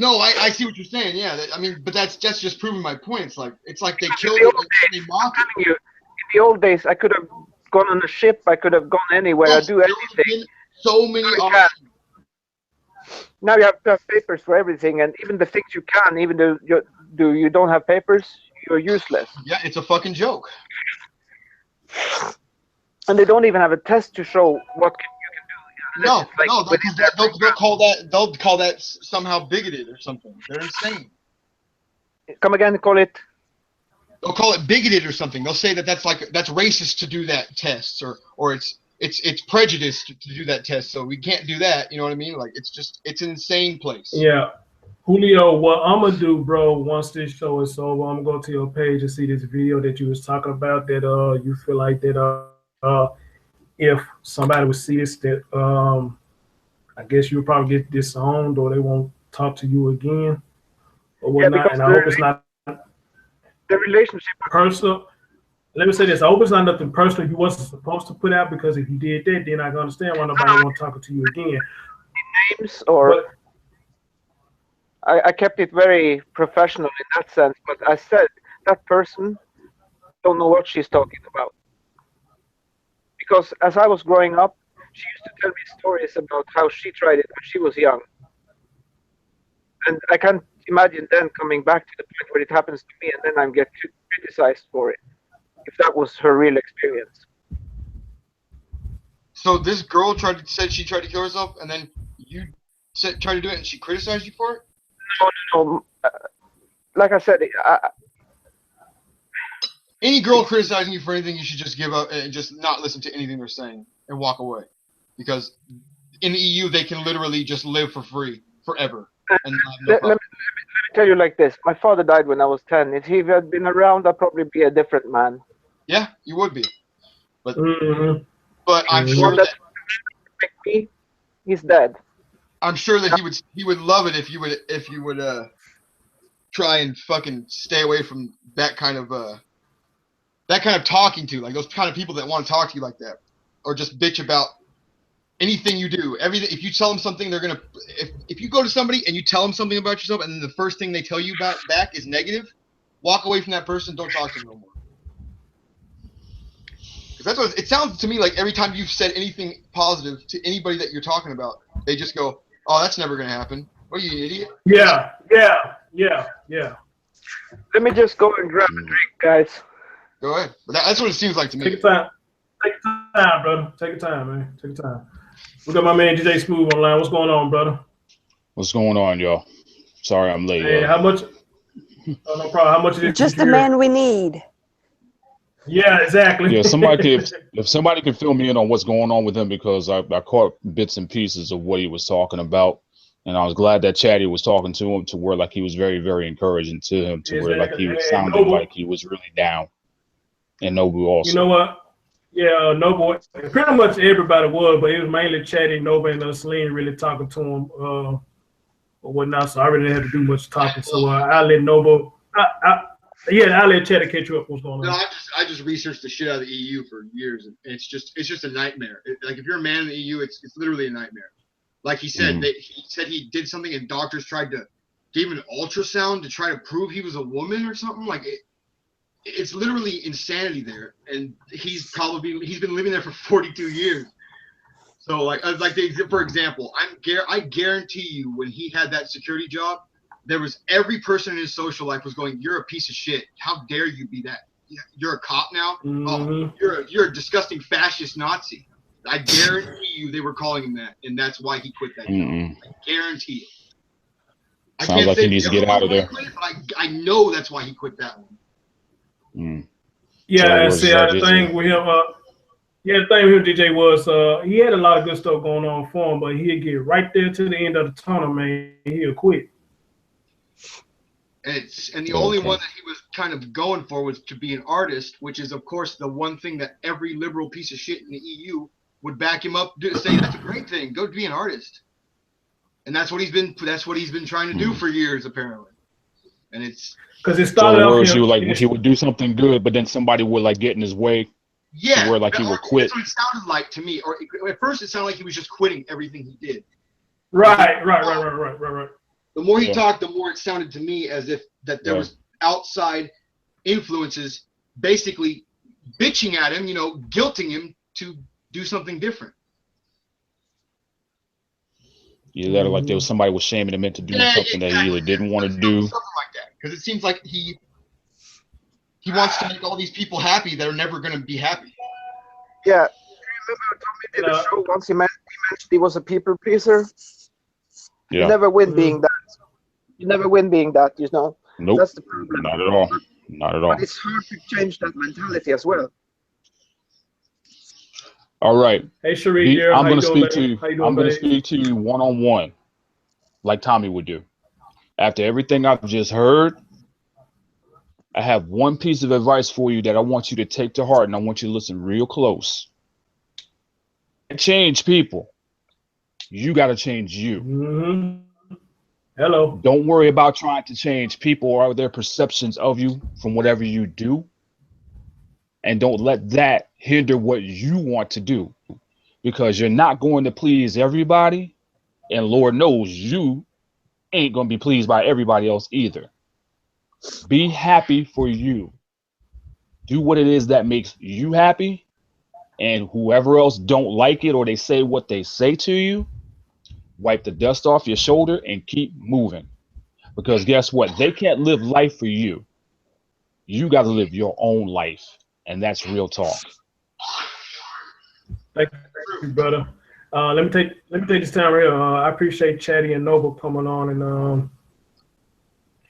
No, I see what you're saying. Yeah, I mean, but that's just proving my point. It's like they killed it and they mock it. I'm telling you, in the old days, I could have gone on a ship. I could have gone anywhere. Yes, I do anything. So many options. Now you have to have papers for everything, and even the things you can, even though you don't have papers, you're useless. Yeah, it's a fucking joke. And they don't even have a test to show what you can do. No, they'll call that somehow bigoted or something. They're insane. Come again, call it. They'll call it bigoted or something. They'll say that's racist to do that test, or it's prejudice to do that test. So we can't do that. You know what I mean? Like, it's an insane place. Yeah. Julio, what I'm gonna do, bro, once this show is over, I'm gonna go to your page and see this video that you was talking about, that you feel like that if somebody would see this, that I guess you'll probably get disowned, or they won't talk to you again or whatnot. Yeah, and I hope it's not the relationship personal. Let me say this: I hope it's not nothing personal you wasn't supposed to put out, because if you did that, then I can understand why nobody won't talk to you again. Names or I kept it very professional in that sense, but I said that person don't know what she's talking about. Because as I was growing up, she used to tell me stories about how she tried it when she was young. And I can't imagine then coming back to the point where it happens to me and then I get criticized for it, if that was her real experience. So this girl said she tried to kill herself, and then you tried to do it and she criticized you for it? No. Like I said, any girl criticizing you for anything, you should just give up and just not listen to anything they're saying and walk away. Because in the EU, they can literally just live for free forever. And let me tell you like this. My father died when I was 10. If he had been around, I'd probably be a different man. Yeah, you would be. But but I'm sure that me, he's dead. I'm sure that he would love it if you would try and fucking stay away from that kind of talking to, like those kind of people that want to talk to you like that, or just bitch about anything you do, everything. If you tell them something, they're gonna. If you go to somebody and you tell them something about yourself, and then the first thing they tell you back is negative, walk away from that person. Don't talk to them no more. Because that's what it sounds to me like. Every time you've said anything positive to anybody that you're talking about, they just go, "Oh, that's never gonna happen. What are you, an idiot?" Yeah. Let me just go and grab a drink, guys. Go ahead. But that's what it seems like to me. Take your time. Take your time, brother. Take your time, man. Take your time. We got my man DJ Smooth online. What's going on, brother? What's going on, y'all? Sorry I'm late. Hey, how much? Oh, no problem. How much is it? Just the man we need. Yeah, exactly. Yeah, if somebody could fill me in on what's going on with him, because I caught bits and pieces of what he was talking about, and I was glad that Chatty was talking to him to where like he was very, very encouraging to him, to where like he was sounding like he was really down. And Nobu also. You know what? Yeah, Nobu. Pretty much everybody was, but it was mainly Chatty, Nobu, and Celine really talking to him or whatnot. So I really didn't have to do much talking. So I let Nobu. I'll let Chatty catch you up. What's going on? No, I just researched the shit out of the EU for years, and it's just a nightmare. Like if you're a man in the EU, it's literally a nightmare. Like he said, he said he did something, and doctors tried to give him an ultrasound to try to prove he was a woman or something. Like it's literally insanity there, and he's been living there for 42 years. So for example, I guarantee you when he had that security job, there was every person in his social life was going, "You're a piece of shit. How dare you be that? You're a cop now? Oh, you're a disgusting fascist Nazi." I guarantee you they were calling him that, and that's why he quit that job. I guarantee it. Sounds like he needs to get out of there. I know that's why he quit that one. Yeah, and see, the thing with him, the thing with him, DJ, was he had a lot of good stuff going on for him, but he'd get right there to the end of the tunnel, man. He'll quit. And the only one that he was kind of going for was to be an artist, which is, of course, the one thing that every liberal piece of shit in the EU would back him up to say that's a great thing. Go be an artist, and that's what he's been trying to do for years, apparently. And it's because it started out he would do something good, but then somebody would like get in his way. Yeah, where like he would quit. That's what it sounded like to me. Or at first, it sounded like he was just quitting everything he did. Right. The more he talked, the more it sounded to me as if that there was outside influences basically bitching at him, guilting him to do something different. Either like there was somebody was shaming him into doing something that he really didn't want to do. Something like that. Because it seems like he wants to make all these people happy that are never going to be happy. Yeah. Tommy did a show once. He mentioned he was a people pleaser. Yeah. You never win being that. Nope. That's the problem. Not at all. Not at all. But it's hard to change that mentality as well. All right. Hey, Sheree, I'm going to speak to you one-on-one, like Tommy would do. After everything I've just heard, I have one piece of advice for you that I want you to take to heart, and I want you to listen real close. Change people. You got to change you. Hello. Don't worry about trying to change people or their perceptions of you from whatever you do. And don't let that hinder what you want to do, because you're not going to please everybody. And Lord knows you ain't going to be pleased by everybody else either. Be happy for you. Do what it is that makes you happy. And whoever else don't like it or they say what they say to you, wipe the dust off your shoulder and keep moving. Because guess what? They can't live life for you. You got to live your own life. And that's real talk. Thank you, brother. Let me take this time right here. I appreciate Chatty and Noble coming on and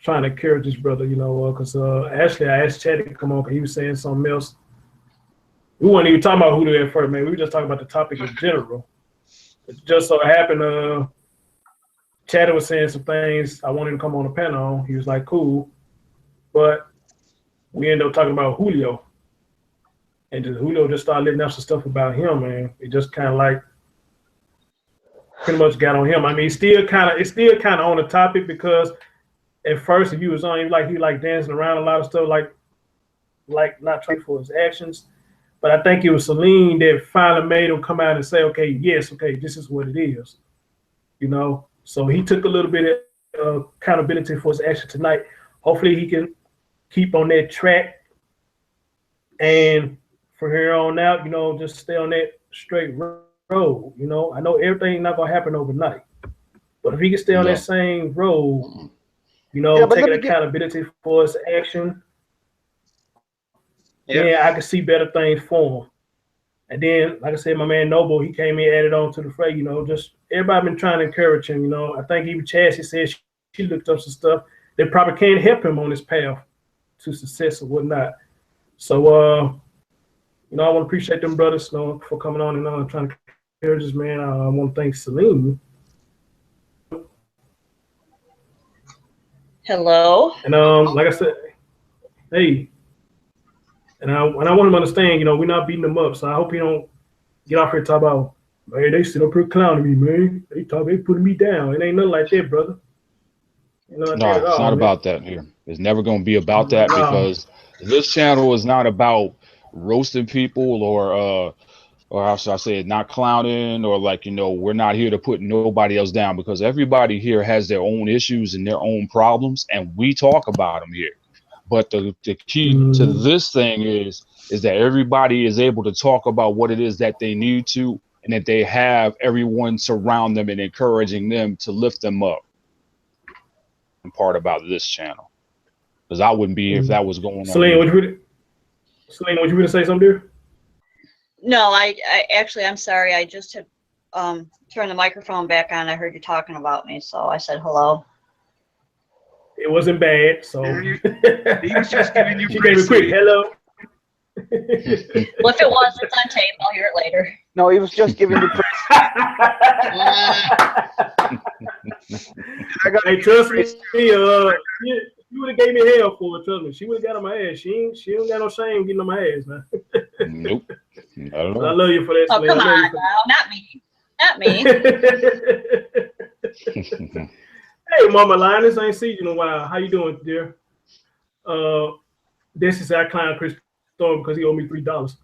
trying to encourage this brother, because actually I asked Chatty to come on because he was saying something else. We weren't even talking about Hoodoo at first, man. We were just talking about the topic in general. It just so happened Chatty was saying some things I wanted him to come on the panel. He was like, cool. But we ended up talking about Julio. And Julio just started letting out some stuff about him, man. It just kind of like pretty much got on him. I mean, it's still kind of on the topic, because at first, if you was on, he dancing around a lot of stuff, like not trying for his actions. But I think it was Celine that finally made him come out and say, okay, yes, okay, this is what it is. You know, so he took a little bit of accountability for his action tonight. Hopefully he can keep on that track. And from here on out, you know, just stay on that straight road. You know, I know everything's not going to happen overnight. But if he can stay on that same road, you know, taking accountability for his action, yeah, I can see better things for him. And then, like I said, my man Noble, he came in, added on to the fray, you know, just everybody been trying to encourage him, you know. I think even Chassie said she looked up some stuff that probably can't help him on his path to success or whatnot. So, you know, I want to appreciate them brothers, you know, for coming on and trying to encourage us, man. I want to thank Celine. Hello. And like I said, hey. And I want him to understand, you know, we're not beating them up. So I hope he don't get off here and talk about, man, they sit up here clowning me, man. They putting me down. It ain't nothing like that, brother. You know, no, it's not about that here. It's never going to be about that because this channel is not about roasting people or how should I say it, not clowning or like, you know, we're not here to put nobody else down because everybody here has their own issues and their own problems and we talk about them here. But the key to this thing is that everybody is able to talk about what it is that they need to, and that they have everyone surround them and encouraging them to lift them up. And part about this channel, because I wouldn't be if that was going on. Celine, would you really say something, dear? No, I actually, I'm sorry. I just had turned the microphone back on. I heard you talking about me, so I said hello. It wasn't bad, so He was just giving you she gave a quick hello. Well, if it was, it's on tape. I'll hear it later. No, he was just giving you praise. Hey, trust me, you would have gave me hell for it. Trust me, she would have got on my ass. She ain't got no shame getting on my ass now. Nope. I don't know. I love you for that. Oh, come on now, not me. Hey, Mama Linus, I ain't seen you in a while. How you doing, dear? This is our client Chris Storm because he owed me $3.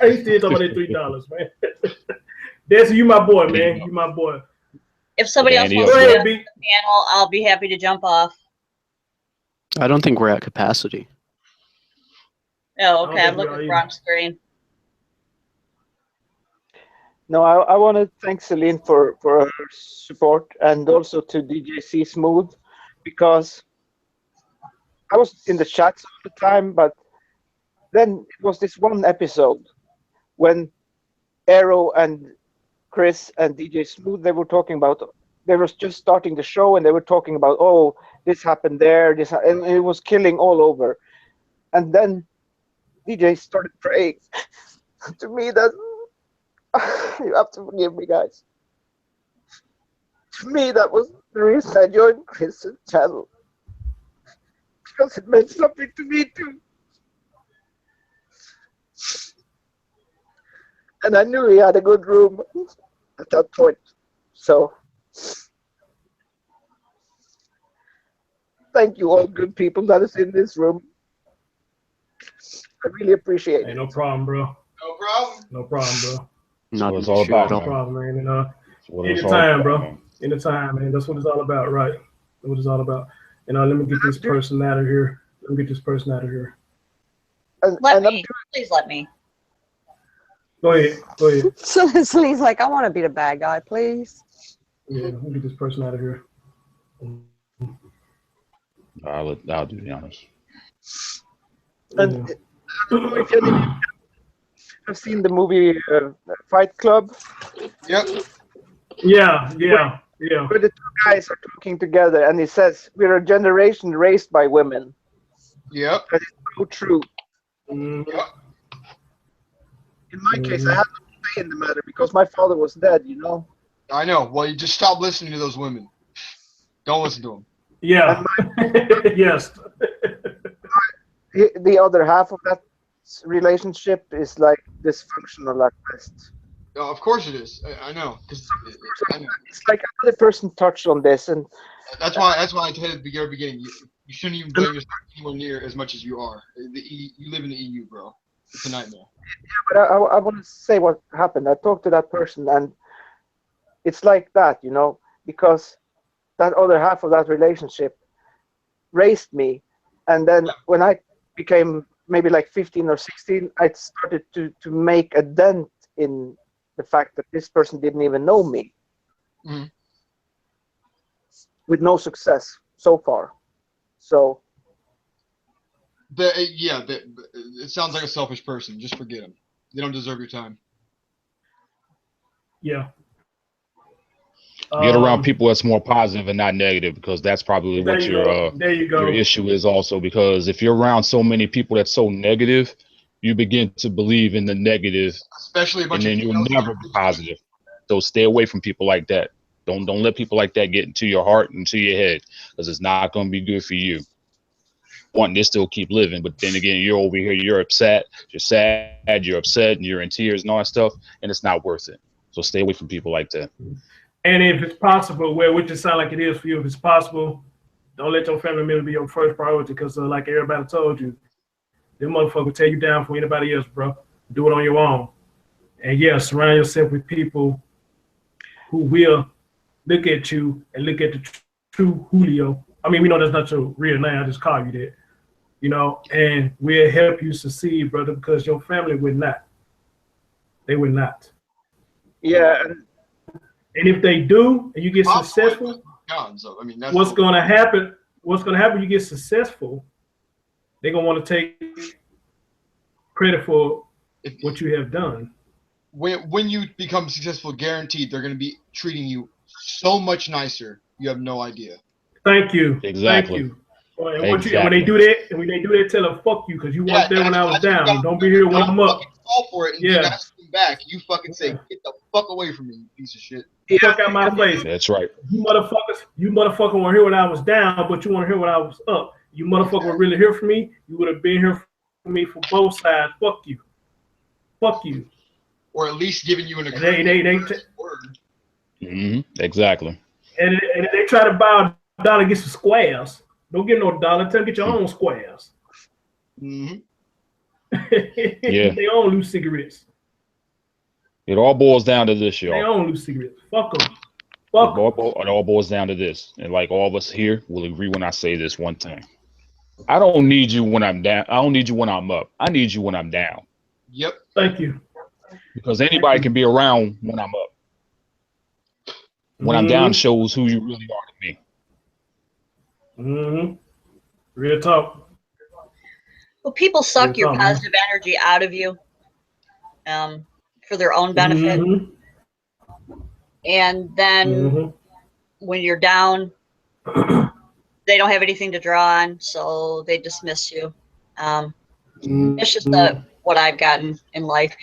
He still talking about that $3, man. Desi, you my boy, man. You my boy. If somebody else wants to be on the panel, I'll be happy to jump off. I don't think we're at capacity. Oh, okay. I'm looking at the wrong screen. No, I want to thank Celine for her support and also to DJ C Smooth because I was in the chats all the time, but then it was this one episode when Arrow and Chris and DJ Smooth, they were talking about, they were just starting the show and they were talking about, oh, this happened there, and it was killing all over. And then DJ started praying to me that, you have to forgive me, guys. To me, that was the reason I joined Chris's channel. Because it meant something to me too. And I knew he had a good room at that point. So, thank you all good people that is in this room. I really appreciate it. Hey, no problem, bro. No problem. No problem, bro. Not what it's all about. No problem, man. Anytime, bro. Anytime, man. That's what it's all about, right? That's what it's all about. Let me get this person out of here. Please let me. Go ahead. So Celine's like, I want to be the bad guy, please. Yeah, let me get this person out of here. I'll do the honors. And I don't know if any of you have seen the movie Fight Club. Yep. Yeah. Where the two guys are talking together, and he says, "We're a generation raised by women." Yep. That is so true. Yep. In my case, I have no say in the matter because my father was dead. You know. I know. Well, you just stop listening to those women. Don't listen to them. Yeah. Yes. The other half of that relationship is like dysfunctional at best. Oh, of course it is. I know. I know. It's like another person touched on this, and that's why I said at the very beginning, you shouldn't even blame yourself anywhere near as much as you are. You live in the EU, bro. It's a nightmare. Yeah, but I want to say what happened. I talked to that person, and it's like that, you know, because that other half of that relationship raised me, and then when I became maybe like 15 or 16, I started to make a dent in the fact that this person didn't even know me, with no success so far. So it sounds like a selfish person. Just forget them. They don't deserve your time. Yeah. Get around people that's more positive and not negative, because that's probably what your issue is also. Because if you're around so many people that's so negative, you begin to believe in the negative, especially and then you'll never be positive. So stay away from people like that. Don't let people like that get into your heart and to your head, because it's not going to be good for you. Wanting to still keep living, but then again, you're over here, you're upset, you're sad, you're upset, and you're in tears and all that stuff, and it's not worth it. So stay away from people like that. And if it's possible, which it sounds like it is for you, if it's possible, don't let your family member be your first priority, because like everybody told you, them motherfuckers tear you down for anybody else, bro. Do it on your own. And yeah, surround yourself with people who will look at you and look at the true Julio. I mean, we know that's not your real name. I just call you that. You know, and we'll help you succeed, brother, because your family would not. They would not. Yeah. And if they do, and you get successful, what's going to happen? What's going to happen? You get successful. They're going to want to take credit for what you have done. When you become successful, guaranteed they're going to be treating you so much nicer. You have no idea. Thank you. Exactly. Thank you. And when they do that, tell them fuck you, because you weren't there when I was down. Don't be here when I'm up. Fall for it, and then ask them back. You fucking say, get the fuck away from me, you piece of shit. Fuck out my face. That's right. You motherfucker want to hear when I was down, but you want to hear when I was up. You motherfucker would really hear from me. You would have been here for me from both sides. Fuck you. Fuck you. Or at least giving you an agreement. Exactly. And they try to buy a dollar, get some squares. Don't get no dollar. Tell them get your own squares. Yeah. They own loose cigarettes. It all boils down to this, y'all. They own loose cigarettes. Fuck them. It all boils down to this. And like all of us here will agree when I say this one thing. I don't need you when I'm down. I don't need you when I'm up. I need you when I'm down. Yep. Thank you. Because anybody can be around when I'm up. When I'm down shows who you really are to me. Real talk. Well, people suck your positive energy out of you for their own benefit. And then when you're down, they don't have anything to draw on, so they dismiss you. It's just what I've gotten in life.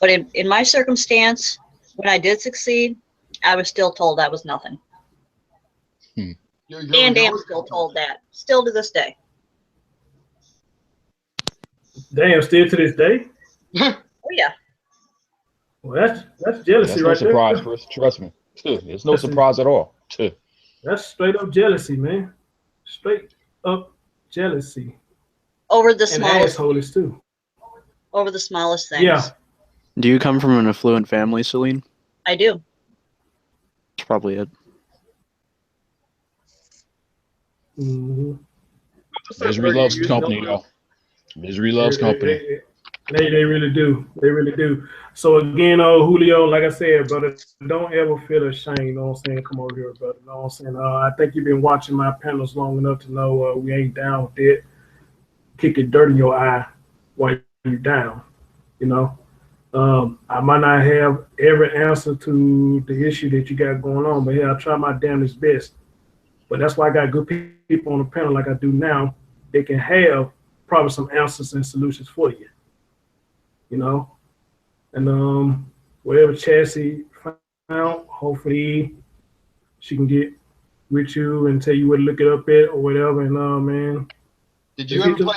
But in my circumstance, when I did succeed, I was still told I was nothing. And am still told that, still to this day. Damn, still to this day? Oh yeah. Well, that's jealousy, right there. That's no surprise, Chris. Trust me. It's no surprise at all. That's straight up jealousy, man. Straight up jealousy. Over the and smallest assholes too. Over the smallest things. Yeah. Do you come from an affluent family, Celine? I do. That's probably it. Misery loves company, y'all. Misery loves company. They really do. They really do. So again, Julio, like I said, brother, don't ever feel ashamed. You know what I'm saying? Come over here, brother. You know what I'm saying? I think you've been watching my panels long enough to know we ain't down with it. Kicking dirt in your eye while you're down. You know, I might not have every answer to the issue that you got going on, but yeah, I try my damnedest best. But that's why I got good people on the panel like I do now. They can have probably some answers and solutions for you. You know, and whatever Chassie found, hopefully she can get with you and tell you where to look it up at or whatever. And man, did you ever play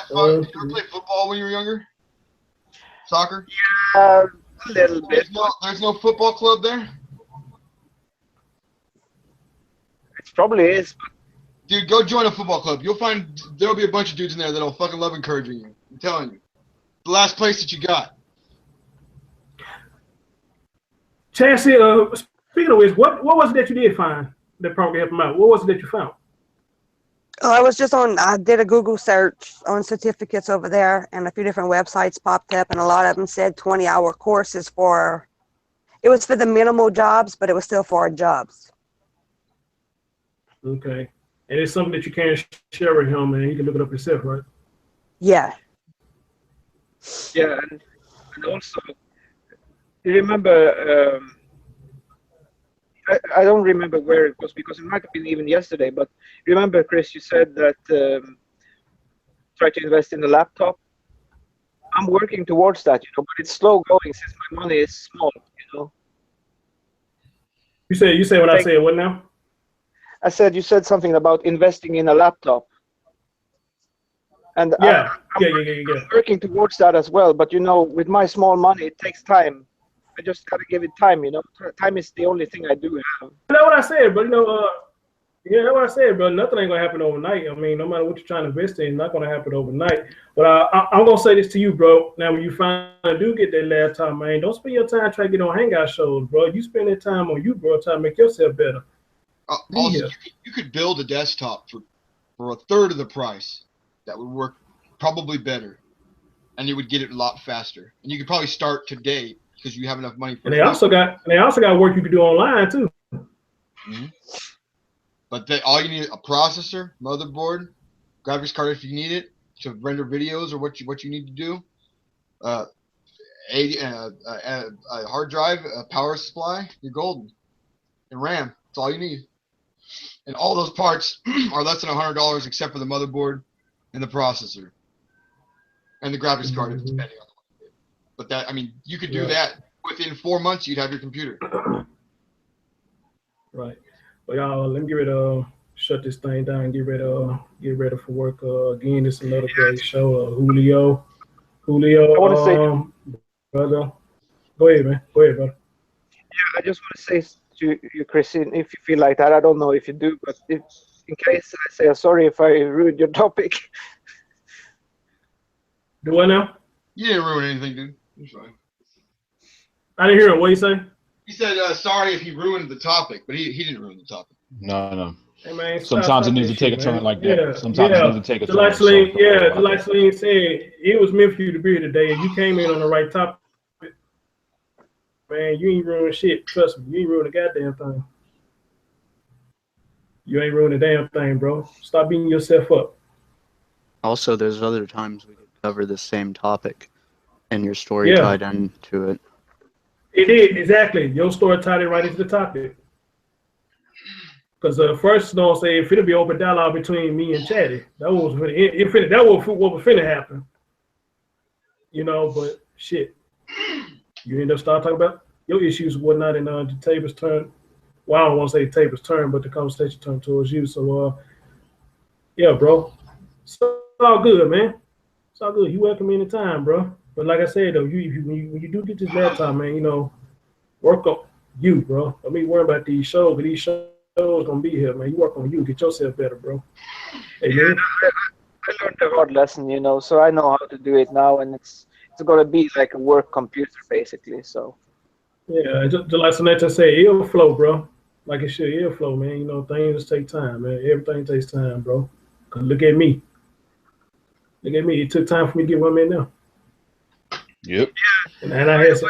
football when you were younger? Soccer? Yeah, a little bit. There's no football club there? It probably is. Dude, go join a football club. You'll find there'll be a bunch of dudes in there that'll fucking love encouraging you. I'm telling you. the last place that you got. Chassis, speaking of which, what was it that you did find that probably helped him out? What was it that you found? I did a Google search on certificates over there, and a few different websites popped up, and a lot of them said 20-hour courses it was for the minimal jobs, but it was still for jobs. Okay. And it's something that you can share with him, and he can look it up himself, right? Yeah. Yeah, and also, you remember, I don't remember where it was because it might have been even yesterday, but remember, Chris, you said that try to invest in a laptop. I'm working towards that, but it's slow going since my money is small, You say what I said, what now? I said you said something about investing in a laptop. And I'm working towards that as well, but with my small money, it takes time. I just gotta give it time, Time is the only thing I do have. That's what I said, but that's what I said, bro. Nothing ain't gonna happen overnight. I mean, no matter what you're trying to invest in, it's not gonna happen overnight. But I'm gonna say this to you, bro. Now, when you finally do get that laptop, man, don't spend your time trying to get on hangout shows, bro. You spend that time on you, bro, trying to make yourself better. Also, you could build a desktop for a third of the price that would work probably better, and you would get it a lot faster. And you could probably start today because you have enough money. And they also got work you can do online too. Mm-hmm. But all you need a processor, motherboard, graphics card if you need it to render videos or what you need to do. A hard drive, a power supply, you're golden. And RAM, that's all you need. And all those parts are less than $100 except for the motherboard and the processor and the graphics card, depending on the one. But that, I mean, you could do that within 4 months. You'd have your computer. Right. But y'all, let me get ready to shut this thing down and get ready for work. Again, it's another great show. Julio, I want to say, brother. Go ahead, man. Go ahead, brother. Yeah, I just want to say to you, Christine, if you feel like that, I don't know if you do, but in case I say sorry if I ruined your topic. Do what now? You didn't ruin anything, dude. You're fine. I didn't hear him. What you say? He said sorry if he ruined the topic, but he didn't ruin the topic. No. Hey, man, sometimes it needs to take a turn like that. Sometimes it needs to take a turn. Like Celine said, it was meant for you to be here today, and you came in on the right topic. Man, you ain't ruined shit. Trust me, you ain't ruined a goddamn thing. You ain't ruined a damn thing, bro. Stop beating yourself up. Also, there's other times we could cover the same topic, and your story tied into it. It did, exactly. Your story tied it right into the topic. Because first, don't say if it'll be open dialogue between me and Chatty. That was what was finna happen. But shit. You end up start talking about your issues and whatnot, and the tables turn. Well, I don't want to say the tables turn, but the conversation turned towards you. So, yeah, bro. It's all good, man. It's all good. You welcome anytime, bro. But like I said, though, when you do get this laptop, man, work on you, bro. Don't be worrying about these shows, but these shows gonna be here, man. You work on you, get yourself better, bro. Hey, man. I learned a hard lesson, so I know how to do it now, and it's gonna be like a work computer, basically. So. Yeah, just like Sonetta said, it'll flow, bro. Like it should, it'll flow, man. Things take time, man. Everything takes time, bro. 'Cause look at me. Look at me. It took time for me to get where I'm at now. Yep. And I had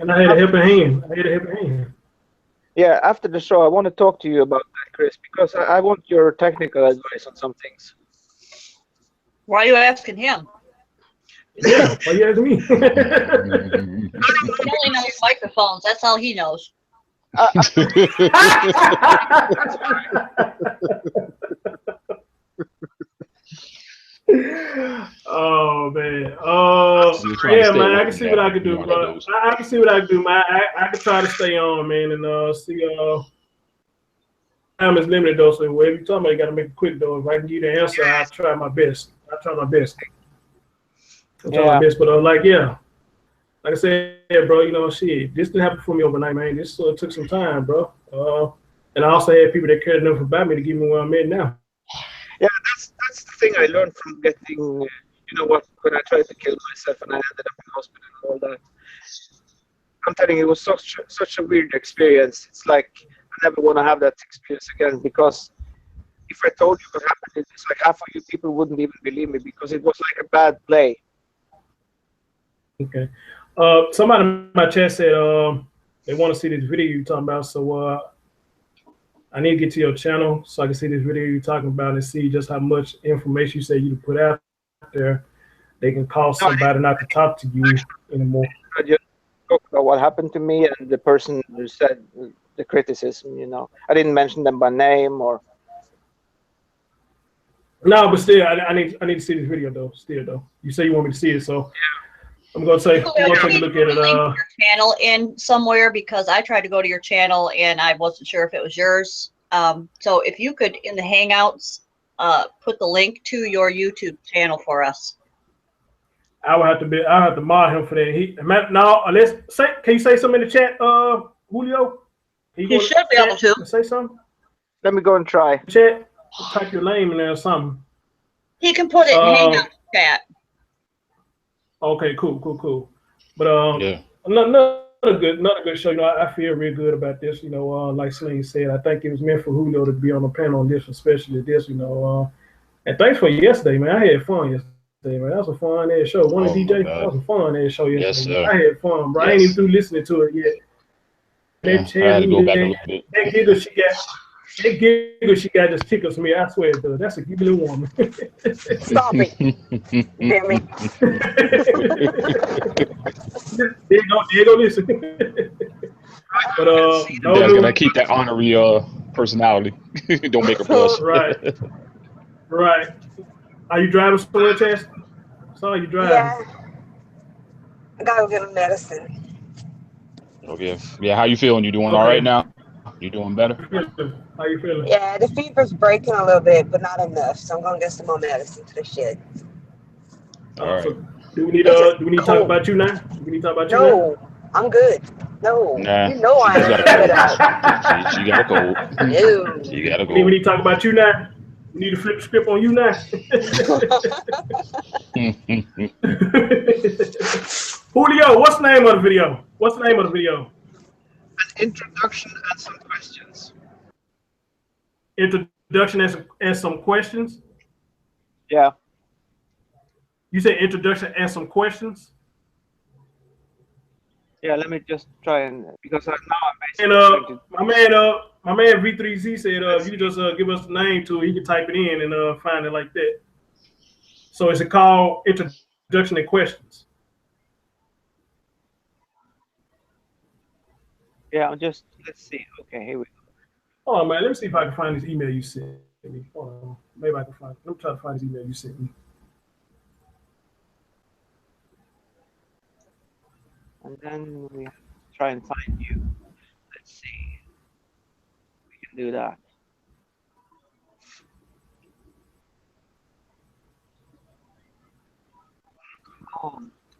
a helping hand. Yeah, after the show, I want to talk to you about that, Chris, because I want your technical advice on some things. Why are you asking him? Yeah, why you asking me? He only knows microphones. That's all he knows. Oh man. Yeah, man. I can see what I can do, bro. I can see what I can do, man. I can try to stay on, man, and see. Time is limited though, so whatever you talking about, you gotta make it quick though. If I can give you the answer, I'll try my best. I'll try my best. But like I said, bro, shit, this didn't happen for me overnight, man. This took some time, bro. And I also had people that cared enough about me to give me where I'm at now. Yeah, that's the thing I learned from getting you know what, when I tried to kill myself and I ended up in hospital and all that. I'm telling you, it was such a weird experience. It's like I never want to have that experience again, because if I told you what happened, it's like half of you people wouldn't even believe me, because it was like a bad play. Okay. Somebody in my chat said they want to see this video you're talking about, so I need to get to your channel so I can see this video you're talking about and see just how much information you say you put out there. They can cause somebody not to talk to you anymore. I just talk about what happened to me and the person who said the criticism. You know, I didn't mention them by name or. No, but still, I need to see this video though. Still though, you say you want me to see it, so I'm gonna say I'm gonna take a look at it. Your channel in somewhere, because I tried to go to your channel and I wasn't sure if it was yours. So if you could in the Hangouts put the link to your YouTube channel for us. I have to mod him for that. No, let's say. Can you say something in the chat, Julio? You should be able to say something. Let me go and try. Chat. Type your name in there or something. He can put it in Hangouts chat. Okay, cool. But yeah, another good show. You know, I feel real good about this. You know, like Sling said, I think it was meant for Julio to be on the panel on this, especially this. You know, and thanks for yesterday, man. I had fun yesterday, man. That was a fun ass show. One DJ, that was a fun ass show yesterday. Yes, sir. I had fun, bro. Yes. I ain't even through listening to it yet. Yeah, I had to go back a little bit. That giggle she got just tickles me. I swear it does. That's a giggly woman. Stop it. Damn it. There you go, listen. But you gotta keep that honorary personality. Don't make her blush. Right. Are you driving somewhere, Chess? Saw you driving. Yeah. I gotta go get medicine. Okay. Yeah, how you feeling? You doing all right now? You doing better? How you feeling? Yeah, the fever's breaking a little bit, but not enough. So I'm gonna get some more medicine to the shit. All right. So do we need to talk about you now? No, I'm good. No, nah, you know I ain't good. She got a cold. No. She got a cold. We need to talk about you now. We need to flip the script on you now. Julio, what's the name of the video? An introduction and some questions. Introduction and some questions? Yeah. You say introduction and some questions? Yeah, let me just try and because now I'm basically. And my man V3Z said if you just give us the name to it, he can type it in and find it like that. So is it called introduction and questions? Yeah, let's see. Okay, here we go. Oh man, let me see if I can find this email you sent me. Hold on. Maybe I can find it. Let me try to find this email you sent me. And then we try and find you. Let's see. We can do that.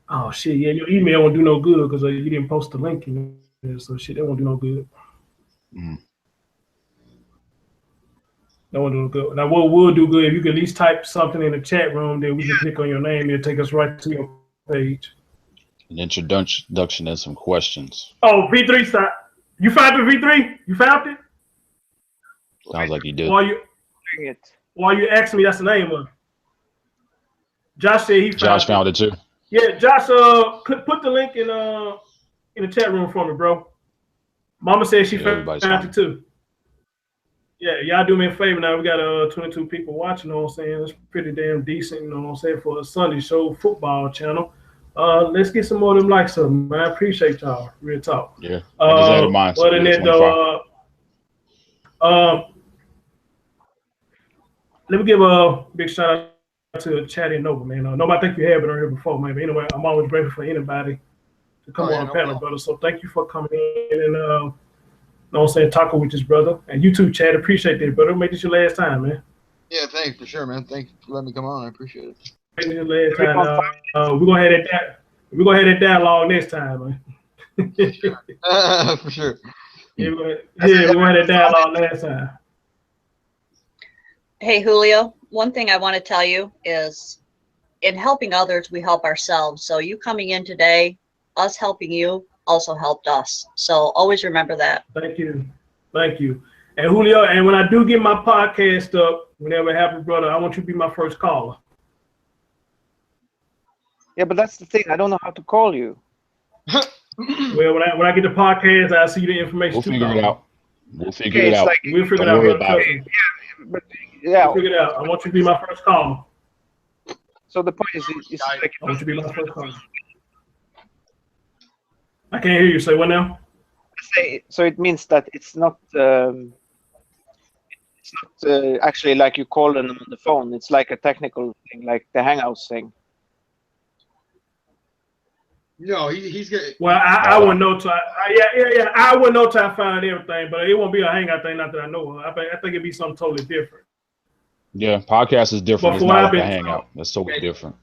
Oh shit, yeah, your email won't do no good because you didn't post the link in there, so shit, that won't do no good. That won't do no good. Now what will do good if you can at least type something in the chat room, then we can click on your name, it'll take us right to your page. An introduction and some questions. Oh, V3 stop. You found the V3? You found it? Sounds like you did. While you asking me, that's the name of it. Josh said he found it too. Yeah, Josh, put the link in the chat room for me, bro. Mama said she found it too. Yeah, y'all do me a favor now. We got 22 people watching, you know what I'm saying? That's pretty damn decent, you know what I'm saying, for a Sunday show football channel. Let's get some more of them likes up, man. I appreciate y'all. Real talk. Yeah. I just added mine. Other than that, though, let me give a big shout out to Chatty Nova, man. Nobody think you have been on here before, man. But anyway, I'm always grateful for anybody to come on the panel, brother. So thank you for coming in and know what I'm saying, talking with this brother. And you too, Chad. Appreciate that, brother. Make this your last time, man. Yeah, thanks for sure, man. Thanks for letting me come on. I appreciate it. Make this your last time. We're gonna have that. We're gonna have that dialogue next time, man. For sure. Yeah, we're gonna have that dialogue next time. Hey, Julio, one thing I want to tell you is in helping others, we help ourselves. So you coming in today, us helping you also helped us. So always remember that. Thank you. Thank you. And Julio, and when I do get my podcast up, whenever it happens, brother, I want you to be my first caller. Yeah, but that's the thing. I don't know how to call you. Well, when I get the podcast, I'll see the information. We'll figure it out. We'll figure Okay, it it's out. like, We'll figure it Don't out. worry brother. about it. but yeah. We'll figure it out. I want you to be my first caller. So the point is, it's like, I want you to be my first caller. I can't hear you. Say what now? so it means that it's not actually like you call them on the phone. It's like a technical thing, like the Hangouts thing. No, he's getting. Well, I wouldn't know till yeah. I wouldn't know till I find everything, but it won't be a hangout thing. Not that I know of. I think it'd be something totally different. Yeah, podcast is different. But It's not like a hangout. That's totally different.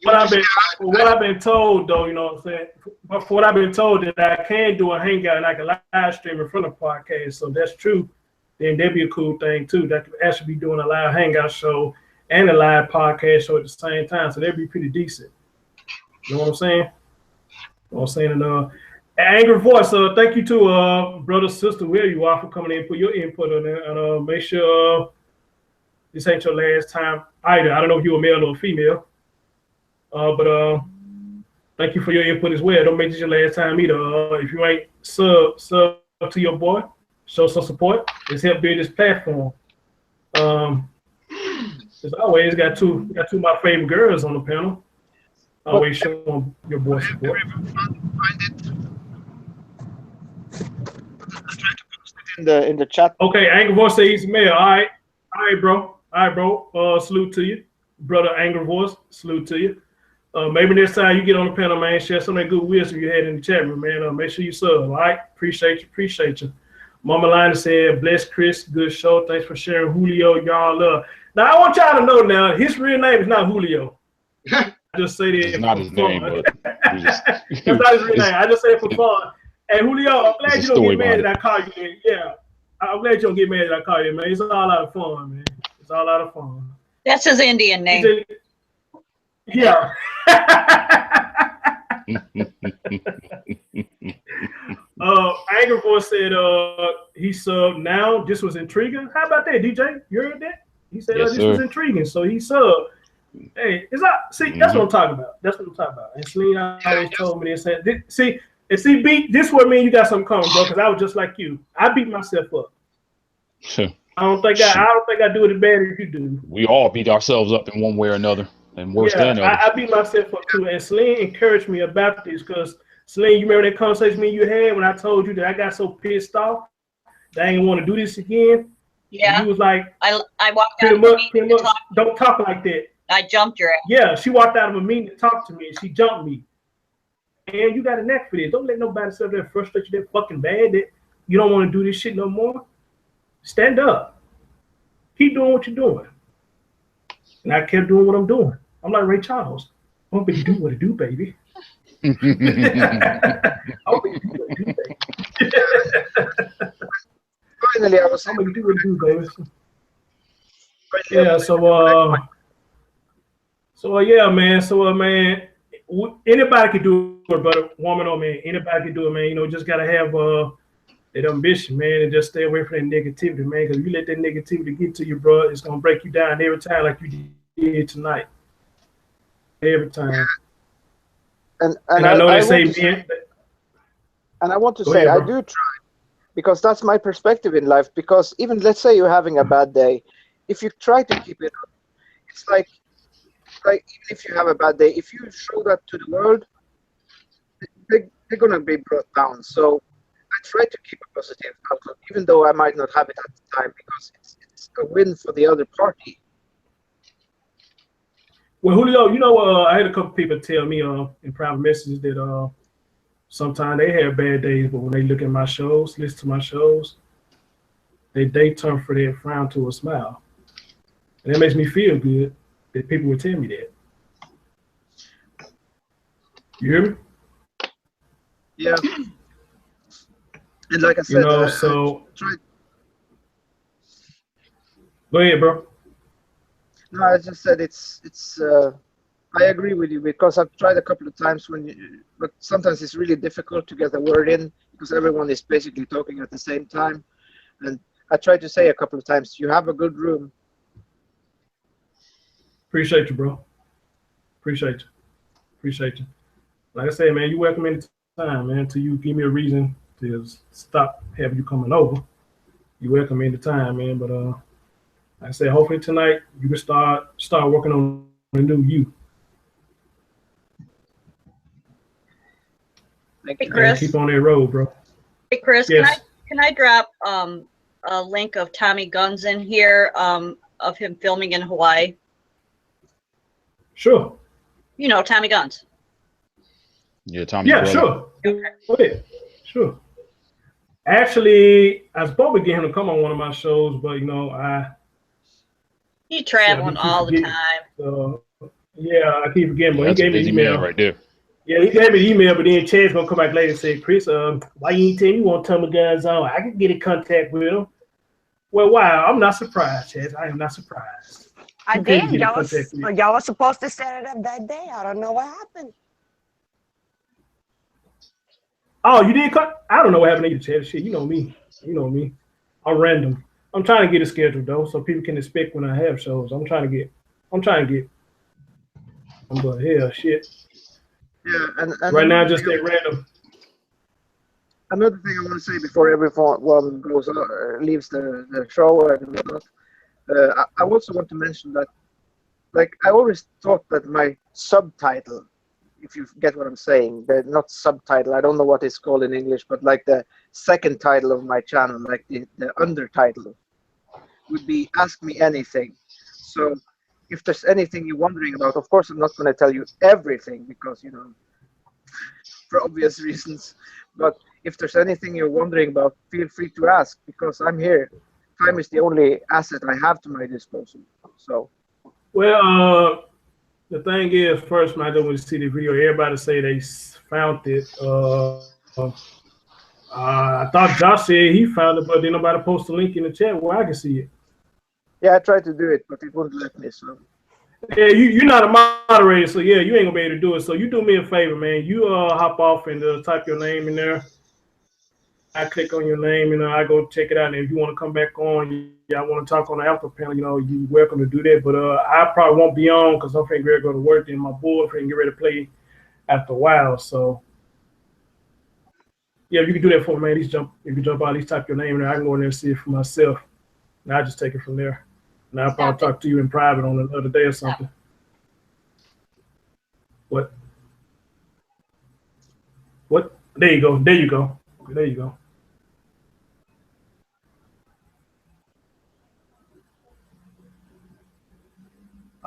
What I've been told, though, you know what I'm saying? But for what I've been told, that I can do a hangout and I can live stream in front of podcast. So that's true. Then that'd be a cool thing too. That could actually be doing a live hangout show and a live podcast show at the same time. So that'd be pretty decent. You know what I'm saying? You know what I'm saying? And Angry Voice, thank you to brother, sister, where you are for coming in and put your input on it. And make sure this ain't your last time either. I don't know if you're a male or a female. But thank you for your input as well. Don't make this your last time either. If you ain't sub to your boy, show some support. Let's help build this platform. As always, got two of my favorite girls on the panel. Always show them your boy support. In the chat. Okay, Angry Voice says he's male. All right, bro. Salute to you, brother. Angry Voice, salute to you. Maybe next time you get on the panel, man, share some of that good wisdom you had in the chat room, man. Make sure you sub, all right? Appreciate you. Mama Lina said, bless Chris, good show. Thanks for sharing, Julio. Y'all love. Now, I want y'all to know now, his real name is not Julio. I just say that. It's not his name, but that's not his real name. I just say it for fun. And Julio, I'm glad you don't get mad that I call you, man. Yeah, I'm glad you don't get mad that I call you, man. It's all out of fun, man. It's all out of fun. That's his Indian name. Yeah. Angry Voice said he subbed now. This was intriguing. How about that, DJ? You heard that? He said Yes, this was intriguing, so he subbed. Hey, it's not. See, that's what I'm talking about. And Celine always told me this. See, beat this what mean you got something coming, bro. Because I was just like you. I beat myself up. I don't think I do it as bad as you do. We all beat ourselves up in one way or another, and worse than others. I beat myself up too. And Celine encouraged me about this because Celine, you remember that conversation you had when I told you that I got so pissed off that I didn't want to do this again? Yeah. And you was like, I walked out of a meeting to talk. Don't talk like that. I jumped your ass. Yeah, she walked out of a meeting to talk to me and she jumped me. And you got a neck for this. Don't let nobody sit there frustrate you that fucking bad that you don't want to do this shit no more. Stand up. Keep doing what you're doing. And I kept doing what I'm doing. I'm like Ray Charles. I'm gonna do what I do, baby. Finally, I was I'm gonna do what I do, baby. Yeah, yeah, man. Man, anybody can do it, but woman or man, anybody can do it, man. You know, just gotta have that ambition, man, and just stay away from that negativity, man. Because if you let that negativity get to you, bro, it's gonna break you down every time, like you did tonight. Every time. And I know they say, and I want to say, I do try, because that's my perspective in life. Because even let's say you're having a bad day, if you try to keep it up, it's like even if you have a bad day, if you show that to the world, they're gonna be brought down. So I try to keep a positive outlook, even though I might not have it at the time, because it's a win for the other party. Well, Julio, you know, I had a couple people tell me in private messages that sometimes they have bad days, but when they look at my shows, listen to my shows, they turn from their frown to a smile. And that makes me feel good that people would tell me that. You hear me? Yeah. And like I said, you know, go ahead, bro. No, I just said it's I agree with you because I've tried a couple of times but sometimes it's really difficult to get the word in because everyone is basically talking at the same time. And I tried to say a couple of times, you have a good room. Appreciate you, bro. Appreciate you. Like I said, man, you welcome anytime, man. Until you give me a reason to stop having you coming over. You welcome anytime, man. But like I said, hopefully tonight you can start working on the new you. Hey, Chris. Keep on that road, bro. Hey, Chris. Yes. Can I drop a link of Tommy Guns in here of him filming in Hawaii? Sure. You know Tommy Guns. Yeah, Tommy. Yeah, brother. sure. Go ahead. Sure. Actually, I was supposed to get him to come on one of my shows, but you know, He's traveling all the time. So yeah, I keep forgetting. But That's he gave me an email right there. Yeah, he gave me the email, but then Chad's gonna come back later and say, Chris, why you ain't tell me you want Tommy Guns on? I can get in contact with him. Well, wow, I'm not surprised, Chad. I am not surprised. I did. Y'all were supposed to set it up that day. I don't know what happened. Oh, you did cut? I don't know what happened either, Chad. Shit, you know me. I'm random. I'm trying to get it scheduled though, so people can expect when I have shows. I'm trying to get. But hell, shit. Yeah, and right now, just stay random. Another thing I want to say before everyone goes leaves the show and whatnot, I also want to mention that, like, I always thought that my subtitle, if you get what I'm saying, not subtitle, I don't know what it's called in English, but like the second title of my channel, like the undertitle, would be Ask Me Anything. So if there's anything you're wondering about, of course I'm not going to tell you everything because, you know, for obvious reasons, but if there's anything you're wondering about, feel free to ask because I'm here. Time is the only asset I have to my disposal. So, well, the thing is, first, when I go to see the video, everybody say they found it. I thought Josh said he found it, but then nobody post a link in the chat where I can see it. Yeah, I tried to do it, but it wouldn't let me. So. Yeah, you're not a moderator, so yeah, you ain't gonna be able to do it. So you do me a favor, man. You hop off and type your name in there. I click on your name and I go check it out. And if you want to come back on, I want to talk on the after panel, you know, you're welcome to do that. But I probably won't be on because I'm finna get ready to go to work and my board finna get ready to play after a while. So yeah, if you can do that for me, man. If you jump out, at least type your name in there. I can go in there and see it for myself. And I'll just take it from there. And I'll probably talk to you in private on another day or something. What? There you go.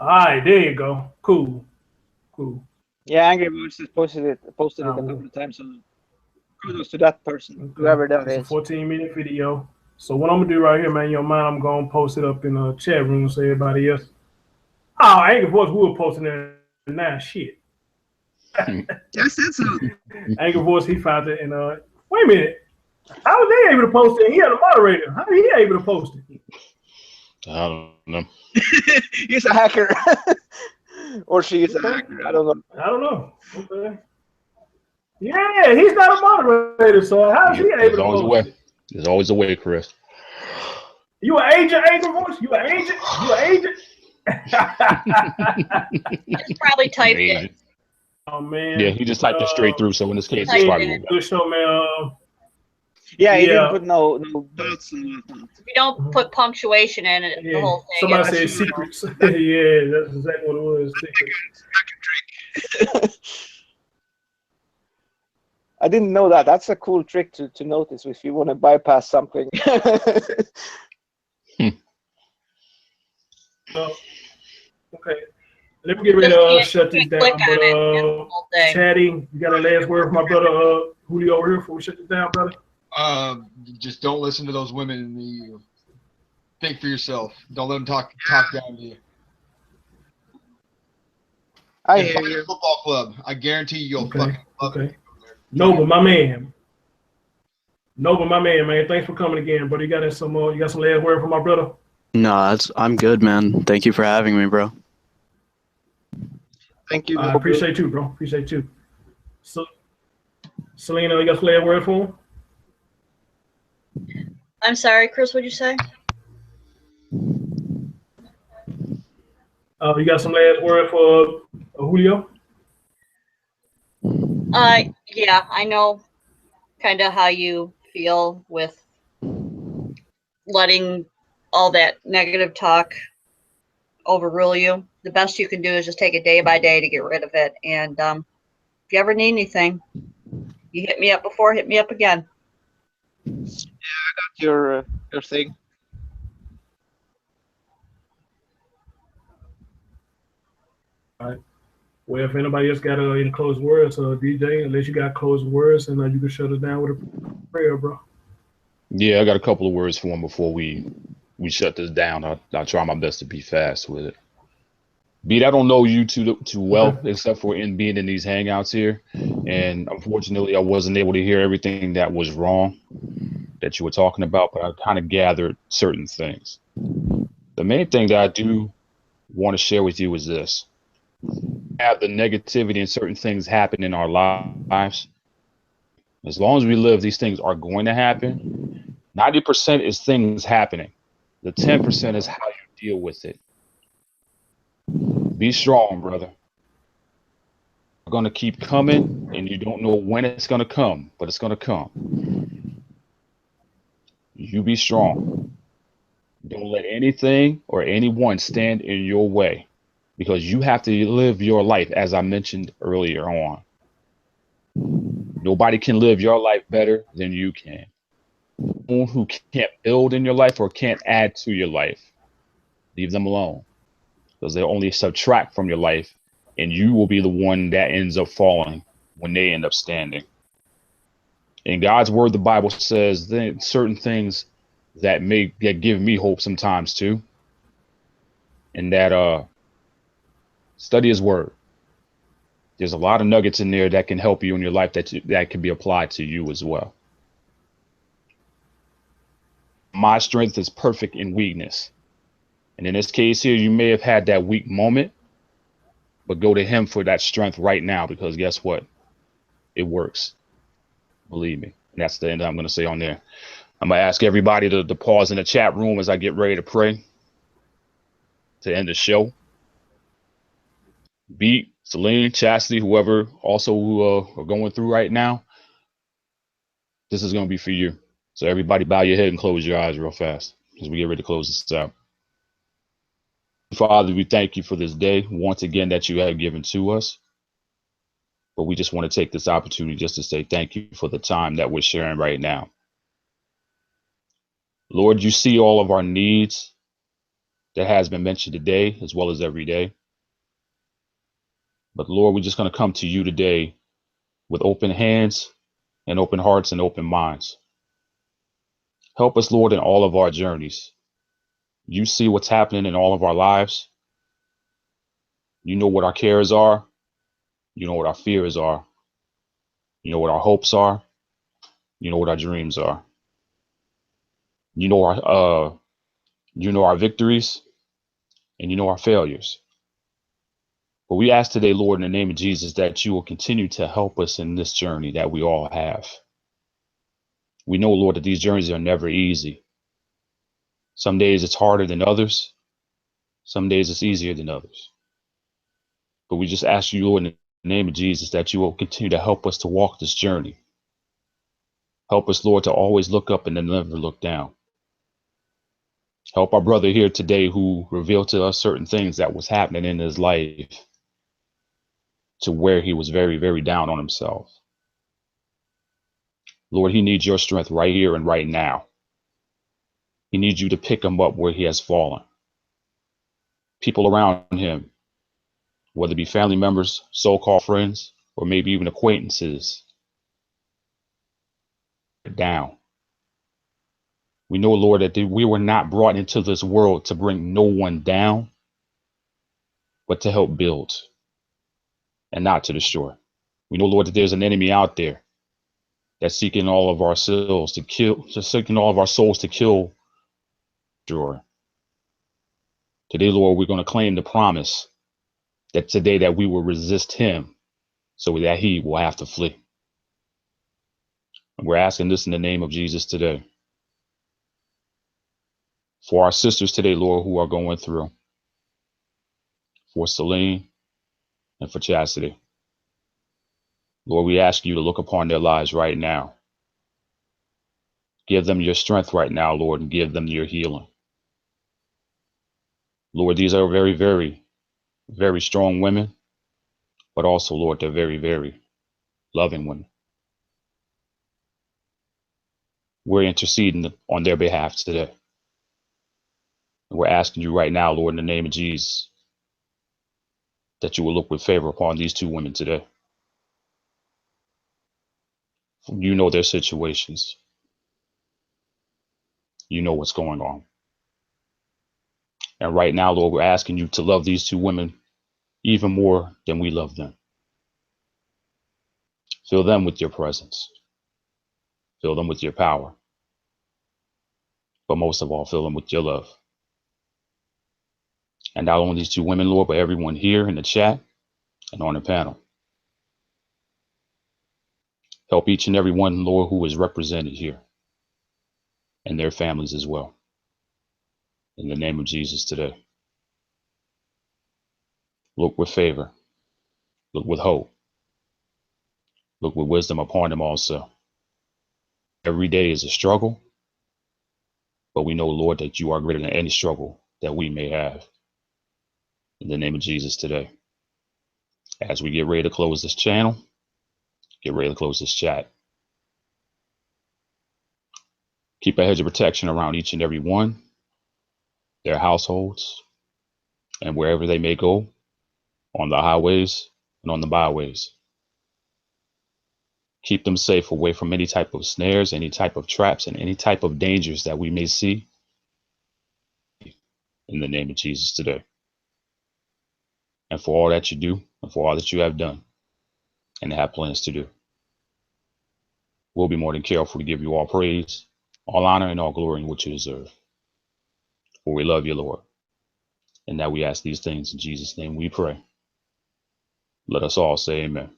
All right, there you go. Cool. Yeah, Angry Birds has posted it a couple of times. So kudos to that person, whoever that is. It's a 14-minute video. So what I'm gonna do right here, man, your mind, I'm gonna post it up in a chat room so everybody else. Oh, Angry Voice will post it there now. Shit. Yes, that's so. Angry Voice, he found it, and wait a minute. How was they able to post it? He had a moderator. How did he able to post it? I don't know. He's a hacker. Or she is a hacker. I don't know. Okay. Yeah, he's not a moderator, so how is he able to post it? There's always a way, Chris. You an agent, Angry Voice? You an agent? He probably typed it. Oh man. Yeah, he just typed it straight through. So in this case, it's probably good show, man. Yeah, he didn't put no dots and whatnot. We don't put punctuation in it. Yeah. The whole thing. Somebody said secrets. Yeah, that's exactly what it was. Secrets. I didn't know that. That's a cool trick to notice if you want to bypass something. Okay. Let me get ready to shut this down. But Chatty, you got a last word for my brother Julio over here before we shut this down, brother? Just don't listen to those women in the think for yourself. Don't let them talk down to you. I hear you. Football club. I guarantee you'll fucking love it. Noble, my man, man. Thanks for coming again, brother. You got some last word for my brother? No, I'm good, man. Thank you for having me, bro. Thank you. I appreciate you, bro. Appreciate you. So, Selena, you got a last word for him? I'm sorry, Chris, what'd you say? You got some last word for Julio? Yeah, I know kind of how you feel with letting all that negative talk overrule you. The best you can do is just take it day by day to get rid of it. And if you ever need anything, you hit me up before, hit me up again. Yeah, I got your thing. All right. Well, if anybody else got any closed words, DJ, unless you got closed words, and you can shut us down with a prayer, bro. Yeah, I got a couple of words for him before we shut this down. I'll try my best to be fast with it. Beat, I don't know you too well, okay, except for being in these hangouts here, and unfortunately, I wasn't able to hear everything that was wrong that you were talking about, but I kind of gathered certain things. The main thing that I do want to share with you is this: have the negativity and certain things happen in our lives. As long as we live, these things are going to happen. 90% is things happening. The 10% is how you deal with it. Be strong, brother. It's going to keep coming, and you don't know when it's going to come, but it's going to come. You be strong. Don't let anything or anyone stand in your way, because you have to live your life, as I mentioned earlier on. Nobody can live your life better than you can. Anyone who can't build in your life or can't add to your life, leave them alone, because they only subtract from your life, and you will be the one that ends up falling when they end up standing. In God's word, the Bible says that certain things that give me hope sometimes too, and that study His word. There's a lot of nuggets in there that can help you in your life that can be applied to you as well. My strength is perfect in weakness. And in this case here, you may have had that weak moment, but go to Him for that strength right now, because guess what? It works. Believe me. And that's the end I'm going to say on there. I'm going to ask everybody to pause in the chat room as I get ready to pray to end the show. Beat, Celine, Chastity, whoever also who are going through right now, this is going to be for you. So everybody bow your head and close your eyes real fast as we get ready to close this out. Father, we thank you for this day once again that you have given to us. But we just want to take this opportunity just to say thank you for the time that we're sharing right now. Lord, you see all of our needs that has been mentioned today, as well as every day. But Lord, we're just going to come to you today with open hands and open hearts and open minds. Help us, Lord, in all of our journeys. You see what's happening in all of our lives. You know what our cares are. You know what our fears are. You know what our hopes are. You know what our dreams are. You know our victories, and you know our failures. But we ask today, Lord, in the name of Jesus, that you will continue to help us in this journey that we all have. We know, Lord, that these journeys are never easy. Some days it's harder than others. Some days it's easier than others. But we just ask you, Lord, in the name of Jesus, that you will continue to help us to walk this journey. Help us, Lord, to always look up and then never look down. Help our brother here today who revealed to us certain things that was happening in his life, to where he was very, very down on himself. Lord, he needs your strength right here and right now. He needs you to pick him up where he has fallen. People around him, whether it be family members, so-called friends, or maybe even acquaintances, down. We know, Lord, that we were not brought into this world to bring no one down, but to help build and not to destroy. We know, Lord, that there's an enemy out there that's seeking all of our souls to kill, seeking all of our souls to kill, destroy. Today, Lord, we're going to claim the promise that today that we will resist him so that he will have to flee. And we're asking this in the name of Jesus today. For our sisters today, Lord, who are going through. For Celine and for Chastity. Lord, we ask you to look upon their lives right now. Give them your strength right now, Lord, and give them your healing. Lord, these are very, very, very strong women, but also, Lord, they're very, very loving women. We're interceding on their behalf today. And we're asking you right now, Lord, in the name of Jesus, that you will look with favor upon these two women today. You know their situations. You know what's going on. And right now, Lord, we're asking you to love these two women even more than we love them. Fill them with your presence. Fill them with your power. But most of all, fill them with your love. And not only these two women, Lord, but everyone here in the chat and on the panel. Help each and every one, Lord, who is represented here and their families as well. In the name of Jesus today. Look with favor. Look with hope. Look with wisdom upon them also. Every day is a struggle, but we know, Lord, that you are greater than any struggle that we may have. In the name of Jesus today. As we get ready to close this channel, get ready to close this chat. Keep a hedge of protection around each and every one, their households, and wherever they may go, on the highways and on the byways. Keep them safe away from any type of snares, any type of traps, and any type of dangers that we may see. In the name of Jesus today. And for all that you do, and for all that you have done, and have plans to do. We'll be more than careful to give you all praise, all honor, and all glory in what you deserve. For we love you, Lord. And now we ask these things in Jesus' name we pray. Let us all say amen.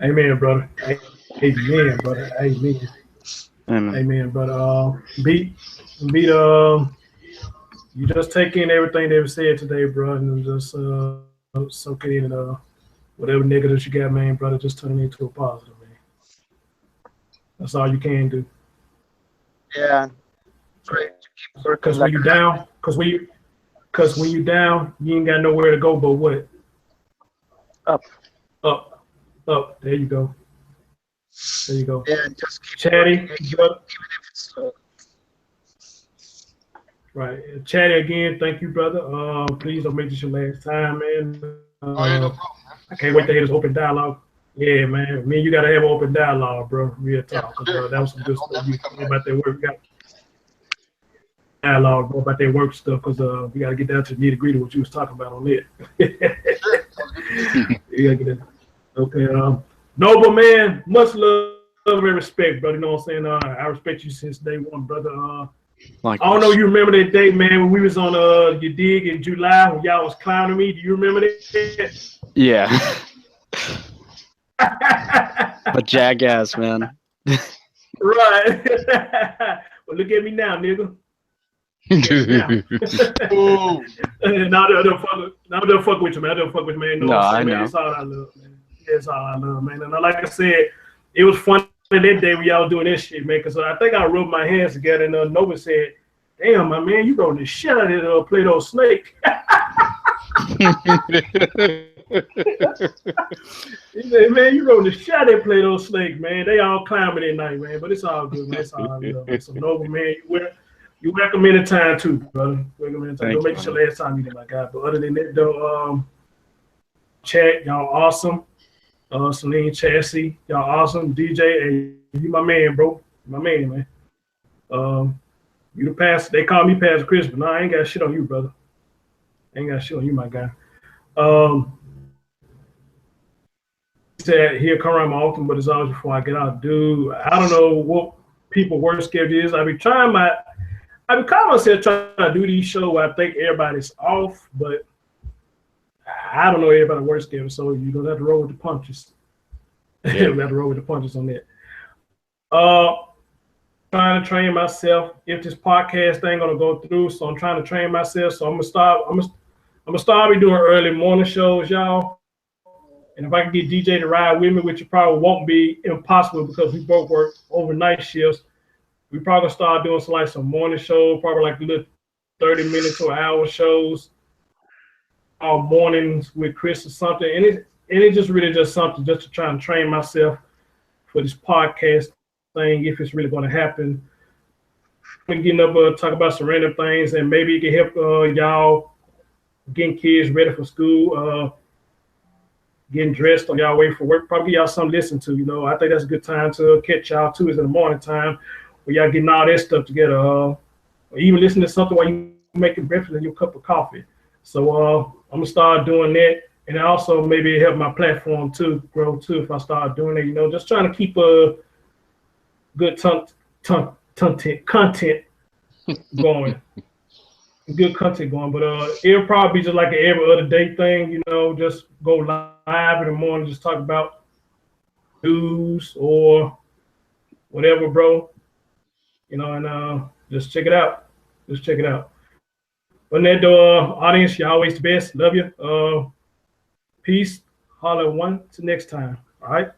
Amen, brother. Amen, brother. Amen. Amen. Amen, brother. You just take in everything they've said today, brother, and just soak it in, and whatever negatives you got, man, brother, just turn it into a positive, man. That's all you can do. Yeah. Great. Because when you down, because when you down, you ain't got nowhere to go but what? Up. Up. Up. There you go. There you go. Yeah, just keep Chatty, even if it's slow. Right. Chatty again, thank you, brother. Please don't make this your last time, man. Oh, yeah, no problem, man. I can't wait to hear this open dialogue. Yeah, man. Me and you gotta have an open dialogue, bro. Real talk. Yeah, That was some good stuff. You definitely about that work. We got dialogue, bro, about that work stuff, because we gotta get down to the nitty gritty what you was talking about on it. You gotta get it. Okay. Noble man, much love and respect, brother. You know what I'm saying? I respect you since day one, brother. I don't know you remember that day, man, when we was on your dig in July when y'all was clowning me. Do you remember that? Yeah. A jackass, man. Right. Well, look at me now, nigga. Now they'll fuck with you, man. They'll fuck with you, man. No, I know. Man, it's all I love, man. It's all I love, man. And like I said, it was fun that day when y'all was doing this shit, man. Because I think I rubbed my hands together, and Nova said, "Damn, my man, you rolling the shit out of that Play-Doh snake." He said, "Man, you rolling the shit out of that Play-Doh snake, man." They all climbing at night, man. But it's all good, man. It's all I love, man. So Nova, man, you welcome anytime too, brother. Welcome anytime. Don't make it your last time you did, my guy. But other than that, though, chat, y'all awesome. Celine, Chassis, y'all awesome. DJ, hey, you my man, bro. My man, man. You the pastor. They call me Pastor Chris, but no, I ain't got shit on you, brother. I ain't got shit on you, my guy. Said he'll come around my often, but it's always before I get out. Dude, I don't know what people work schedule is. I be calling myself trying to do these shows where I think everybody's off, but I don't know everybody's work schedule, so you don't have to roll with the punches. Yeah. We have to roll with the punches on that. Trying to train myself if this podcast ain't gonna go through, so I'm trying to train myself. So I'm gonna start doing early morning shows, y'all. And if I can get DJ to ride with me, which it probably won't be impossible because we both work overnight shifts, we probably gonna start doing some morning shows, probably like little 30-minute to an hour shows, all mornings with Chris or something. And it's just really just something just to try and train myself for this podcast thing, if it's really going to happen. I'm getting up talk about some random things, and maybe it can help y'all getting kids ready for school, getting dressed on y'all way for work. Probably give y'all something to listen to. You know, I think that's a good time to catch y'all too. Is in the morning time where y'all getting all that stuff together. Or even listen to something while you making breakfast and your cup of coffee. So I'm gonna start doing that, and also maybe help my platform to grow too if I start doing it. You know, just trying to keep a good content going. Good content going, but it'll probably be just like an every other day thing, you know, just go live in the morning, just talk about news or whatever, bro, you know, and just check it out. Just check it out. But that audience, you're always the best. Love you. Peace. Holla one. Till next time. All right.